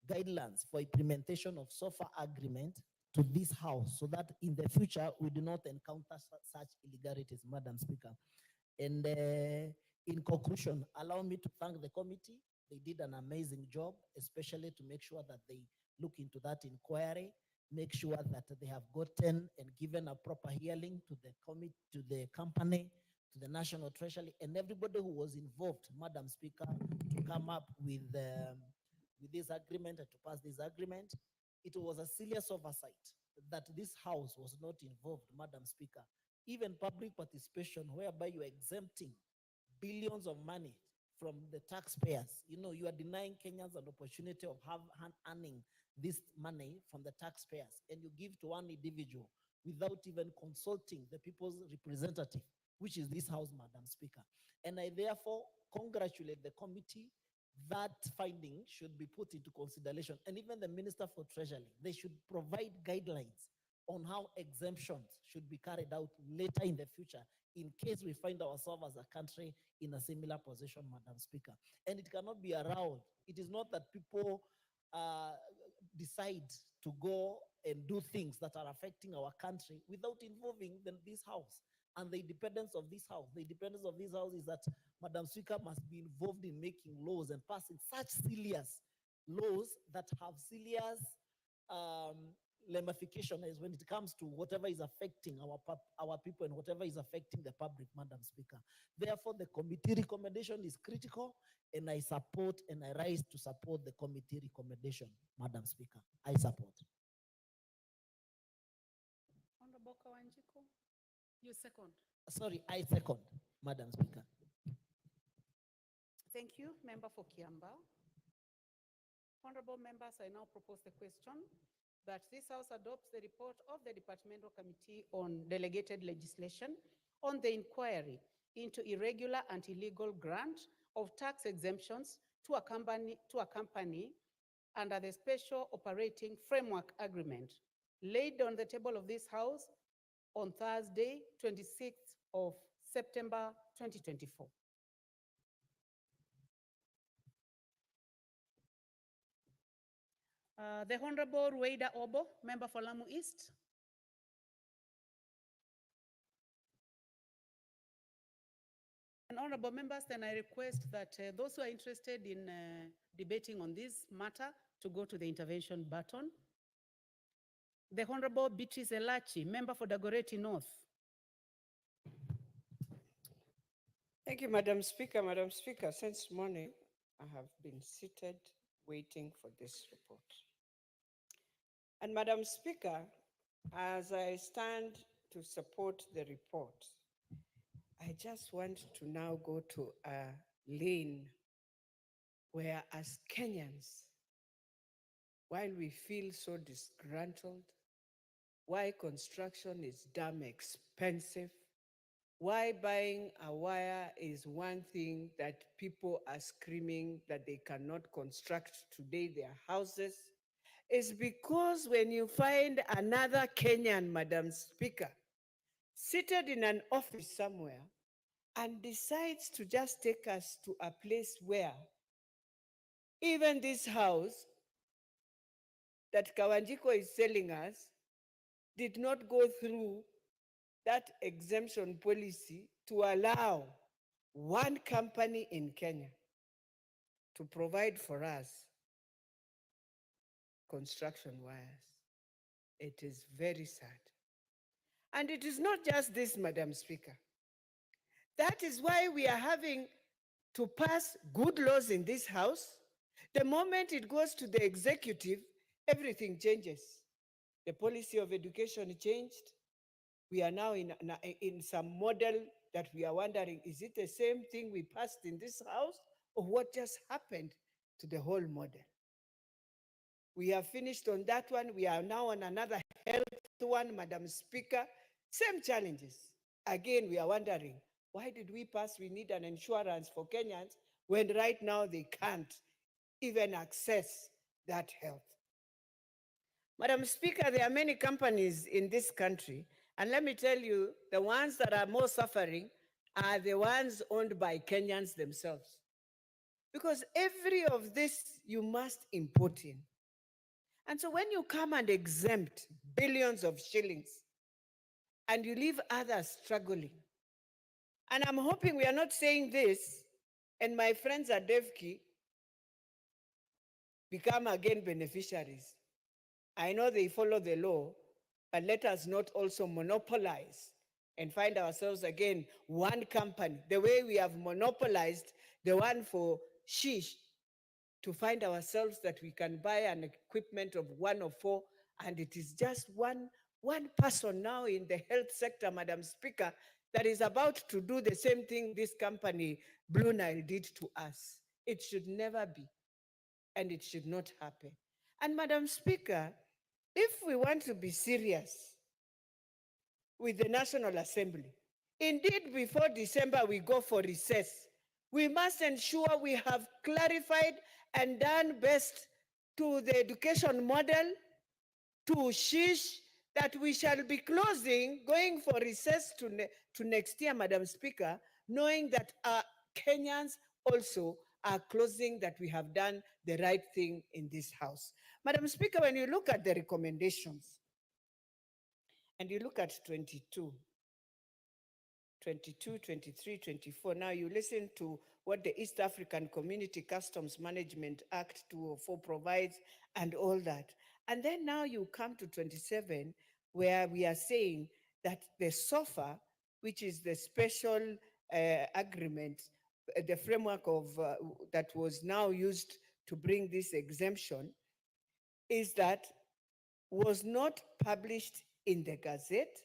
guidelines for implementation of SOFA agreement to this House so that in the future we do not encounter such illegalities, Madam Speaker. And in conclusion, allow me to thank the committee. They did an amazing job, especially to make sure that they look into that inquiry, make sure that they have gotten and given a proper hearing to the committee, to the company, to the National Treasury, and everybody who was involved, Madam Speaker, to come up with this agreement and to pass this agreement. It was a serious oversight that this House was not involved, Madam Speaker. Even public participation, whereby you are exempting billions of money from the taxpayers. You know, you are denying Kenyans an opportunity of earning this money from the taxpayers, and you give to one individual without even consulting the people's representative, which is this House, Madam Speaker. And I therefore congratulate the committee. That finding should be put into consideration. And even the Minister for Treasury, they should provide guidelines on how exemptions should be carried out later in the future in case we find ourselves as a country in a similar position, Madam Speaker. And it cannot be allowed. It is not that people decide to go and do things that are affecting our country without involving this House and the independence of this House. The independence of this House is that Madam Speaker must be involved in making laws and passing such serious laws that have serious ramifications when it comes to whatever is affecting our people and whatever is affecting the public, Madam Speaker. Therefore, the committee recommendation is critical, and I support and I rise to support the committee recommendation, Madam Speaker. I support. Honorable Kawanjiko, You second. Sorry, I second, Madam Speaker. Thank you, member for Kiamba. Honorable members, I now propose the question that this House adopts the report of the Departmental Committee on Delegated Legislation on the inquiry into irregular and illegal grant of tax exemptions to a company under the Special Operating Framework Agreement laid on the table of this House on Thursday, 26th of September 2024. The Honorable Rueda Obo, member for Lamu East. And honorable members, then I request that those who are interested in debating on this matter to go to the intervention button. The Honorable Beatrice Elachi, member for Dagoretti North. Thank you, Madam Speaker. Madam Speaker, since morning, I have been seated waiting for this report. And Madam Speaker, as I stand to support the report, I just want to now go to a lane where, as Kenyans, while we feel so disgruntled, why construction is damn expensive, why buying a wire is one thing that people are screaming that they cannot construct today their houses, is because when you find another Kenyan, Madam Speaker, seated in an office somewhere and decides to just take us to a place where even this house that Kawanjiko is selling us did not go through that exemption policy to allow one company in Kenya to provide for us construction wires. It is very sad. And it is not just this, Madam Speaker. That is why we are having to pass good laws in this House. The moment it goes to the executive, everything changes. The policy of education changed. We are now in some model that we are wondering, is it the same thing we passed in this House, or what just happened to the whole model? We have finished on that one. We are now on another health one, Madam Speaker. Same challenges. Again, we are wondering, why did we pass we need an insurance for Kenyans when right now they can't even access that health? Madam Speaker, there are many companies in this country, and let me tell you, the ones that are more suffering are the ones owned by Kenyans themselves. Because every of this you must import in. And so when you come and exempt billions of shillings and you leave others struggling, and I'm hoping we are not saying this and my friends at DEVKI become again beneficiaries. I know they follow the law, but let us not also monopolize and find ourselves again one company, the way we have monopolized the one for shish, to find ourselves that we can buy an equipment of 104, and it is just one person now in the health sector, Madam Speaker, that is about to do the same thing this company, Blue Nile, did to us. It should never be, and it should not happen. And Madam Speaker, if we want to be serious with the National Assembly, indeed before December we go for recess, we must ensure we have clarified and done best to the education model, to SHISH, that we shall be closing, going for recess to next year, Madam Speaker, knowing that Kenyans also are closing, that we have done the right thing in this House. Madam Speaker, when you look at the recommendations, and you look at 22, 23, 24, now you listen to what the East African Community Customs Management Act 204 provides and all that. And then now you come to 27, where we are saying that the SOFA, which is the special agreement, the framework of that was now used to bring this exemption, is that was not published in the Gazette,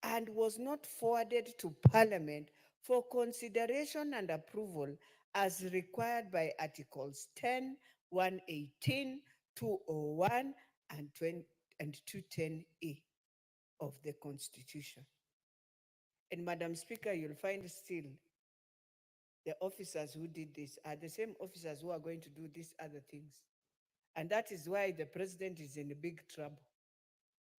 and was not forwarded to Parliament for consideration and approval as required by Articles 10, 118, 201, and 210A of the Constitution. And Madam Speaker, you'll find still the officers who did this are the same officers who are going to do these other things. And that is why the president is in big trouble.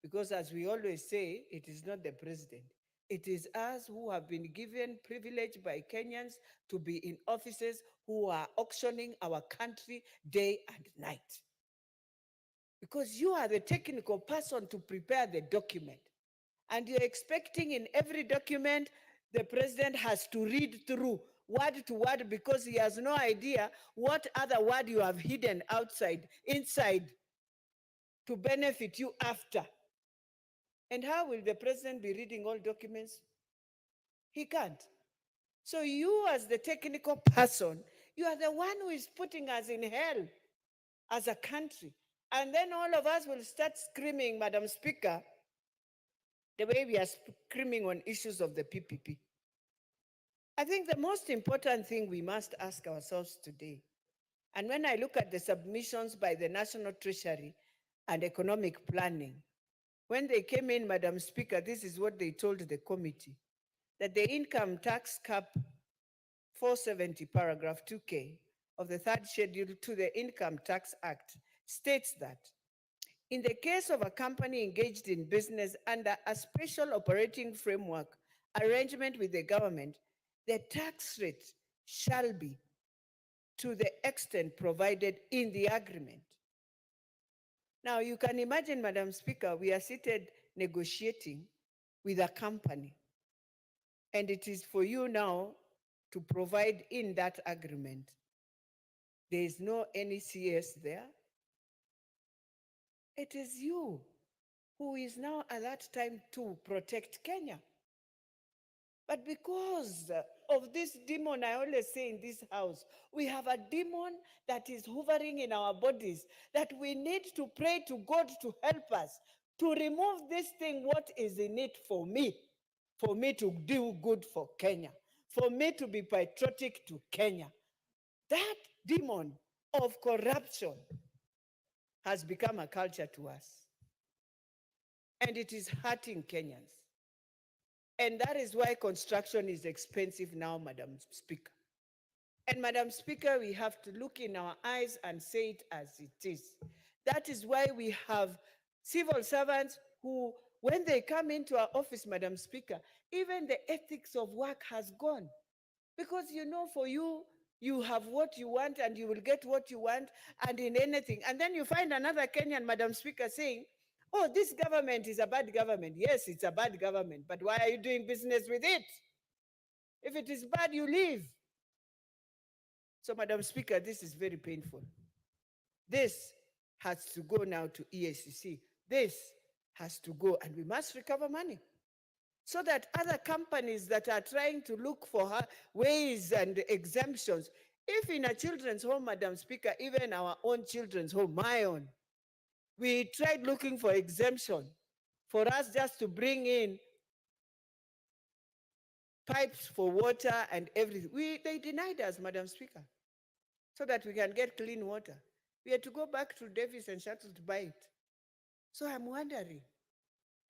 Because as we always say, it is not the president. It is us who have been given privilege by Kenyans to be in offices who are auctioning our country day and night. Because you are the technical person to prepare the document. And you're expecting in every document, the president has to read through word to word because he has no idea what other word you have hidden outside, inside, to benefit you after. And how will the president be reading all documents? He can't. So you as the technical person, you are the one who is putting us in hell as a country. And then all of us will start screaming, Madam Speaker, the way we are screaming on issues of the PPP. I think the most important thing we must ask ourselves today, and when I look at the submissions by the National Treasury and Economic Planning, when they came in, Madam Speaker, this is what they told the committee, that the income tax cap 470 paragraph 2K of the third schedule to the Income Tax Act states that in the case of a company engaged in business under a special operating framework arrangement with the government, the tax rate shall be to the extent provided in the agreement. Now, you can imagine, Madam Speaker, we are seated negotiating with a company, and it is for you now to provide in that agreement. There is no NECS there. It is you who is now at that time to protect Kenya. But because of this demon, I always say in this house, we have a demon that is hovering in our bodies, that we need to pray to God to help us to remove this thing, what is in it for me to do good for Kenya, for me to be patriotic to Kenya. That demon of corruption has become a culture to us. And it is hurting Kenyans. And that is why construction is expensive now, Madam Speaker. And Madam Speaker, we have to look in our eyes and say it as it is. That is why we have civil servants who, when they come into our office, Madam Speaker, even the ethics of work has gone. Because you know, for you, you have what you want and you will get what you want, and in anything. And then you find another Kenyan, Madam Speaker, saying, oh, this government is a bad government. Yes, it's a bad government, but why are you doing business with it? If it is bad, you leave. So, Madam Speaker, this is very painful. This has to go now to EACC. This has to go, and we must recover money so that other companies that are trying to look for ways and exemptions, if in a children's home, Madam Speaker, even our own children's home, my own, we tried looking for exemption for us just to bring in pipes for water and everything. They denied us, Madam Speaker, so that we can get clean water. We had to go back to Davis and Shuttle to buy it. So I'm wondering,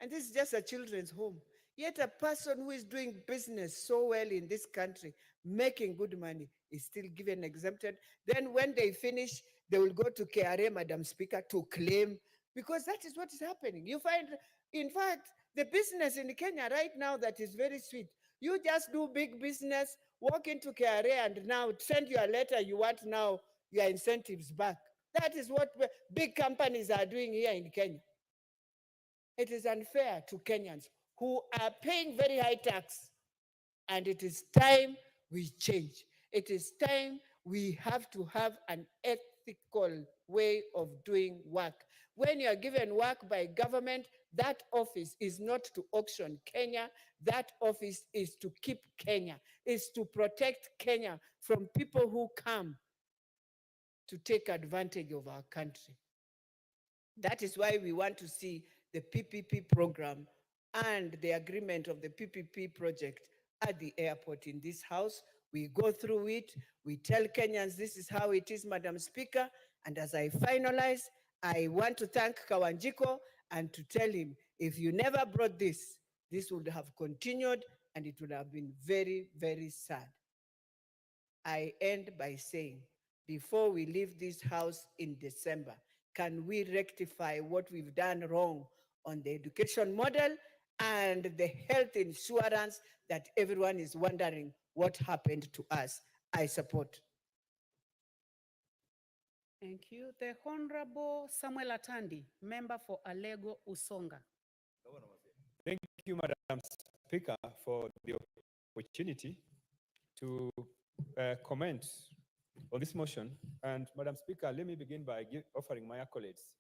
and this is just a children's home, yet a person who is doing business so well in this country, making good money, is still given exempted. Then when they finish, they will go to KRA, Madam Speaker, to claim, because that is what is happening. You find, in fact, the business in Kenya right now that is very sweet. You just do big business, walk into KRA and now send your letter, you want now your incentives back. That is what big companies are doing here in Kenya. It is unfair to Kenyans who are paying very high tax. And it is time we change. It is time we have to have an ethical way of doing work. When you are given work by government, that office is not to auction Kenya. That office is to keep Kenya, is to protect Kenya from people who come to take advantage of our country. That is why we want to see the PPP program and the agreement of the PPP project at the airport in this house. We go through it, we tell Kenyans this is how it is, Madam Speaker. And as I finalize, I want to thank Kawanjiko and to tell him, if you never brought this, this would have continued and it would have been very, very sad. I end by saying, before we leave this house in December, can we rectify what we've done wrong on the education model and the health insurance that everyone is wondering what happened to us? I support. Thank you. The Honorable Samuel Atandi, member for Alego Usonga. Thank you, Madam Speaker, for the opportunity to comment on this motion. And Madam Speaker, let me begin by offering my accolades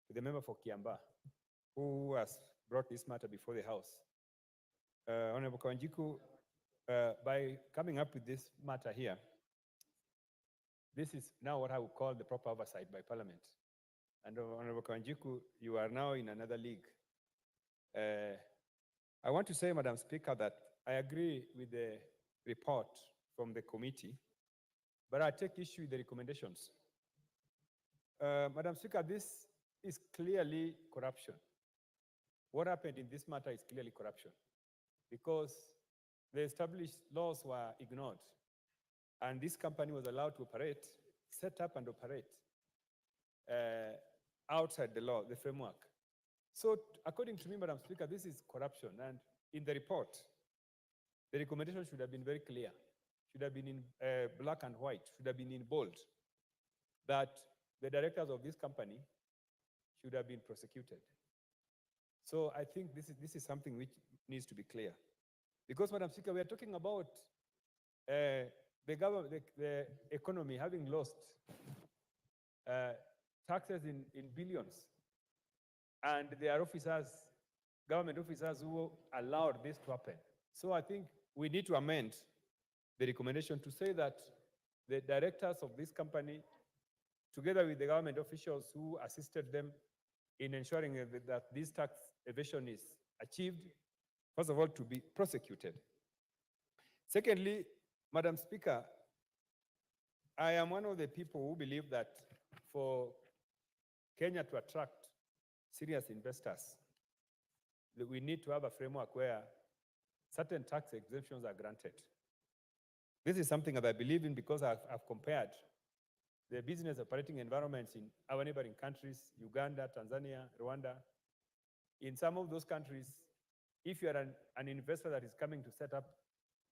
to the member for Kiamba, who has brought this matter before the House. Honorable Kawanjiku, by coming up with this matter here, this is now what I would call the proper oversight by Parliament. And Honorable Kawanjiku, you are now in another league. I want to say, Madam Speaker, that I agree with the report from the committee, but I take issue with the recommendations. Madam Speaker, this is clearly corruption. What happened in this matter is clearly corruption because the established laws were ignored and this company was allowed to operate, set up and operate outside the law, the framework. So according to me, Madam Speaker, this is corruption. And in the report, the recommendation should have been very clear, should have been in black and white, should have been in bold, that the directors of this company should have been prosecuted. So I think this is something which needs to be clear. Because, Madam Speaker, we are talking about the government, the economy having lost taxes in billions. And there are officers, government officers who allowed this to happen. So I think we need to amend the recommendation to say that the directors of this company, together with the government officials who assisted them in ensuring that this tax evasion is achieved, first of all, to be prosecuted. Secondly, Madam Speaker, I am one of the people who believe that for Kenya to attract serious investors, that we need to have a framework where certain tax exemptions are granted. This is something that I believe in because I've compared the business operating environments in our neighboring countries, Uganda, Tanzania, Rwanda. In some of those countries, if you are an investor that is coming to set up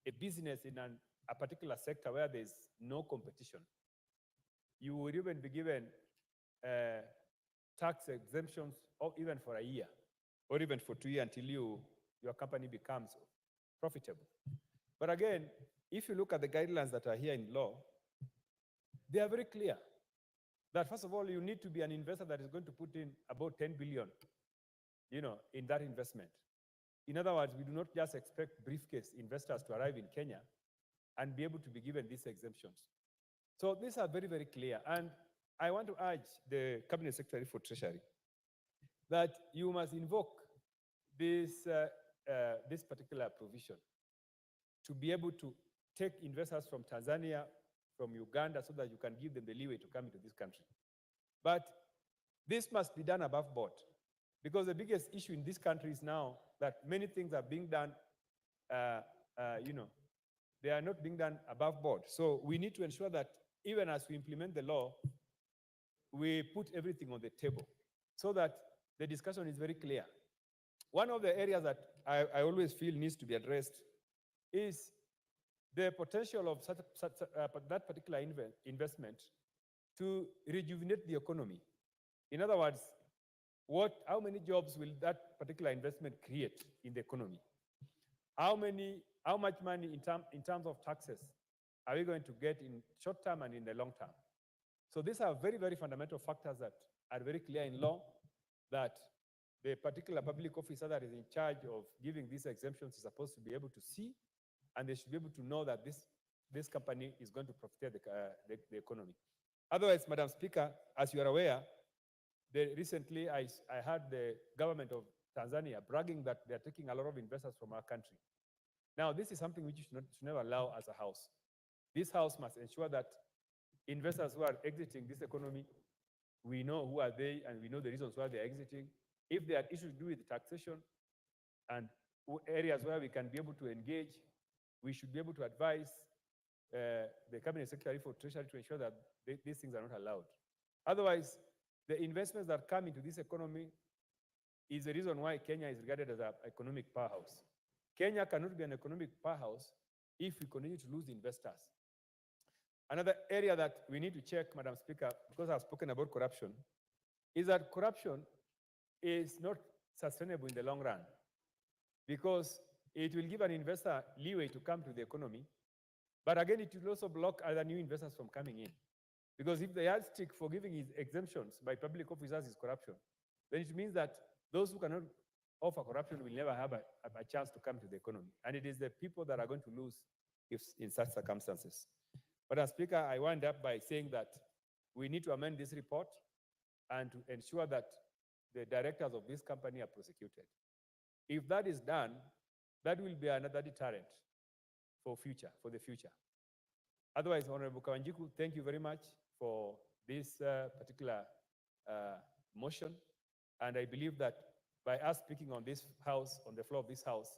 a business in a particular sector where there's no competition, you would even be given tax exemptions or even for a year or even for 2 years until your company becomes profitable. But again, if you look at the guidelines that are here in law, they are very clear that first of all, you need to be an investor that is going to put in about 10 billion, in that investment. In other words, we do not just expect briefcase investors to arrive in Kenya and be able to be given these exemptions. So these are very, very clear. And I want to urge the Cabinet Secretary for Treasury that you must invoke this particular provision to be able to take investors from Tanzania, from Uganda, so that you can give them the leeway to come into this country. But this must be done above board, because the biggest issue in this country is now that many things are being done, they are not being done above board. So we need to ensure that even as we implement the law, we put everything on the table so that the discussion is very clear. One of the areas that I always feel needs to be addressed is the potential of that particular investment to rejuvenate the economy. In other words, how many jobs will that particular investment create in the economy? How much money in terms of taxes are we going to get in short term and in the long term? So these are very, very fundamental factors that are very clear in law, that the particular public officer that is in charge of giving these exemptions is supposed to be able to see, and they should be able to know that this company is going to profit the economy. Otherwise, Madam Speaker, as you are aware, recently I heard the government of Tanzania, bragging that they're taking a lot of investors from our country. Now, this is something which you should never allow as a house. This house must ensure that investors who are exiting this economy, we know who are they and we know the reasons why they're exiting. If there are issues to do with taxation and areas where we can be able to engage, we should be able to advise the Cabinet Secretary for Treasury to ensure that these things are not allowed. Otherwise, the investments that come into this economy is the reason why Kenya is regarded as an economic powerhouse. Kenya cannot be an economic powerhouse if we continue to lose investors. Another area that we need to check, Madam Speaker, because I've spoken about corruption, is that corruption is not sustainable in the long run, because it will give an investor leeway to come to the economy, but again, it will also block other new investors from coming in. Because if the yardstick for giving his exemptions by public officers is corruption, then it means that those who cannot offer corruption will never have a chance to come to the economy. And it is the people that are going to lose if in such circumstances. Madam Speaker, I wind up by saying that we need to amend this report and to ensure that the directors of this company are prosecuted. If that is done, that will be another deterrent for the future. Otherwise, Honorable Kawanjiku, thank you very much for this particular motion. And I believe that by us speaking on this house, on the floor of this house,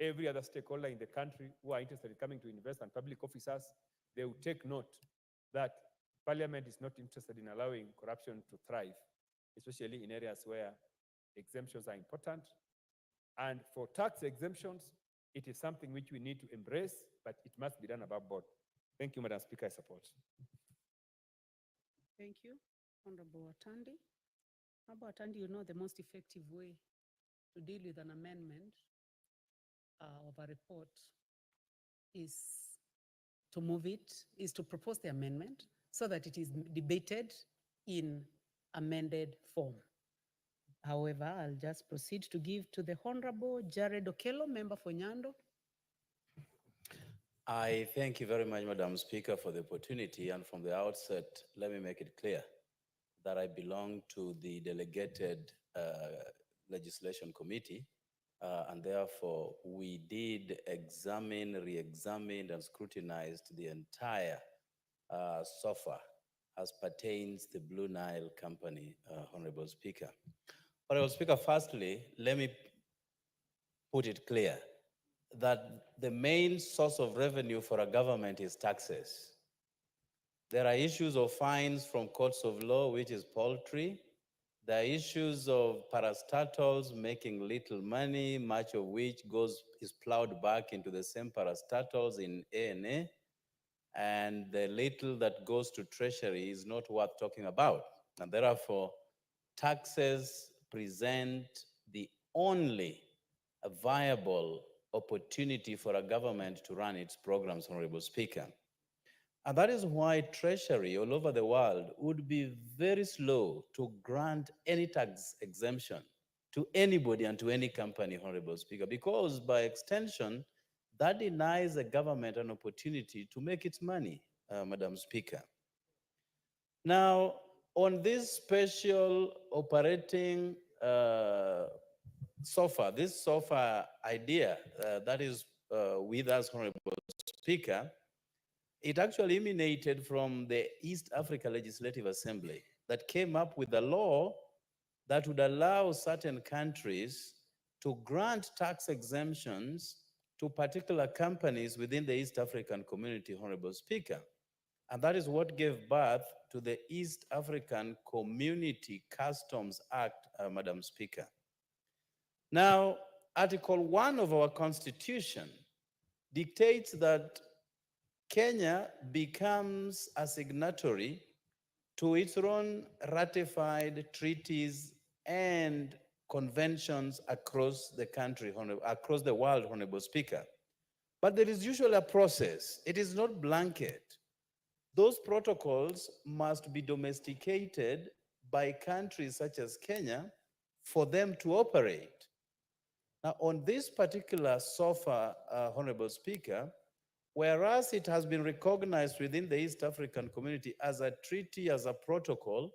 every other stakeholder in the country who are interested in coming to invest and public officers, they will take note that Parliament is not interested in allowing corruption to thrive, especially in areas where exemptions are important. And for tax exemptions, it is something which we need to embrace, but it must be done above board. Thank you, Madam Speaker, I support. Thank you, Honorable Atandi. Honorable Atandi, you know the most effective way to deal with an amendment of a report is to move it, is to propose the amendment so that it is debated in amended form. However, I'll just proceed to give to the Honorable Jared Okello, member for Nyando. I thank you very much, Madam Speaker, for the opportunity. And from the outset, let me make it clear that I belong to the delegated legislation committee. And therefore, we did examine, re-examined, and scrutinized the entire SOFA as pertains the Blue Nile Company, Honorable Speaker. Honorable Speaker, firstly, let me put it clear that the main source of revenue for a government is taxes. There are issues of fines from courts of law, which is paltry. There are issues of parastatals making little money, much of which is plowed back into the same parastatals in A&A, and the little that goes to Treasury is not worth talking about. And therefore, taxes present the only viable opportunity for a government to run its programs, Honorable Speaker. And that is why Treasury all over the world would be very slow to grant any tax exemption to anybody and to any company, Honorable Speaker, because by extension, that denies the government an opportunity to make its money, Madam Speaker. Now, on this special operating SOFA, this SOFA idea that is with us, Honorable Speaker, it actually emanated from the East Africa Legislative Assembly that came up with a law that would allow certain countries to grant tax exemptions to particular companies within the East African community, Honorable Speaker. And that is what gave birth to the East African Community Customs Act, Madam Speaker. Now, Article 1 of our Constitution dictates that Kenya becomes a signatory to its own ratified treaties and conventions across the country, across the world, Honorable Speaker. But there is usually a process. It is not blanket. Those protocols must be domesticated by countries such as Kenya for them to operate. Now, on this particular SOFA, Honorable Speaker, whereas it has been recognized within the East African community as a treaty, as a protocol,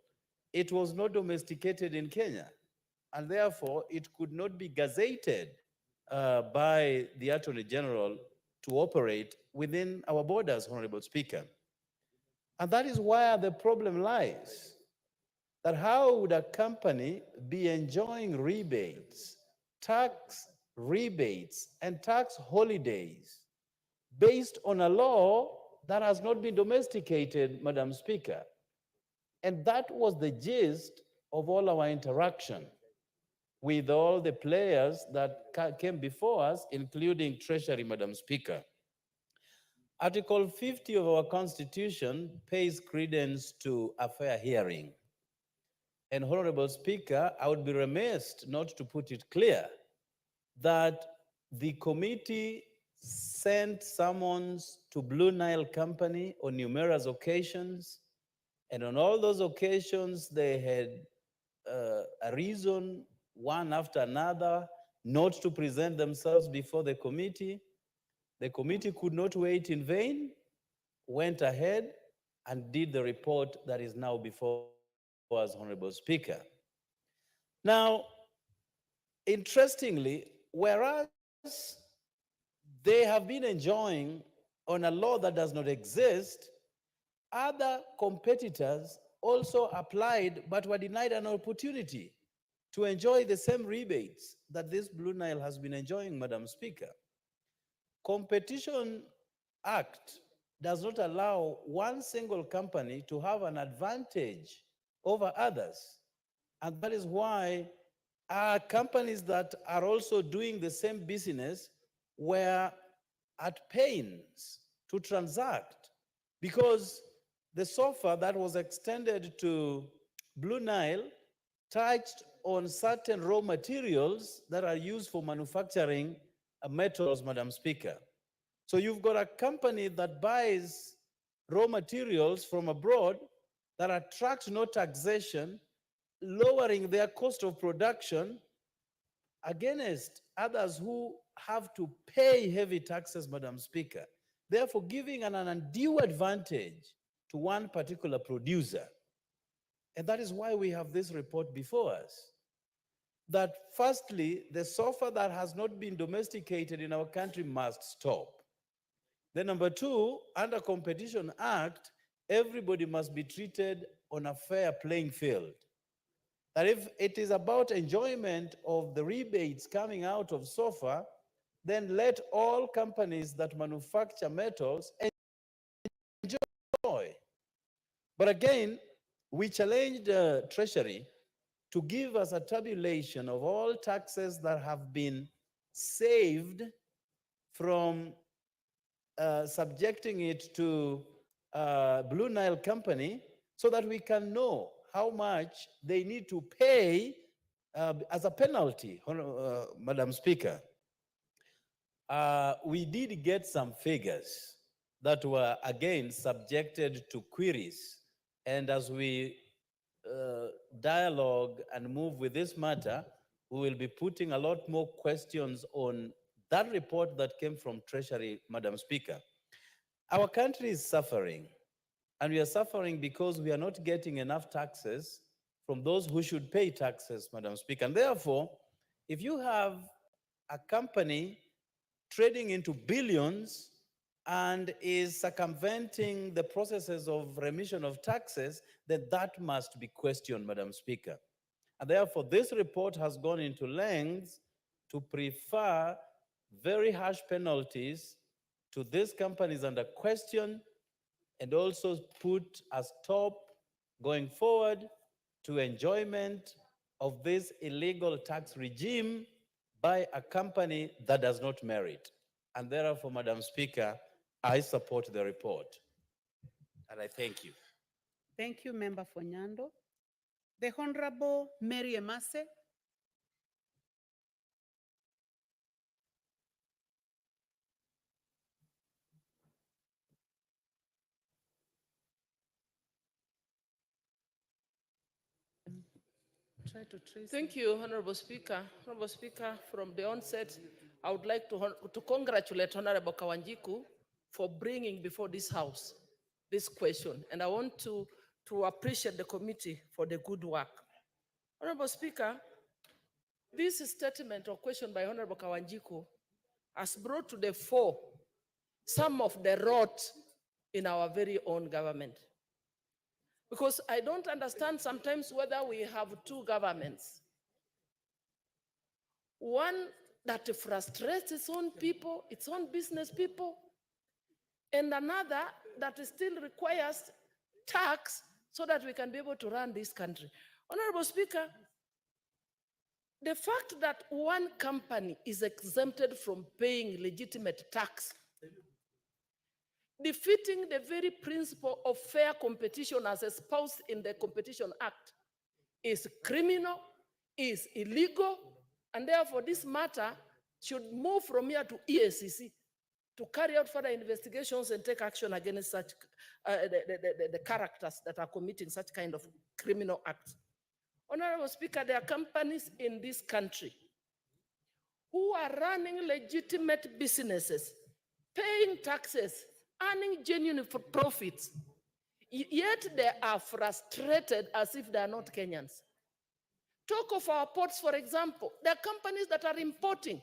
it was not domesticated in Kenya. and therefore it could not be gazetted by the Attorney General to operate within our borders, Honorable Speaker. And that is where the problem lies. That how would a company be enjoying rebates, tax rebates, and tax holidays based on a law that has not been domesticated, Madam Speaker? And that was the gist of all our interaction with all the players that came before us, including Treasury, Madam Speaker. Article 50 of our Constitution pays credence to a fair hearing. And Honorable Speaker, I would be remiss not to put it clear that the committee sent summons to Blue Nile Company on numerous occasions, and on all those occasions they had a reason, one after another, not to present themselves before the committee. The committee could not wait in vain, went ahead and did the report that is now before us, Honorable Speaker. Now, interestingly, whereas they have been enjoying on a law that does not exist, other competitors also applied but were denied an opportunity to enjoy the same rebates that this Blue Nile has been enjoying, Madam Speaker. Competition Act does not allow one single company to have an advantage over others. And that is why companies that are also doing the same business were at pains to transact, because the SOFA that was extended to Blue Nile touched on certain raw materials that are used for manufacturing metals, Madam Speaker. So you've got a company that buys raw materials from abroad that attract no taxation, lowering their cost of production against others who have to pay heavy taxes, Madam Speaker, therefore giving an undue advantage to one particular producer. And that is why we have this report before us. That firstly, the SOFA that has not been domesticated in our country must stop. Then number two, under Competition Act, everybody must be treated on a fair playing field. That if it is about enjoyment of the rebates coming out of SOFA, then let all companies that manufacture metals enjoy. But again, we challenged Treasury to give us a tabulation of all taxes that have been saved from subjecting it to Blue Nile Company, so that we can know how much they need to pay as a penalty, Madam Speaker. We did get some figures that were again subjected to queries. And as we dialogue and move with this matter, we will be putting a lot more questions on that report that came from Treasury, Madam Speaker. Our country is suffering, and we are suffering because we are not getting enough taxes from those who should pay taxes, Madam Speaker. And therefore, if you have a company trading into billions and is circumventing the processes of remission of taxes, then that must be questioned, Madam Speaker. And therefore, this report has gone into lengths to prefer very harsh penalties to these companies under question, and also put a stop going forward to enjoyment of this illegal tax regime by a company that does not merit. And therefore, Madam Speaker, I support the report. And I thank you. Thank you, Member for Nyando. The Honorable Mary Emase. Thank you, Honorable Speaker. Honorable Speaker, from the onset, I would like to congratulate Honorable Kawanjiku for bringing before this House this question. And I want to appreciate the committee for the good work. Honorable Speaker, This statement or question by Honorable Kawanjiku has brought to the fore some of the rot in our very own government. Because I don't understand sometimes whether we have two governments. One that frustrates its own people, its own business people, and another that still requires tax so that we can be able to run this country. Honorable Speaker, the fact that one company is exempted from paying legitimate tax, defeating the very principle of fair competition as espoused in the Competition Act, is criminal, is illegal, and therefore this matter should move from here to EACC to carry out further investigations and take action against such the characters that are committing such kind of criminal acts. Honorable Speaker, there are companies in this country who are running legitimate businesses, paying taxes, earning genuine profits, yet they are frustrated as if they are not Kenyans. Talk of our ports, for example. There are companies that are importing,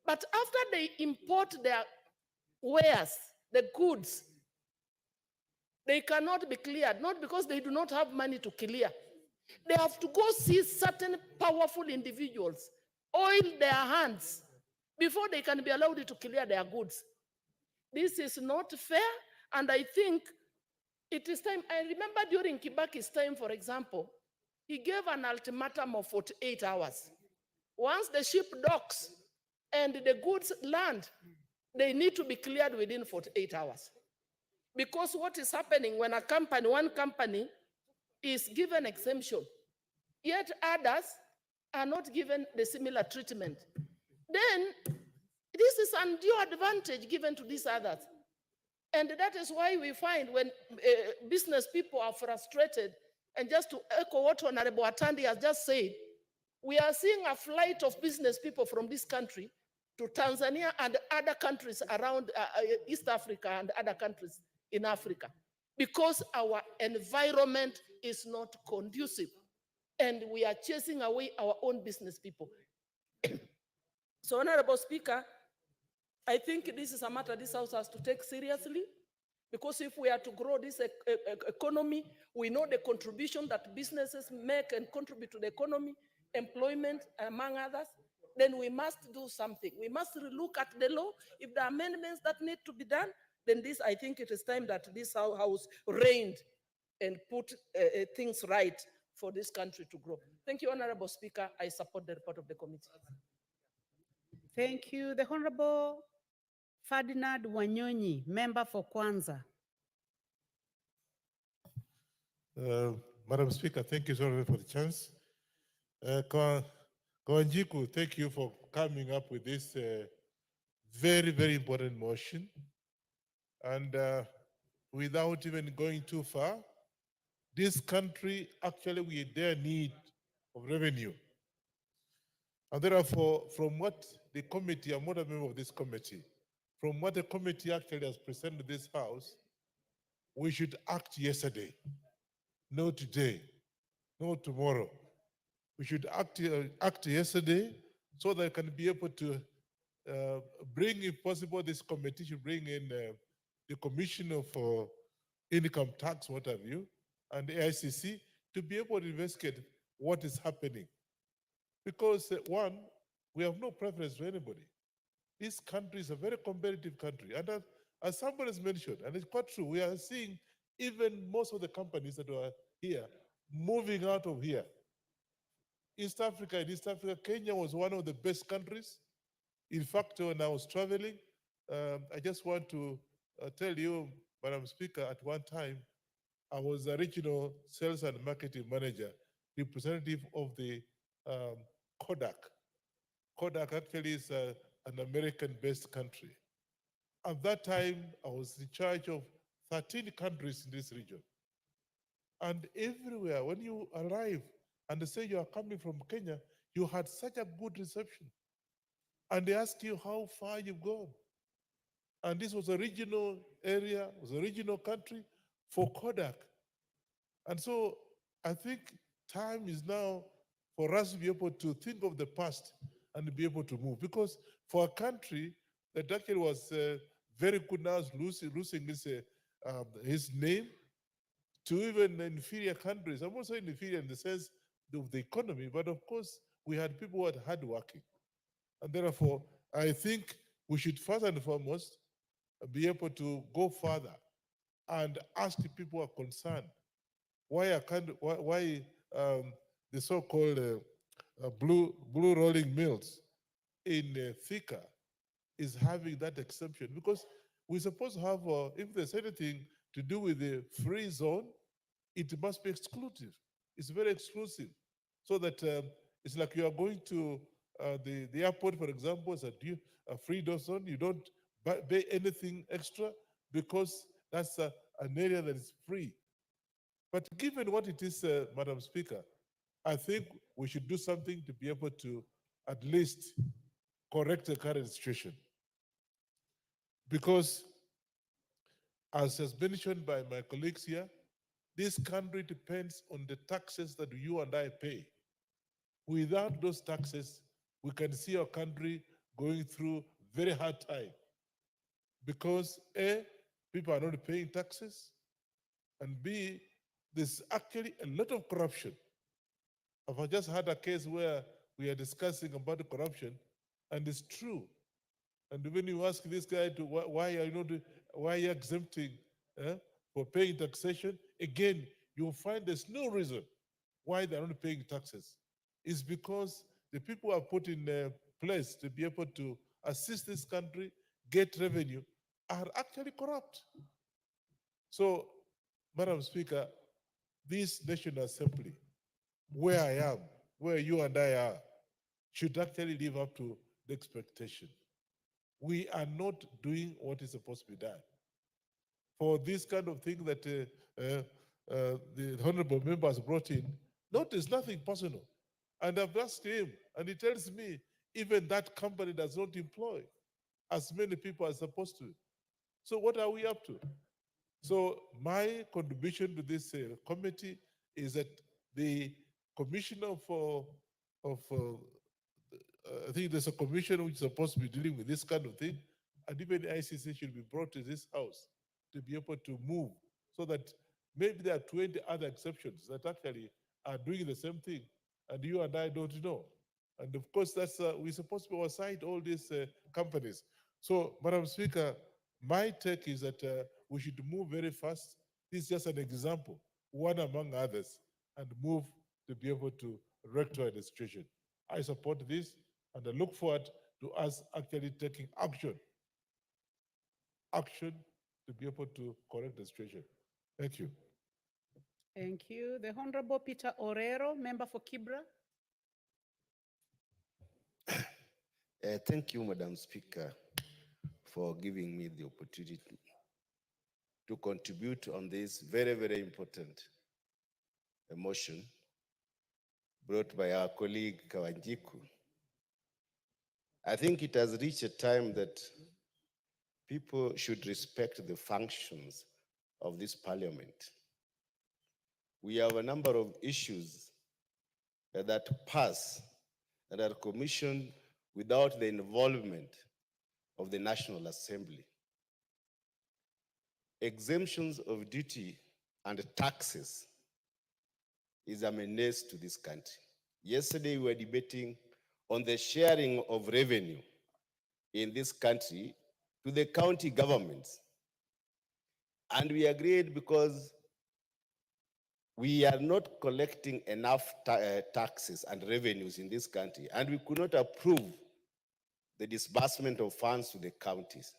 but after they import their wares, the goods, they cannot be cleared, not because they do not have money to clear. They have to go see certain powerful individuals, oil their hands before they can be allowed to clear their goods. This is not fair, and I think it is time. I remember during Kibaki's time, for example, he gave an ultimatum of 48 hours. Once the ship docks and the goods land, they need to be cleared within 48 hours. Because what is happening when a company, one company is given exemption, yet others are not given the similar treatment, then this is undue advantage given to these others. And that is why we find when business people are frustrated, and just to echo what Honorable Atandi has just said, we are seeing a flight of business people from this country to Tanzania and other countries around East Africa and other countries in Africa, because our environment is not conducive and we are chasing away our own business people. So, Honorable Speaker, I think this is a matter this House has to take seriously, because if we are to grow this economy, we know the contribution that businesses make and contribute to the economy, employment, among others, then we must do something. We must look at the law. If there are amendments that need to be done, then this, I think it is time that this House reigned and put things right for this country to grow. Thank you, Honorable Speaker. I support the report of the committee. Thank you. The Honorable Ferdinand Wanyonyi, member for Kwanza. Madam Speaker, thank you so much for the chance. Kawanjiku, thank you for coming up with this very, very important motion. And without even going too far, this country actually we their need of revenue. And therefore, from what the committee, I'm not a member of this committee, from what the committee actually has presented to this House, we should act yesterday, not today, not tomorrow. We should act yesterday so that I can be able to bring, if possible, this committee should bring in the Commissioner for Income Tax, what have you, and the ICC to be able to investigate what is happening. Because one, we have no preference for anybody. This country is a very competitive country. And as somebody has mentioned, and it's quite true, we are seeing even most of the companies that are here moving out of here. East Africa, Kenya was one of the best countries. In fact, when I was traveling, I just want to tell you, Madam Speaker, at one time, I was a regional sales and marketing manager, representative of the Kodak. Kodak actually is an American-based country. At that time, I was in charge of 13 countries in this region. And everywhere, when you arrive and they say you are coming from Kenya, you had such a good reception. And they ask you how far you've gone. And this was a regional area, was a regional country for Kodak. And so I think time is now for us to be able to think of the past and be able to move. Because for a country that actually was very good now is losing his name to even inferior countries. I'm also inferior in the sense of the economy, but of course, we had people who were hardworking. And therefore, I think we should first and foremost be able to go further and ask the people who are concerned why the so-called blue rolling mills in Thika is having that exemption, because we're supposed to have, if there's anything to do with the free zone, it must be exclusive. It's very exclusive, so that it's like you are going to the airport, for example, it's a free zone. You don't pay anything extra because that's an area that is free. But given what it is, Madam Speaker, I think we should do something to be able to at least correct the current situation. Because, as has been mentioned by my colleagues here, this country depends on the taxes that you and I pay. Without those taxes, we can see our country going through very hard time. Because A, people are not paying taxes, and B, there's actually a lot of corruption. I've just had a case where we are discussing about the corruption, and it's true. And when you ask this guy to why are you not why are you exempting for paying taxation, again you'll find there's no reason why they're not paying taxes. It's because the people are put in place to be able to assist this country get revenue are actually corrupt. So, Madam Speaker, this National Assembly, where I am, where you and I are, should actually live up to the expectation. We are not doing what is supposed to be done. For this kind of thing that the honorable members brought in, notice nothing personal. And I've asked him, and he tells me even that company does not employ as many people as supposed to. So what are we up to? So my contribution to this committee is that the commissioner I think there's a commission which is supposed to be dealing with this kind of thing, and even the ICC should be brought to this house to be able to move, so that maybe there are 20 other exceptions that actually are doing the same thing, and you and I don't know. And of course, that's we're supposed to oversight all these companies. So, Madam Speaker, my take is that we should move very fast. This is just an example, one among others, and move to be able to rectify the situation. I support this, and I look forward to us actually taking action to be able to correct the situation. Thank you. Thank you. The Honorable Peter Orero, member for Kibra. Thank you, Madam Speaker, for giving me the opportunity to contribute on this very, very important motion brought by our colleague Kawanjiku. I think it has reached a time that people should respect the functions of this parliament. We have a number of issues that pass that are commissioned without the involvement of the National Assembly. Exemptions of duty and taxes is a menace to this country. Yesterday, we were debating on the sharing of revenue in this country to the county governments. And we agreed because we are not collecting enough taxes and revenues in this country, and we could not approve the disbursement of funds to the counties.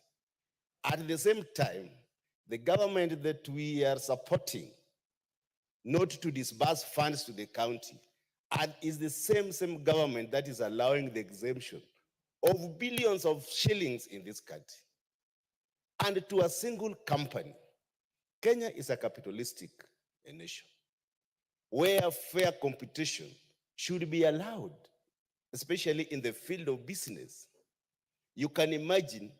At the same time, the government that we are supporting not to disburse funds to the county and is the same government that is allowing the exemption of billions of shillings in this country. And to a single company. Kenya is a capitalistic nation where fair competition should be allowed, especially in the field of business. You can imagine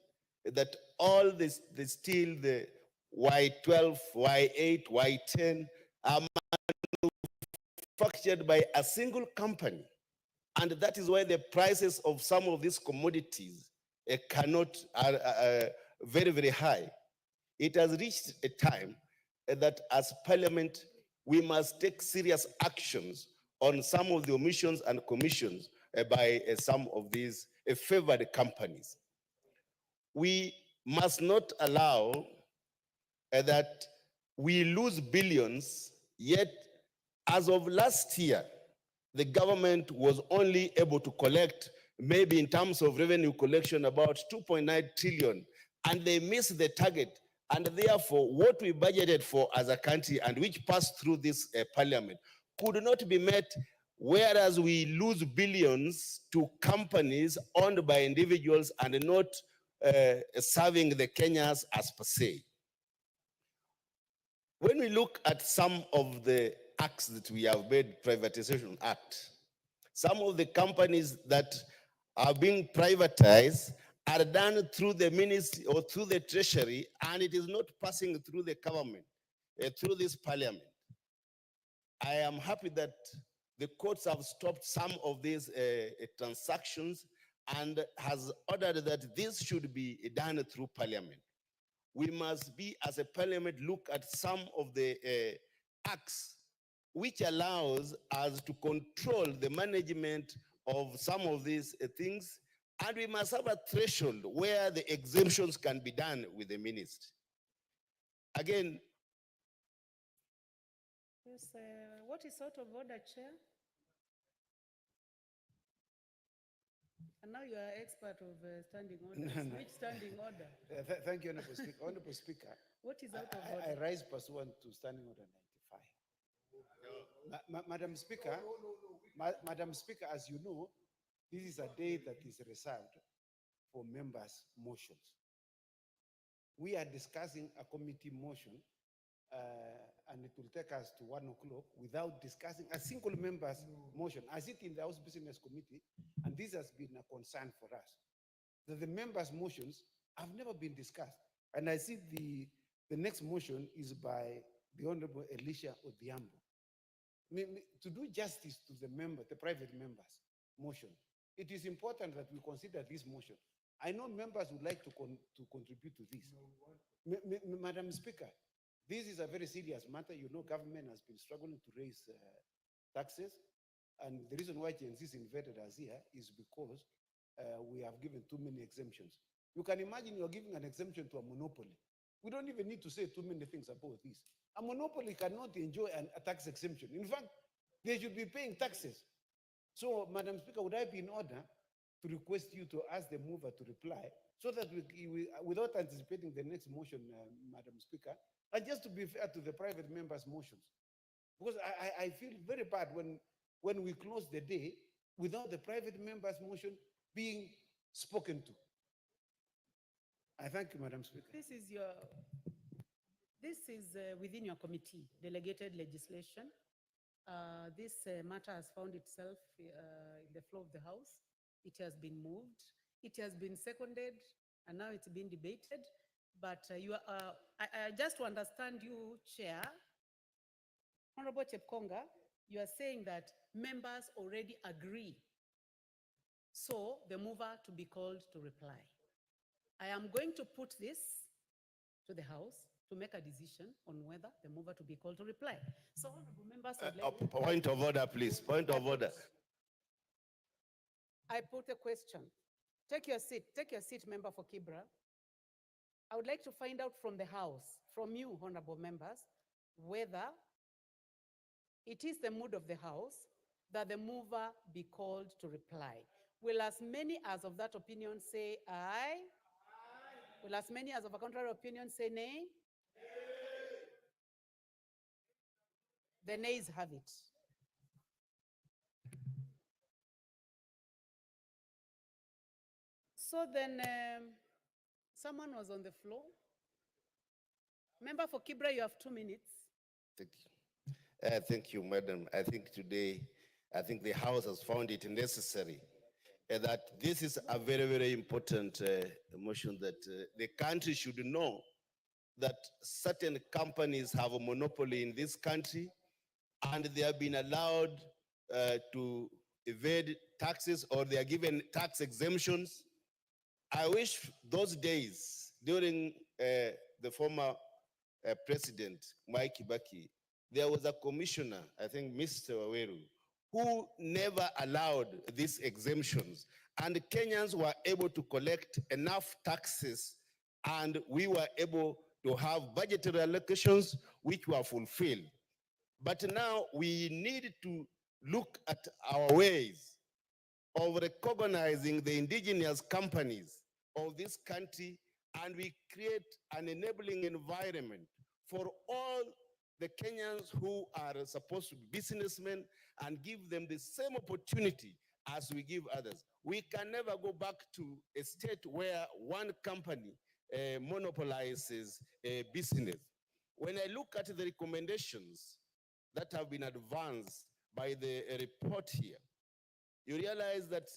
that all this, the steel, the Y12, Y8, Y10 are manufactured by a single company And that is why the prices of some of these commodities are very, very high. It has reached a time that as Parliament, we must take serious actions on some of the omissions and commissions by some of these favored companies. We must not allow that we lose billions, yet as of last year, the government was only able to collect, maybe in terms of revenue collection, about 2.9 trillion, and they missed the target. And therefore, what we budgeted for as a country and which passed through this parliament could not be met, whereas we lose billions to companies owned by individuals and not serving the Kenyans as per se. When we look at some of the acts that we have made, Privatization Act, some of the companies that are being privatized are done through the ministry or through the treasury, and it is not passing through the government, through this parliament. I am happy that the courts have stopped some of these transactions and has ordered that this should be done through parliament. We must be, as a parliament, look at some of the acts which allows us to control the management of some of these things, and we must have a threshold where the exemptions can be done with the ministry. Again, Yes, what is out of order, Chair? And now you are expert of standing orders. Which standing order? Thank you, Honorable Speaker. Honorable Speaker, What is out of I order? rise pursuant to Standing Order 95. Madam Speaker, Madam Speaker, as you know, this is a day that is reserved for members' motions. We are discussing a committee motion, and it will take us to 1 o'clock without discussing a single member's motion. I sit in the House Business Committee, and this has been a concern for us, that the members' motions have never been discussed. And I see the next motion is by the Honorable Elisha Odhiambo. To do justice to the private members' motion, it is important that we consider this motion. I know members would like to contribute to this. Madam Speaker, this is a very serious matter. You know, government has been struggling to raise taxes. And the reason why GNCs invited us here is because we have given too many exemptions. You can imagine you're giving an exemption to a monopoly. We don't even need to say too many things about this. A monopoly cannot enjoy a tax exemption. In fact, they should be paying taxes. So, Madam Speaker, would I be in order to request you to ask the mover to reply so that we without anticipating the next motion, Madam Speaker, and just to be fair to the private members' motions? Because I feel very bad when we close the day without the private members' motion being spoken to. I thank you, Madam Speaker. This is within your committee, delegated legislation. This matter has found itself in the floor of the House. It has been moved, it has been seconded, and now it's being debated. But I just to understand you, Chair, Honorable Chepkonga, you are saying that members already agree. So the mover to be called to reply. I am going to put this to the House to make a decision on whether the mover to be called to reply. So honorable members, point of order, please. Point of order. I put a question. Take your seat, member for Kibra. I would like to find out from the House, from you, honorable members, whether it is the mood of the House that the mover be called to reply. Will as many as of that opinion say aye? Will as many as of a contrary opinion say nay? The nays have it. So then, someone was on the floor. Member for Kibra, you have 2 minutes. Thank you. Thank you, Madam. I think today, the House has found it necessary that this is a very, very important motion that the country should know that certain companies have a monopoly in this country and they have been allowed to evade taxes or they are given tax exemptions. I wish those days during the former President Mwai Kibaki, there was a commissioner, I think Mr. Waweru, who never allowed these exemptions. And Kenyans were able to collect enough taxes and we were able to have budgetary allocations which were fulfilled. But now we need to look at our ways of recognizing the indigenous companies of this country, and we create an enabling environment for all the Kenyans who are supposed to be businessmen and give them the same opportunity as we give others. We can never go back to a state where one company monopolizes a business. When I look at the recommendations that have been advanced by the report here, you realize that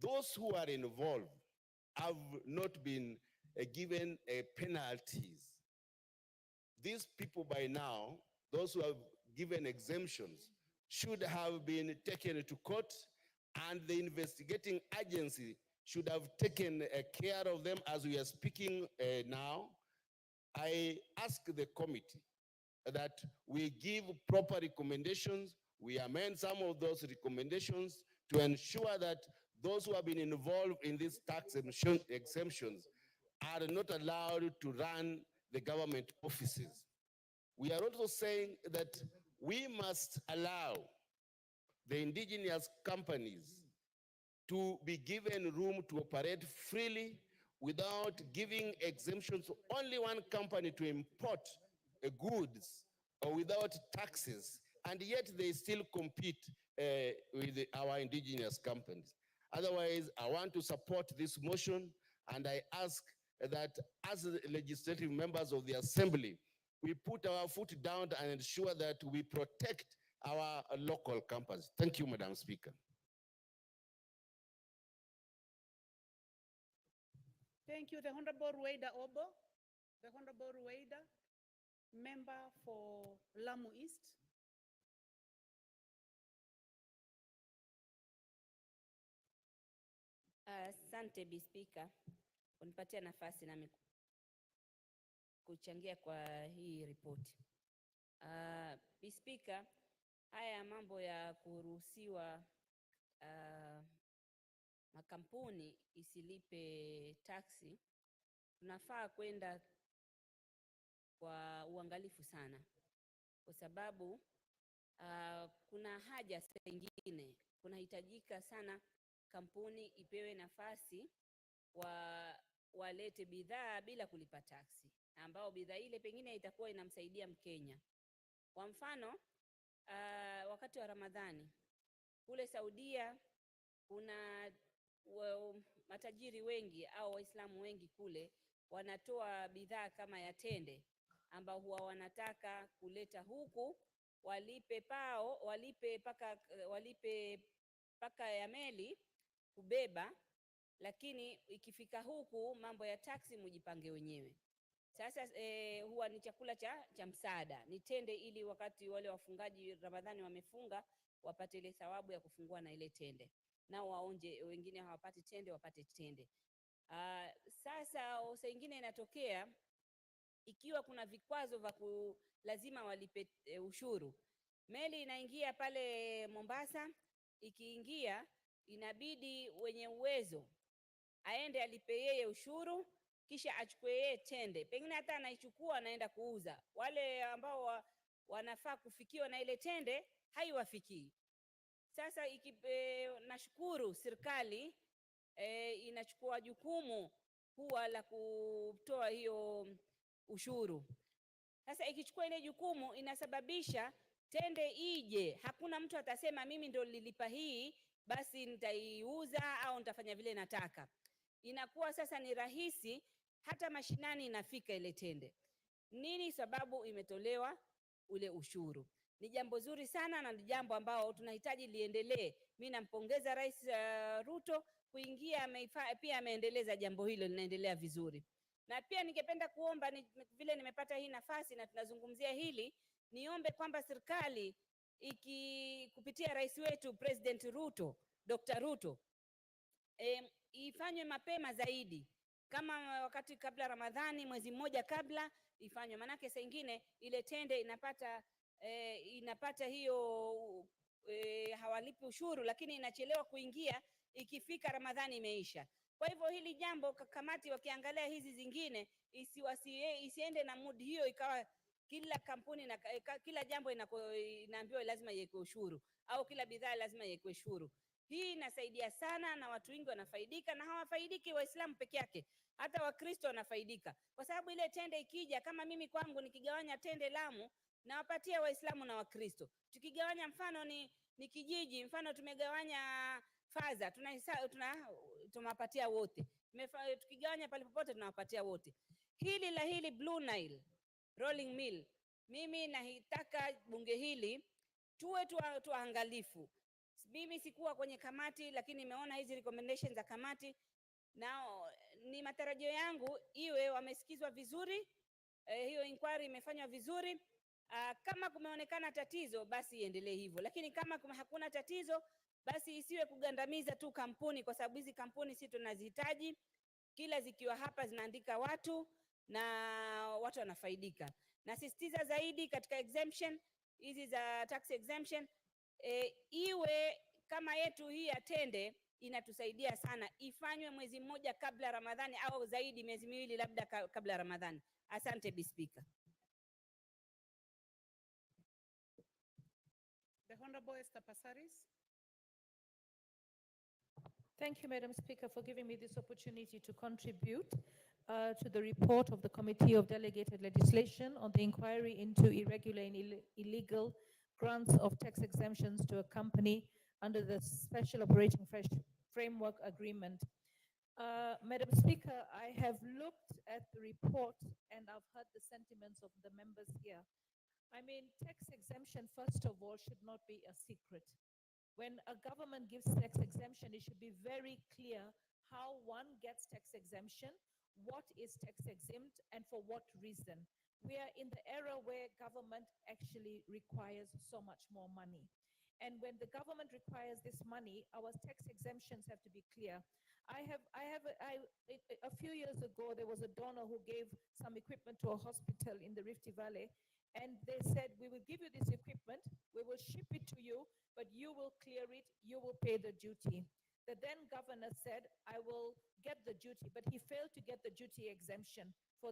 those who are involved have not been given penalties. These people by now, those who have given exemptions, should have been taken to court, and the investigating agency should have taken care of them as we are speaking now. I ask the committee that we give proper recommendations, we amend some of those recommendations to ensure that those who have been involved in these tax exemptions are not allowed to run the government offices. We are also saying that we must allow the indigenous companies to be given room to operate freely without giving exemptions to only one company to import goods or without taxes, and yet they still compete with our indigenous companies. Otherwise, I want to support this motion, and I ask that as legislative members of the Assembly, we put our foot down and ensure that we protect our local companies. Thank you, Madam Speaker. Thank you. The Honorable Rueda Obo. The Honorable Rueda, member for Lamu East. Asante Bi Speaker, unipatia nafasi nami kuchangia kwa hii ripoti. Bi Speaker, haya mambo ya kuruhusiwa makampuni isilipe taksi, tunafaa kwenda kwa uangalifu sana, kwa sababu kuna haja sengine, kunahitajika sana kampuni ipewe nafasi walete bidhaa bila kulipa taksi, ambao bidhaa ile pengine itakuwa inamsaidia Mkenya. Kwa mfano, wakati wa Ramadhani kule Saudia kuna matajiri wengi au Waislamu wengi kule wanatoa bidhaa kama ya tende, ambao huwa wanataka kuleta huku walipe paka ya meli kubeba, lakini ikifika huku mambo ya taksi mujipange wenyewe. Sasa huwa ni chakula cha msaada, ni tende, ili wakati wale wafungaji Ramadhani wamefunga wapate ile thawabu ya kufungua na ile tende, nao waonje, wengine hawapati tende wapate tende. Sasa saa ingine inatokea ikiwa kuna vikwazo vya lazima walipe ushuru. Meli inaingia pale Mombasa, ikiingia inabidi wenye uwezo aende alipe yeye ushuru, kisha achukue yeye tende, pengine hata anaichukua anaenda kuuza. Wale ambao wanafaa kufikiwa na ile tende haiwafikii. Sasa nashukuru serikali inachukua jukumu huwa la kutoa hiyo ushuru. Sasa ikichukua ile jukumu inasababisha tende ije, hakuna mtu atasema mimi ndo nililipa hii basi nitaiuza au nitafanya vile nataka. Inakuwa sasa ni rahisi, hata mashinani inafika ile tende. Nini sababu? Imetolewa ule ushuru. Ni jambo zuri sana na ni jambo ambao tunahitaji liendelee. Mimi nampongeza Rais Ruto kuingia, pia ameendeleza jambo hilo, linaendelea vizuri. Na pia ningependa kuomba vile nimepata hii nafasi na tunazungumzia hili, niombe kwamba serikali kupitia rais wetu President Ruto, Dr. Ruto, ifanywe mapema zaidi, kama wakati kabla Ramadhani, mwezi mmoja kabla ifanywe, manake saa ingine ile tende inapata hiyo hawalipi ushuru, lakini inachelewa kuingia, ikifika Ramadhani imeisha. Kwa hivyo hili jambo kamati wakiangalia hizi zingine isiende na mood hiyo, ikawa kila kampuni na kila jambo inaambiwa lazima iweke ushuru, au kila bidhaa lazima iweke ushuru. Hii inasaidia sana na watu wengi wanafaidika, na hawafaidiki Waislamu peke yake, hata Wakristo wanafaidika, kwa sababu ile tende ikija, kama mimi kwangu nikigawanya tende Lamu nawapatia Waislamu na Wakristo. Tukigawanya mfano ni kijiji, mfano tumegawanya Faza, tunawapatia wote. Tukigawanya pale popote tunawapatia wote. Hili Blue Nile rolling mill, mimi nahitaka bunge hili tuwe tuangalifu. Mimi sikuwa kwenye kamati, lakini nimeona hizi recommendations za kamati, na ni matarajio yangu iwe wamesikizwa vizuri, hiyo inquiry imefanywa vizuri. Kama kumeonekana tatizo, basi iendelee hivyo, lakini kama hakuna tatizo, basi isiwe kugandamiza tu kampuni, kwa sababu hizi kampuni sisi tunazihitaji, kila zikiwa hapa zinaandika watu na watu wanafaidika. Nasisitiza zaidi katika exemption hizi za tax exemption, iwe kama yetu hii ya tende inatusaidia sana, ifanywe mwezi mmoja kabla Ramadhani, au zaidi miezi miwili labda kabla Ramadhani. Asante Bi Speaker. The Honorable Esther Passaris. Thank you, Madam Speaker, for giving me this opportunity to contribute to the report of the Committee of Delegated Legislation on the inquiry into irregular and illegal grants of tax exemptions to a company under the Special Operating Framework Agreement. Madam Speaker, I have looked at the report and I've heard the sentiments of the members here. I mean, tax exemption, first of all, should not be a secret. When a government gives tax exemption, it should be very clear how one gets tax exemption, what is tax exempt, and for what reason. We are in the era where government actually requires so much more money. And when the government requires this money, our tax exemptions have to be clear. A few years ago, there was a donor who gave some equipment to a hospital in the Rift Valley, and they said, we will give you this equipment, we will ship it to you, but you will clear it, you will pay the duty. The then governor said, I will get the duty, but he failed to get the duty exemption for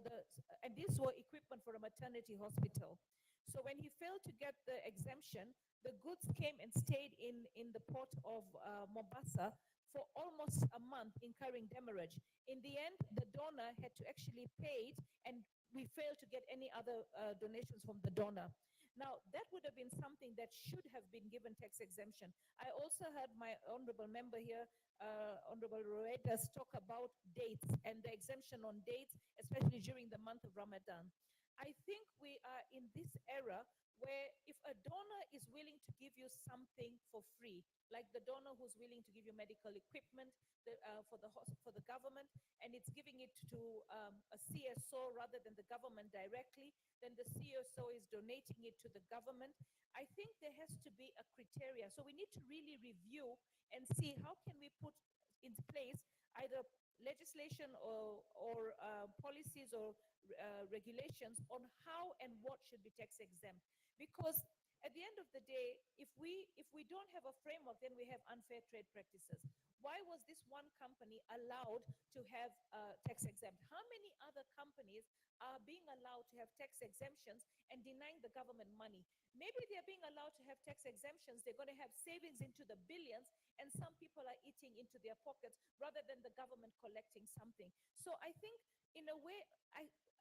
and these were equipment for a maternity hospital. So when he failed to get the exemption, the goods came and stayed in the port of Mombasa for almost a month, incurring demurrage. In the end, the donor had to actually pay it, and we failed to get any other donations from the donor. Now, that would have been something that should have been given tax exemption. I also heard my honorable member here, Honorable Roedas, talk about dates and the exemption on dates, especially during the month of Ramadan. I think we are in this era where if a donor is willing to give you something for free, like the donor who's willing to give you medical equipment for the government, and it's giving it to a CSO rather than the government directly, then the CSO is donating it to the government. I think there has to be a criteria. So we need to really review and see how can we put in place either legislation or policies or regulations on how and what should be tax exempt. Because at the end of the day, if we don't have a framework, then we have unfair trade practices. Why was this one company allowed to have tax exempt? How many other companies are being allowed to have tax exemptions and denying the government money? Maybe they're being allowed to have tax exemptions, they're going to have savings into the billions, and some people are eating into their pockets rather than the government collecting something. So I think, in a way,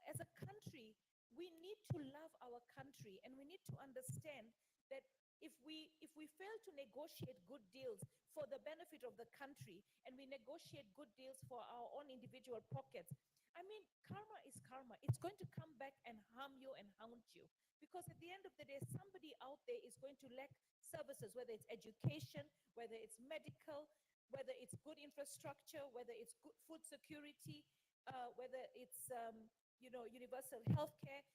as a country, we need to love our country, and we need to understand that if we fail to negotiate good deals for the benefit of the country, and we negotiate good deals for our own individual pockets, I mean, karma is karma. It's going to come back and harm you and haunt you. Because at the end of the day, somebody out there is going to lack services, whether it's education, whether it's medical, whether it's good infrastructure, whether it's good food security, whether it's universal health care.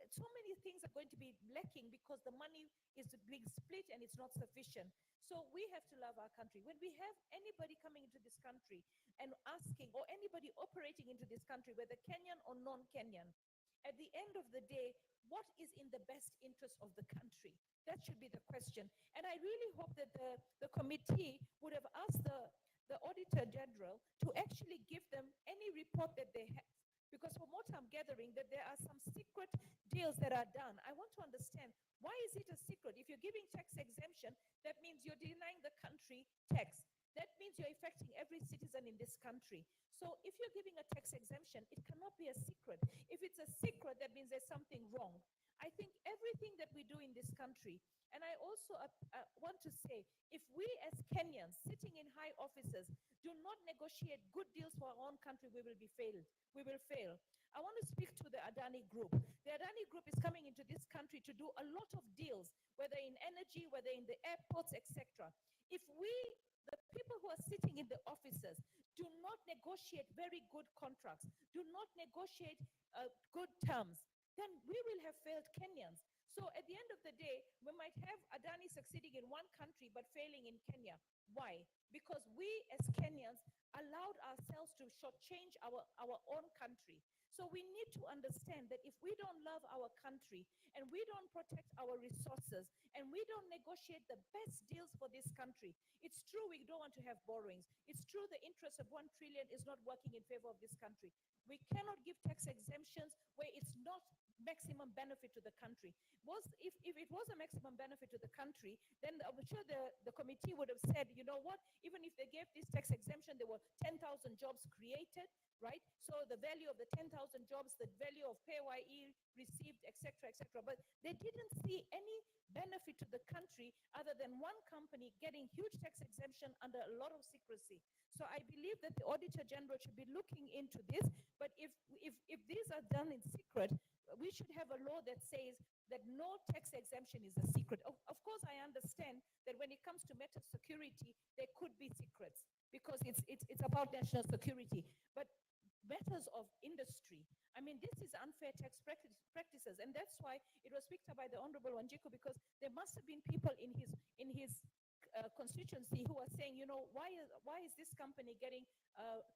so many things are going to be lacking because the money is being split and it's not sufficient. So we have to love our country. When we have anybody coming into this country and asking, or anybody operating into this country, whether Kenyan or non-Kenyan, at the end of the day, what is in the best interest of the country? That should be the question. And I really hope that the committee would have asked the Auditor General to actually give them any report that they have. Because from what I'm gathering, that there are some secret deals that are done. I want to understand, why is it a secret? If you're giving tax exemption, that means you're denying the country tax. That means you're affecting every citizen in this country. So if you're giving a tax exemption, it cannot be a secret. If it's a secret, that means there's something wrong. I think everything that we do in this country, and I also want to say, if we as Kenyans sitting in high offices do not negotiate good deals for our own country, we will be failed. We will fail. I want to speak to the Adani Group. The Adani Group is coming into this country to do a lot of deals, whether in energy, whether in the airports, etc. If we, the people who are sitting in the offices, do not negotiate very good contracts, do not negotiate good terms, then we will have failed Kenyans. So at the end of the day, we might have Adani succeeding in one country but failing in Kenya. Why? Because we as Kenyans allowed ourselves to shortchange our own country. So we need to understand that if we don't love our country and we don't protect our resources and we don't negotiate the best deals for this country, it's true we don't want to have borrowings. It's true the interest of 1 trillion is not working in favor of this country. We cannot give tax exemptions where it's not maximum benefit to the country. If it was a maximum benefit to the country, then I'm sure the committee would have said, you know what, even if they gave this tax exemption, there were 10,000 jobs created, right? So the value of the 10,000 jobs, the value of PAYE received, etc., etc. But they didn't see any benefit to the country other than one company getting huge tax exemption under a lot of secrecy. So I believe that the Auditor General should be looking into this. But if these are done in secret, we should have a law that says that no tax exemption is a secret. Of course, I understand that when it comes to matters security, there could be secrets because it's about national security. But matters of industry, I mean, this is unfair tax practices, and that's why it was picked up by the Honorable Wanjiku, because there must have been people in his constituency who are saying, you know, why is this company getting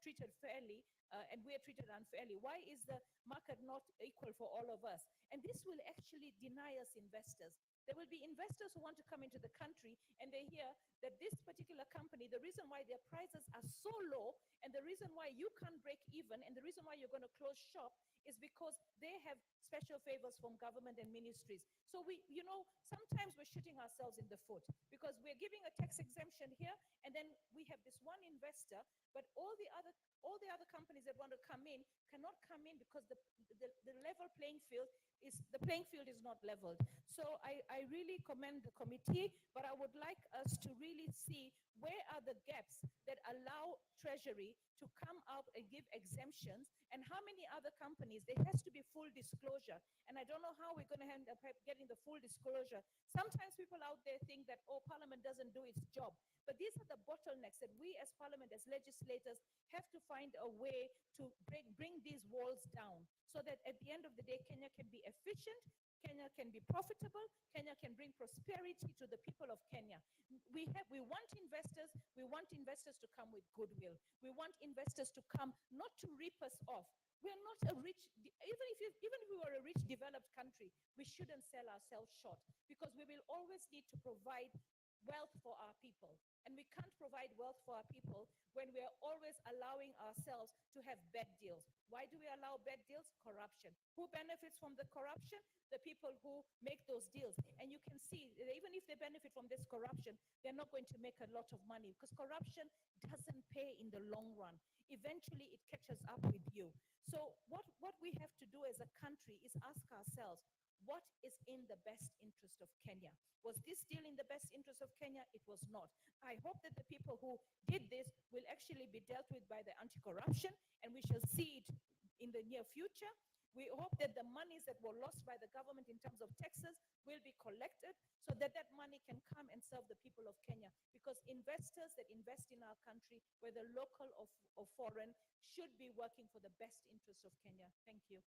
treated fairly and we are treated unfairly? Why is the market not equal for all of us? And this will actually deny us investors. There will be investors who want to come into the country and they hear that this particular company, the reason why their prices are so low and the reason why you can't break even and the reason why you're going to close shop is because they have special favors from government and ministries. So you know, sometimes we're shooting ourselves in the foot because we're giving a tax exemption here and then we have this one investor, but all the other companies that want to come in cannot come in because the level playing field is not leveled. So I really commend the committee, but I would like us to really see where are the gaps that allow Treasury to come out and give exemptions, and how many other companies. There has to be full disclosure, and I don't know how we're going to end up getting the full disclosure. Sometimes people out there think that, oh, Parliament doesn't do its job, but these are the bottlenecks that we as Parliament, as legislators, have to find a way to bring these walls down so that at the end of the day, Kenya can be efficient, Kenya can be profitable, Kenya can bring prosperity to the people of Kenya. We want investors to come with goodwill. We want investors to come not to rip us off. We're not a rich, even if we were a rich developed country, we shouldn't sell ourselves short because we will always need to provide wealth for our people. And we can't provide wealth for our people when we are always allowing ourselves to have bad deals. Why do we allow bad deals? Corruption. Who benefits from the corruption? The people who make those deals. And you can see, even if they benefit from this corruption, they're not going to make a lot of money because corruption doesn't pay in the long run. Eventually, it catches up with you. So what we have to do as a country is ask ourselves, what is in the best interest of Kenya? Was this deal in the best interest of Kenya? It was not. I hope that the people who did this will actually be dealt with by the anti-corruption, and we shall see it in the near future. We hope that the monies that were lost by the government in terms of taxes will be collected so that that money can come and serve the people of Kenya. Because investors that invest in our country, whether local or foreign, should be working for the best interest of Kenya. Thank you.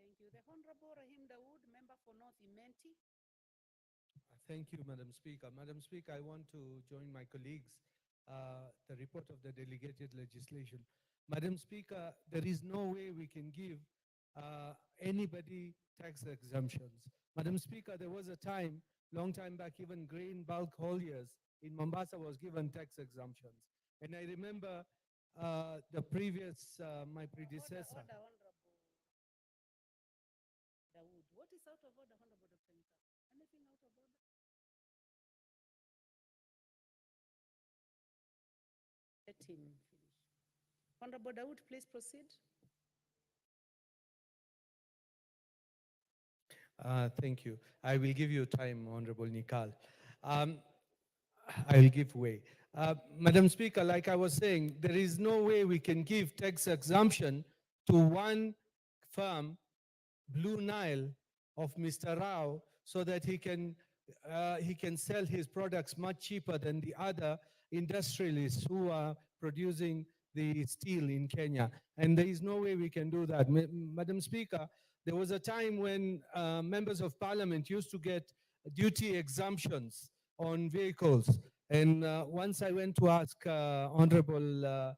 Thank you. The Honorable Rahim Dawood, member for North Imenti. Thank you, Madam Speaker. Madam Speaker, I want to join my colleagues, the report of the delegated legislation. Madam Speaker, there is no way we can give anybody tax exemptions. Madam Speaker, there was a time, long time back, even grain bulk hauliers in Mombasa was given tax exemptions. And I remember the previous, my predecessor. Order, Honorable Dawood. What is out of order, Honorable Dr. Nika? Anything out of order? Let him finish. Honorable Dawood, please proceed. Thank you. I will give you time, Honorable Nikal. I will give way. Madam Speaker, like I was saying, there is no way we can give tax exemption to one firm, Blue Nile, of Mr. Rao, so that he can sell his products much cheaper than the other industrialists who are producing the steel in Kenya. And there is no way we can do that. Madam Speaker, there was a time when members of parliament used to get duty exemptions on vehicles. And once I went to ask Honorable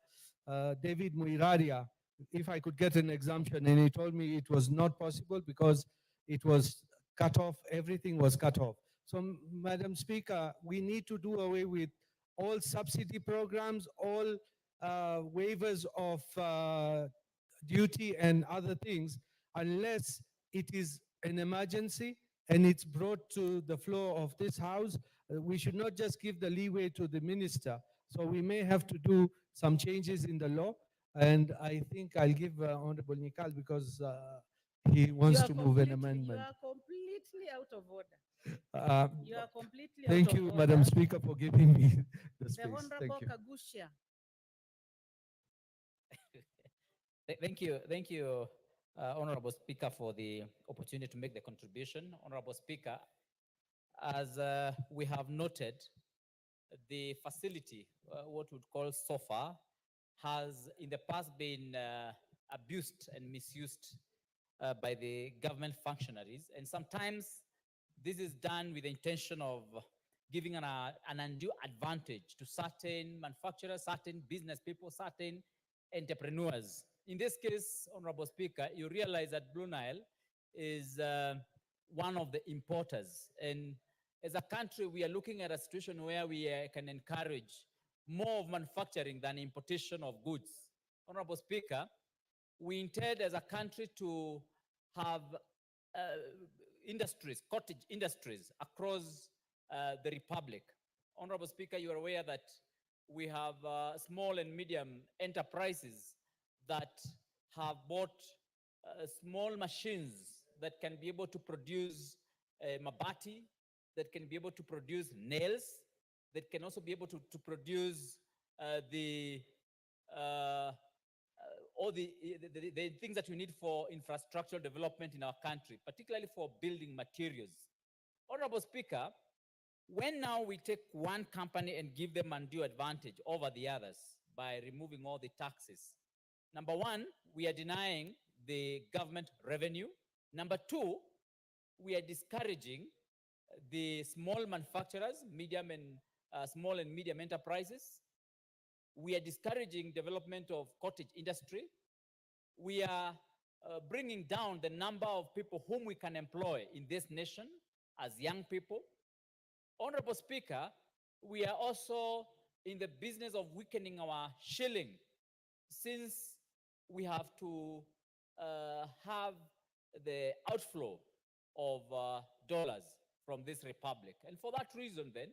David Muiraria if I could get an exemption, and he told me it was not possible because it was cut off, everything was cut off. So, Madam Speaker, we need to do away with all subsidy programs, all waivers of duty and other things, unless it is an emergency and it's brought to the floor of this House. We should not just give the leeway to the minister. So we may have to do some changes in the law. And I think I'll give Honorable Nikal because he wants to move an amendment. You are completely out of order. You are completely Thank out of you, order. Madam Speaker, for giving me the space. The Honorable Thank you. Kagushia. Thank you, Honorable Speaker, for the opportunity to make the contribution. Honorable Speaker, as we have noted, the facility, what we would call SOFA, has in the past been abused and misused by the government functionaries. And sometimes this is done with the intention of giving an undue advantage to certain manufacturers, certain business people, certain entrepreneurs. In this case, Honorable Speaker, you realize that Blue Nile is one of the importers. And as a country, we are looking at a situation where we can encourage more of manufacturing than importation of goods. Honorable Speaker, we intend as a country to have industries, cottage industries across the Republic. Honorable Speaker, you are aware that we have small and medium enterprises that have bought small machines that can be able to produce mabati, that can be able to produce nails, that can also be able to produce all the things that we need for infrastructural development in our country, particularly for building materials. Honorable Speaker, when now we take one company and give them undue advantage over the others by removing all the taxes, number one, we are denying the government revenue. Number two, we are discouraging the small manufacturers, medium and small and medium enterprises. We are discouraging development of cottage industry. We are bringing down the number of people whom we can employ in this nation as young people. Honorable Speaker, we are also in the business of weakening our shilling, since we have to have the outflow of dollars from this republic. And for that reason, then,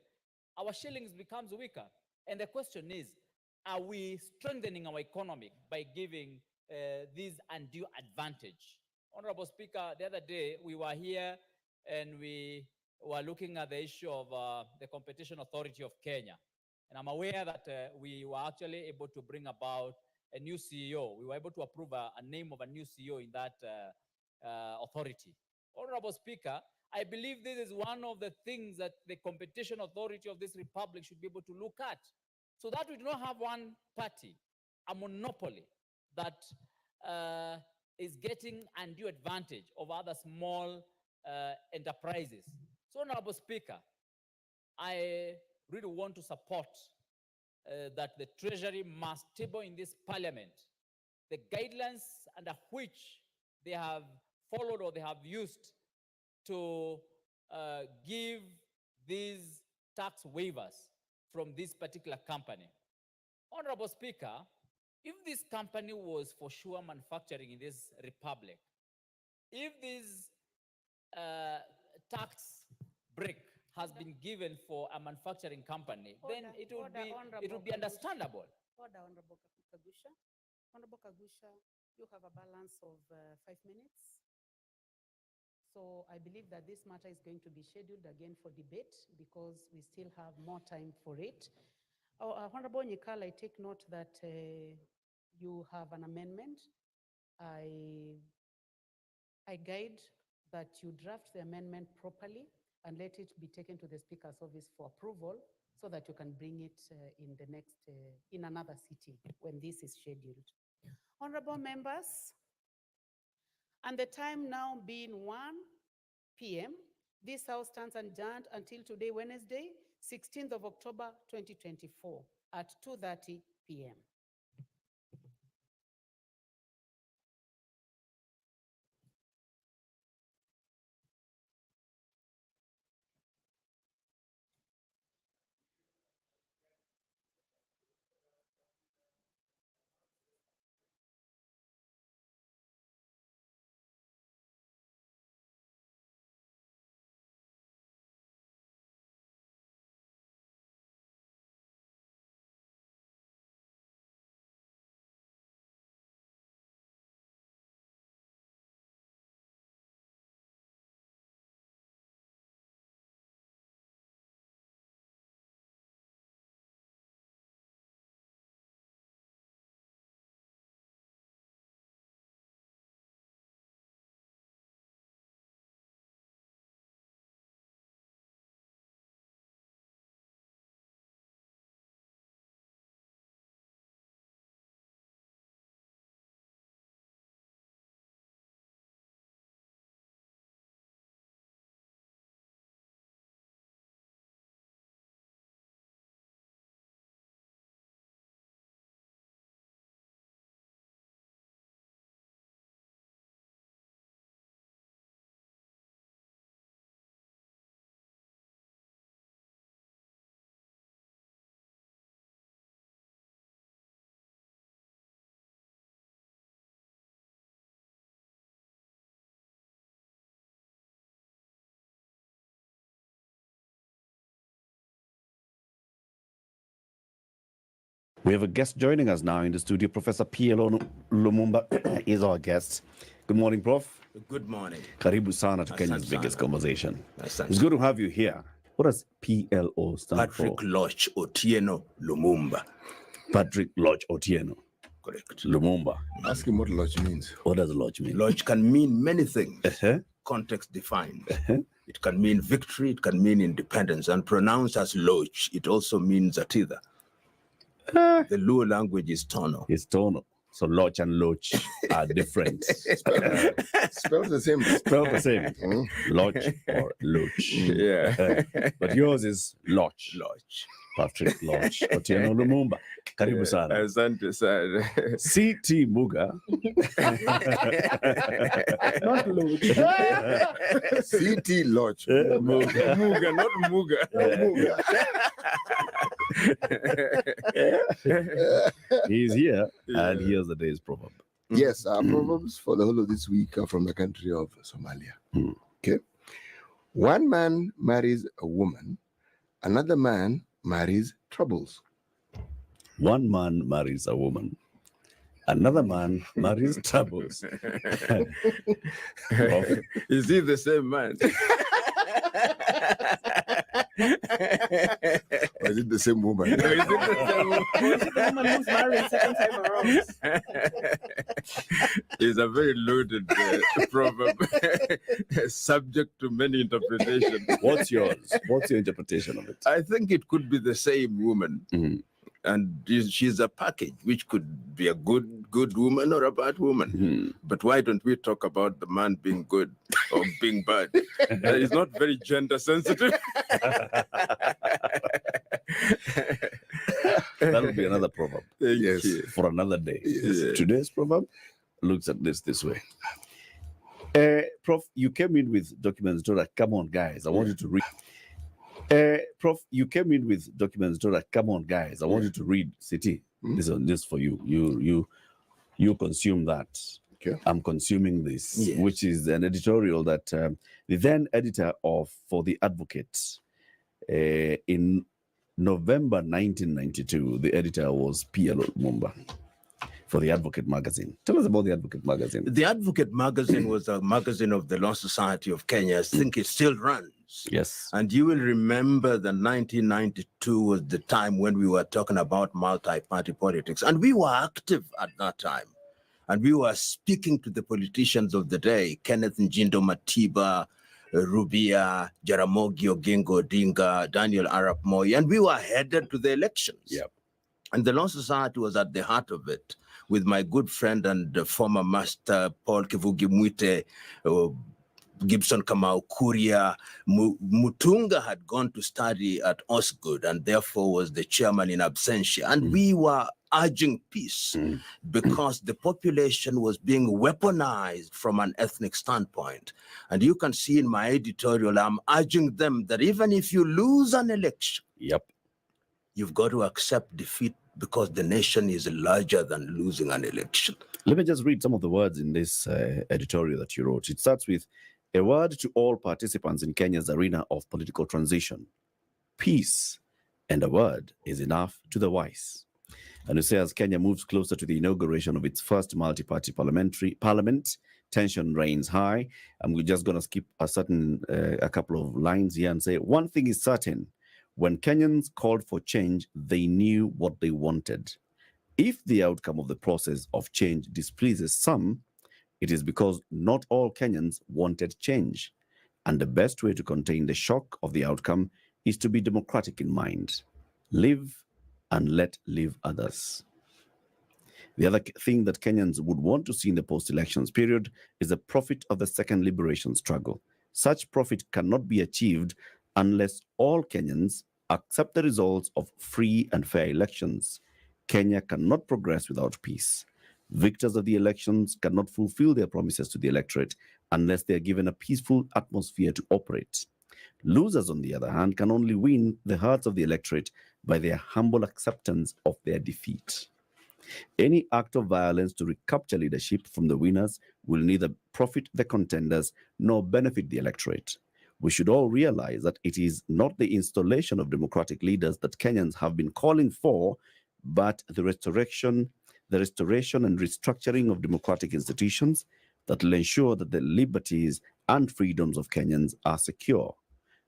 our shillings becomes weaker. And the question is, are we strengthening our economy by giving this undue advantage? Honorable Speaker, the other day we were here and we were looking at the issue of the Competition Authority of Kenya. And I'm aware that we were actually able to bring about a new CEO. We were able to approve a name of a new CEO in that authority. Honorable Speaker, I believe this is one of the things that the Competition Authority of this republic should be able to look at, so that we do not have one party, a monopoly that is getting undue advantage of other small enterprises. So, Honorable Speaker, I really want to support that the Treasury must table in this Parliament the guidelines under which they have followed or they have used to give these tax waivers from this particular company. Honorable Speaker, if this company was for sure manufacturing in this republic, if this tax break has been given for a manufacturing company, then it would be understandable. Order, Honorable Kagusha. Honorable Kagusha, you have a balance of 5 minutes. So I believe that this matter is going to be scheduled again for debate because we still have more time for it. Honorable Nyikal, I take note that you have an amendment. I guide that you draft the amendment properly and let it be taken to the Speaker's office for approval so that you can bring it in the next, in another sitting when this is scheduled. Honorable members, and the time now being 1 p.m., this House stands adjourned until today, Wednesday, 16th of October, 2024 at 2:30 p.m. We have a guest joining us now in the studio. Professor P.L.O. Lumumba is our guest. Good morning, Prof. Good morning. Karibu sana to Kenya's biggest conversation. It's good to have you here. What does PLO stand for? Patrick Lodge Otieno Lumumba. Patrick Lodge Otieno. Correct. Lumumba. Ask him what Lodge means. What does Lodge mean? Lodge can mean many things. Context defined. It can mean victory, it can mean independence, and pronounced as Lodge, it also means Atida. The Luo language is Tono. It's Tono. So Lodge and Loch are different. Spelled the same. Spelled the same. Lodge or Loch. Yeah. But yours is Lodge. Lodge. Patrick Lodge Otieno Lumumba. Karibu sana. Asante sana. CT Muga. Not Lodge. CT Lodge. Muga. Muga, not Muga. Muga. He's here, and here's the day's proverb. Yes, our proverbs for the whole of this week are from the country of Somalia. Okay. One man marries a woman, another man marries troubles. One man marries a woman, another man marries troubles. Is he the same man? Or is it the same woman? Or is it the same woman? Or is it the woman who's married second time around? It's a very loaded proverb, subject to many interpretations. What's yours? What's your interpretation of it? I think it could be the same woman. And she's a package, which could be a good woman or a bad woman. But why don't we talk about the man being good or being bad? It's not very gender sensitive. That'll be another proverb. Thank you. For another day. Yes. Today's proverb looks at this way. Prof, you came in with documents, Dora. Come on, guys. I want you to read. Prof, you came in with documents, Dora. Come on, guys. I want you to read. City. This for you. You consume that. Okay. I'm consuming this, Yes. which is an editorial that the then editor for The Advocate in November 1992, the editor was P.L. Lumumba for The Advocate magazine. Tell us about The Advocate magazine. The Advocate magazine was a magazine of the Law Society of Kenya. I think it still runs. Yes. And you will remember that 1992 was the time when we were talking about multi-party politics. And we were active at that time. And we were speaking to the politicians of the day, Kenneth Njindo Matiba, Rubia, Jaramogi Oginga Odinga, Daniel Arap Moi, and we were headed to the elections. Yep. And the Law Society was at the heart of it, with my good friend and former master, Paul Kivugi Mwite, Gibson Kamau Kuria. Mutunga had gone to study at Osgood and therefore was the chairman in absentia. And we were urging peace because the population was being weaponized from an ethnic standpoint. And you can see in my editorial, I'm urging them that even if you lose an election, you've got to accept defeat because the nation is larger than losing an election. Let me just read some of the words in this editorial that you wrote. It starts with, a word to all participants in Kenya's arena of political transition. Peace and a word is enough to the wise. And it says Kenya moves closer to the inauguration of its first multi-party parliament. Tension reigns high. And we're just going to skip a couple of lines here and say, one thing is certain. When Kenyans called for change, they knew what they wanted. If the outcome of the process of change displeases some, it is because not all Kenyans wanted change. And the best way to contain the shock of the outcome is to be democratic in mind. Live and let live others. The other thing that Kenyans would want to see in the post-elections period is the profit of the second liberation struggle. Such profit cannot be achieved unless all Kenyans accept the results of free and fair elections. Kenya cannot progress without peace. Victors of the elections cannot fulfill their promises to the electorate unless they are given a peaceful atmosphere to operate. Losers, on the other hand, can only win the hearts of the electorate by their humble acceptance of their defeat. Any act of violence to recapture leadership from the winners will neither profit the contenders nor benefit the electorate. We should all realize that it is not the installation of democratic leaders that Kenyans have been calling for, but the restoration and restructuring of democratic institutions that will ensure that the liberties and freedoms of Kenyans are secure.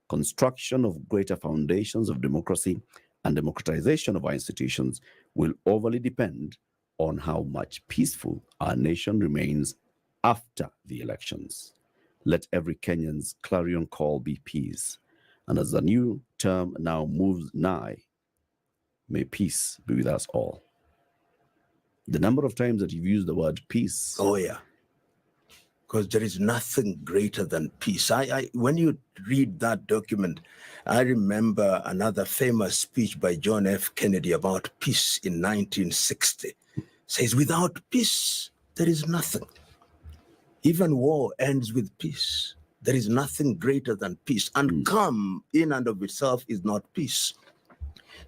Construction of greater foundations of democracy and democratization of our institutions will overly depend on how much peaceful our nation remains after the elections. Let every Kenyan's clarion call be peace. And as the new term now moves nigh, may peace be with us all. The number of times that you've used the word peace. Oh, yeah. Because there is nothing greater than peace. When you read that document, I remember another famous speech by John F. Kennedy about peace in 1960. Says, without peace, there is nothing. Even war ends with peace. There is nothing greater than peace. And calm in and of itself is not peace.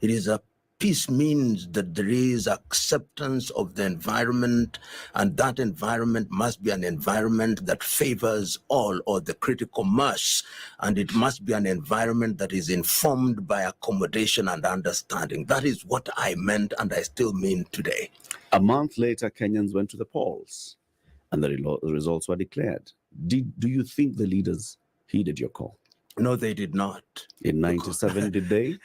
It is a peace means that there is acceptance of the environment, and that environment must be an environment that favors all or the critical mass, and it must be an environment that is informed by accommodation and understanding. That is what I meant, and I still mean today. A month later, Kenyans went to the polls, and the results were declared. Do you think the leaders heeded your call? No, they did not. In 97, did they?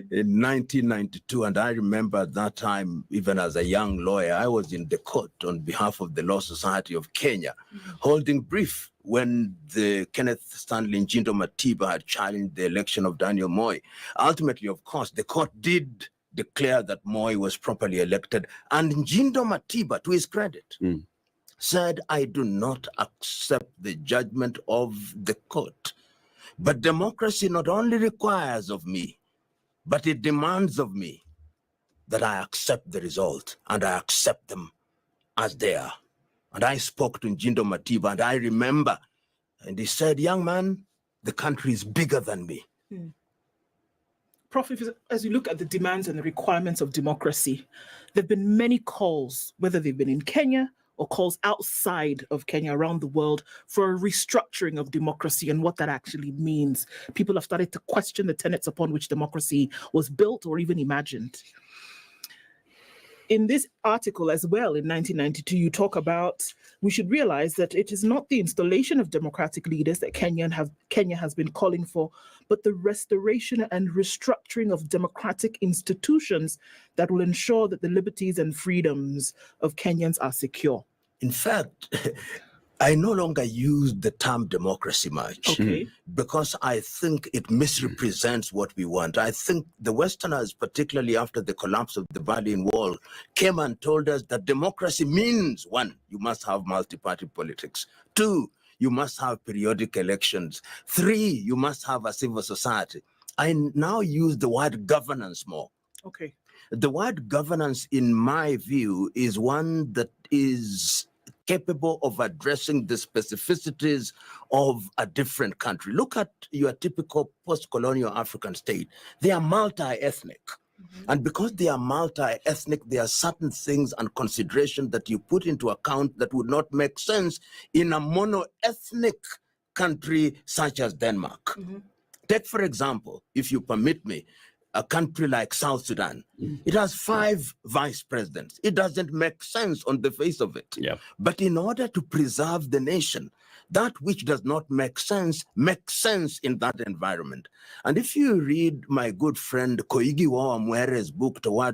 In 1992, and I remember at that time, even as a young lawyer, I was in the court on behalf of the Law Society of Kenya, holding brief when the Kenneth Stanley Njindo Matiba had challenged the election of Daniel Moi. Ultimately, of course, the court did declare that Moi was properly elected, and Njindo Matiba, to his credit, said, I do not accept the judgment of the court. But democracy not only requires of me, but it demands of me that I accept the result, and I accept them as they are. And I spoke to Njindo Matiba, and I remember, and he said, young man, the country is bigger than me. Prof, as you look at the demands and the requirements of democracy, there have been many calls, whether they've been in Kenya or calls outside of Kenya, around the world, for a restructuring of democracy and what that actually means. People have started to question the tenets upon which democracy was built or even imagined. In this article as well, in 1992, you talk about we should realize that it is not the installation of democratic leaders that Kenya has been calling for, but the restoration and restructuring of democratic institutions that will ensure that the liberties and freedoms of Kenyans are secure. In fact, I no longer use the term democracy much because I think it misrepresents what we want. I think the Westerners, particularly after the collapse of the Berlin Wall, came and told us that democracy means, one, you must have multi-party politics. Two, you must have periodic elections. Three, you must have a civil society. I now use the word governance more. Okay. The word governance, in my view, is one that is capable of addressing the specificities of a different country. Look at your typical post-colonial African state. They are multi-ethnic. And because they are multi-ethnic, there are certain things and considerations that you put into account that would not make sense in a mono-ethnic country such as Denmark. Take, for example, if you permit me, a country like South Sudan. It has 5 vice presidents. It doesn't make sense on the face of it. But in order to preserve the nation, that which does not make sense makes sense in that environment. And if you read my good friend Koigi Wawa Mwere's book, Toward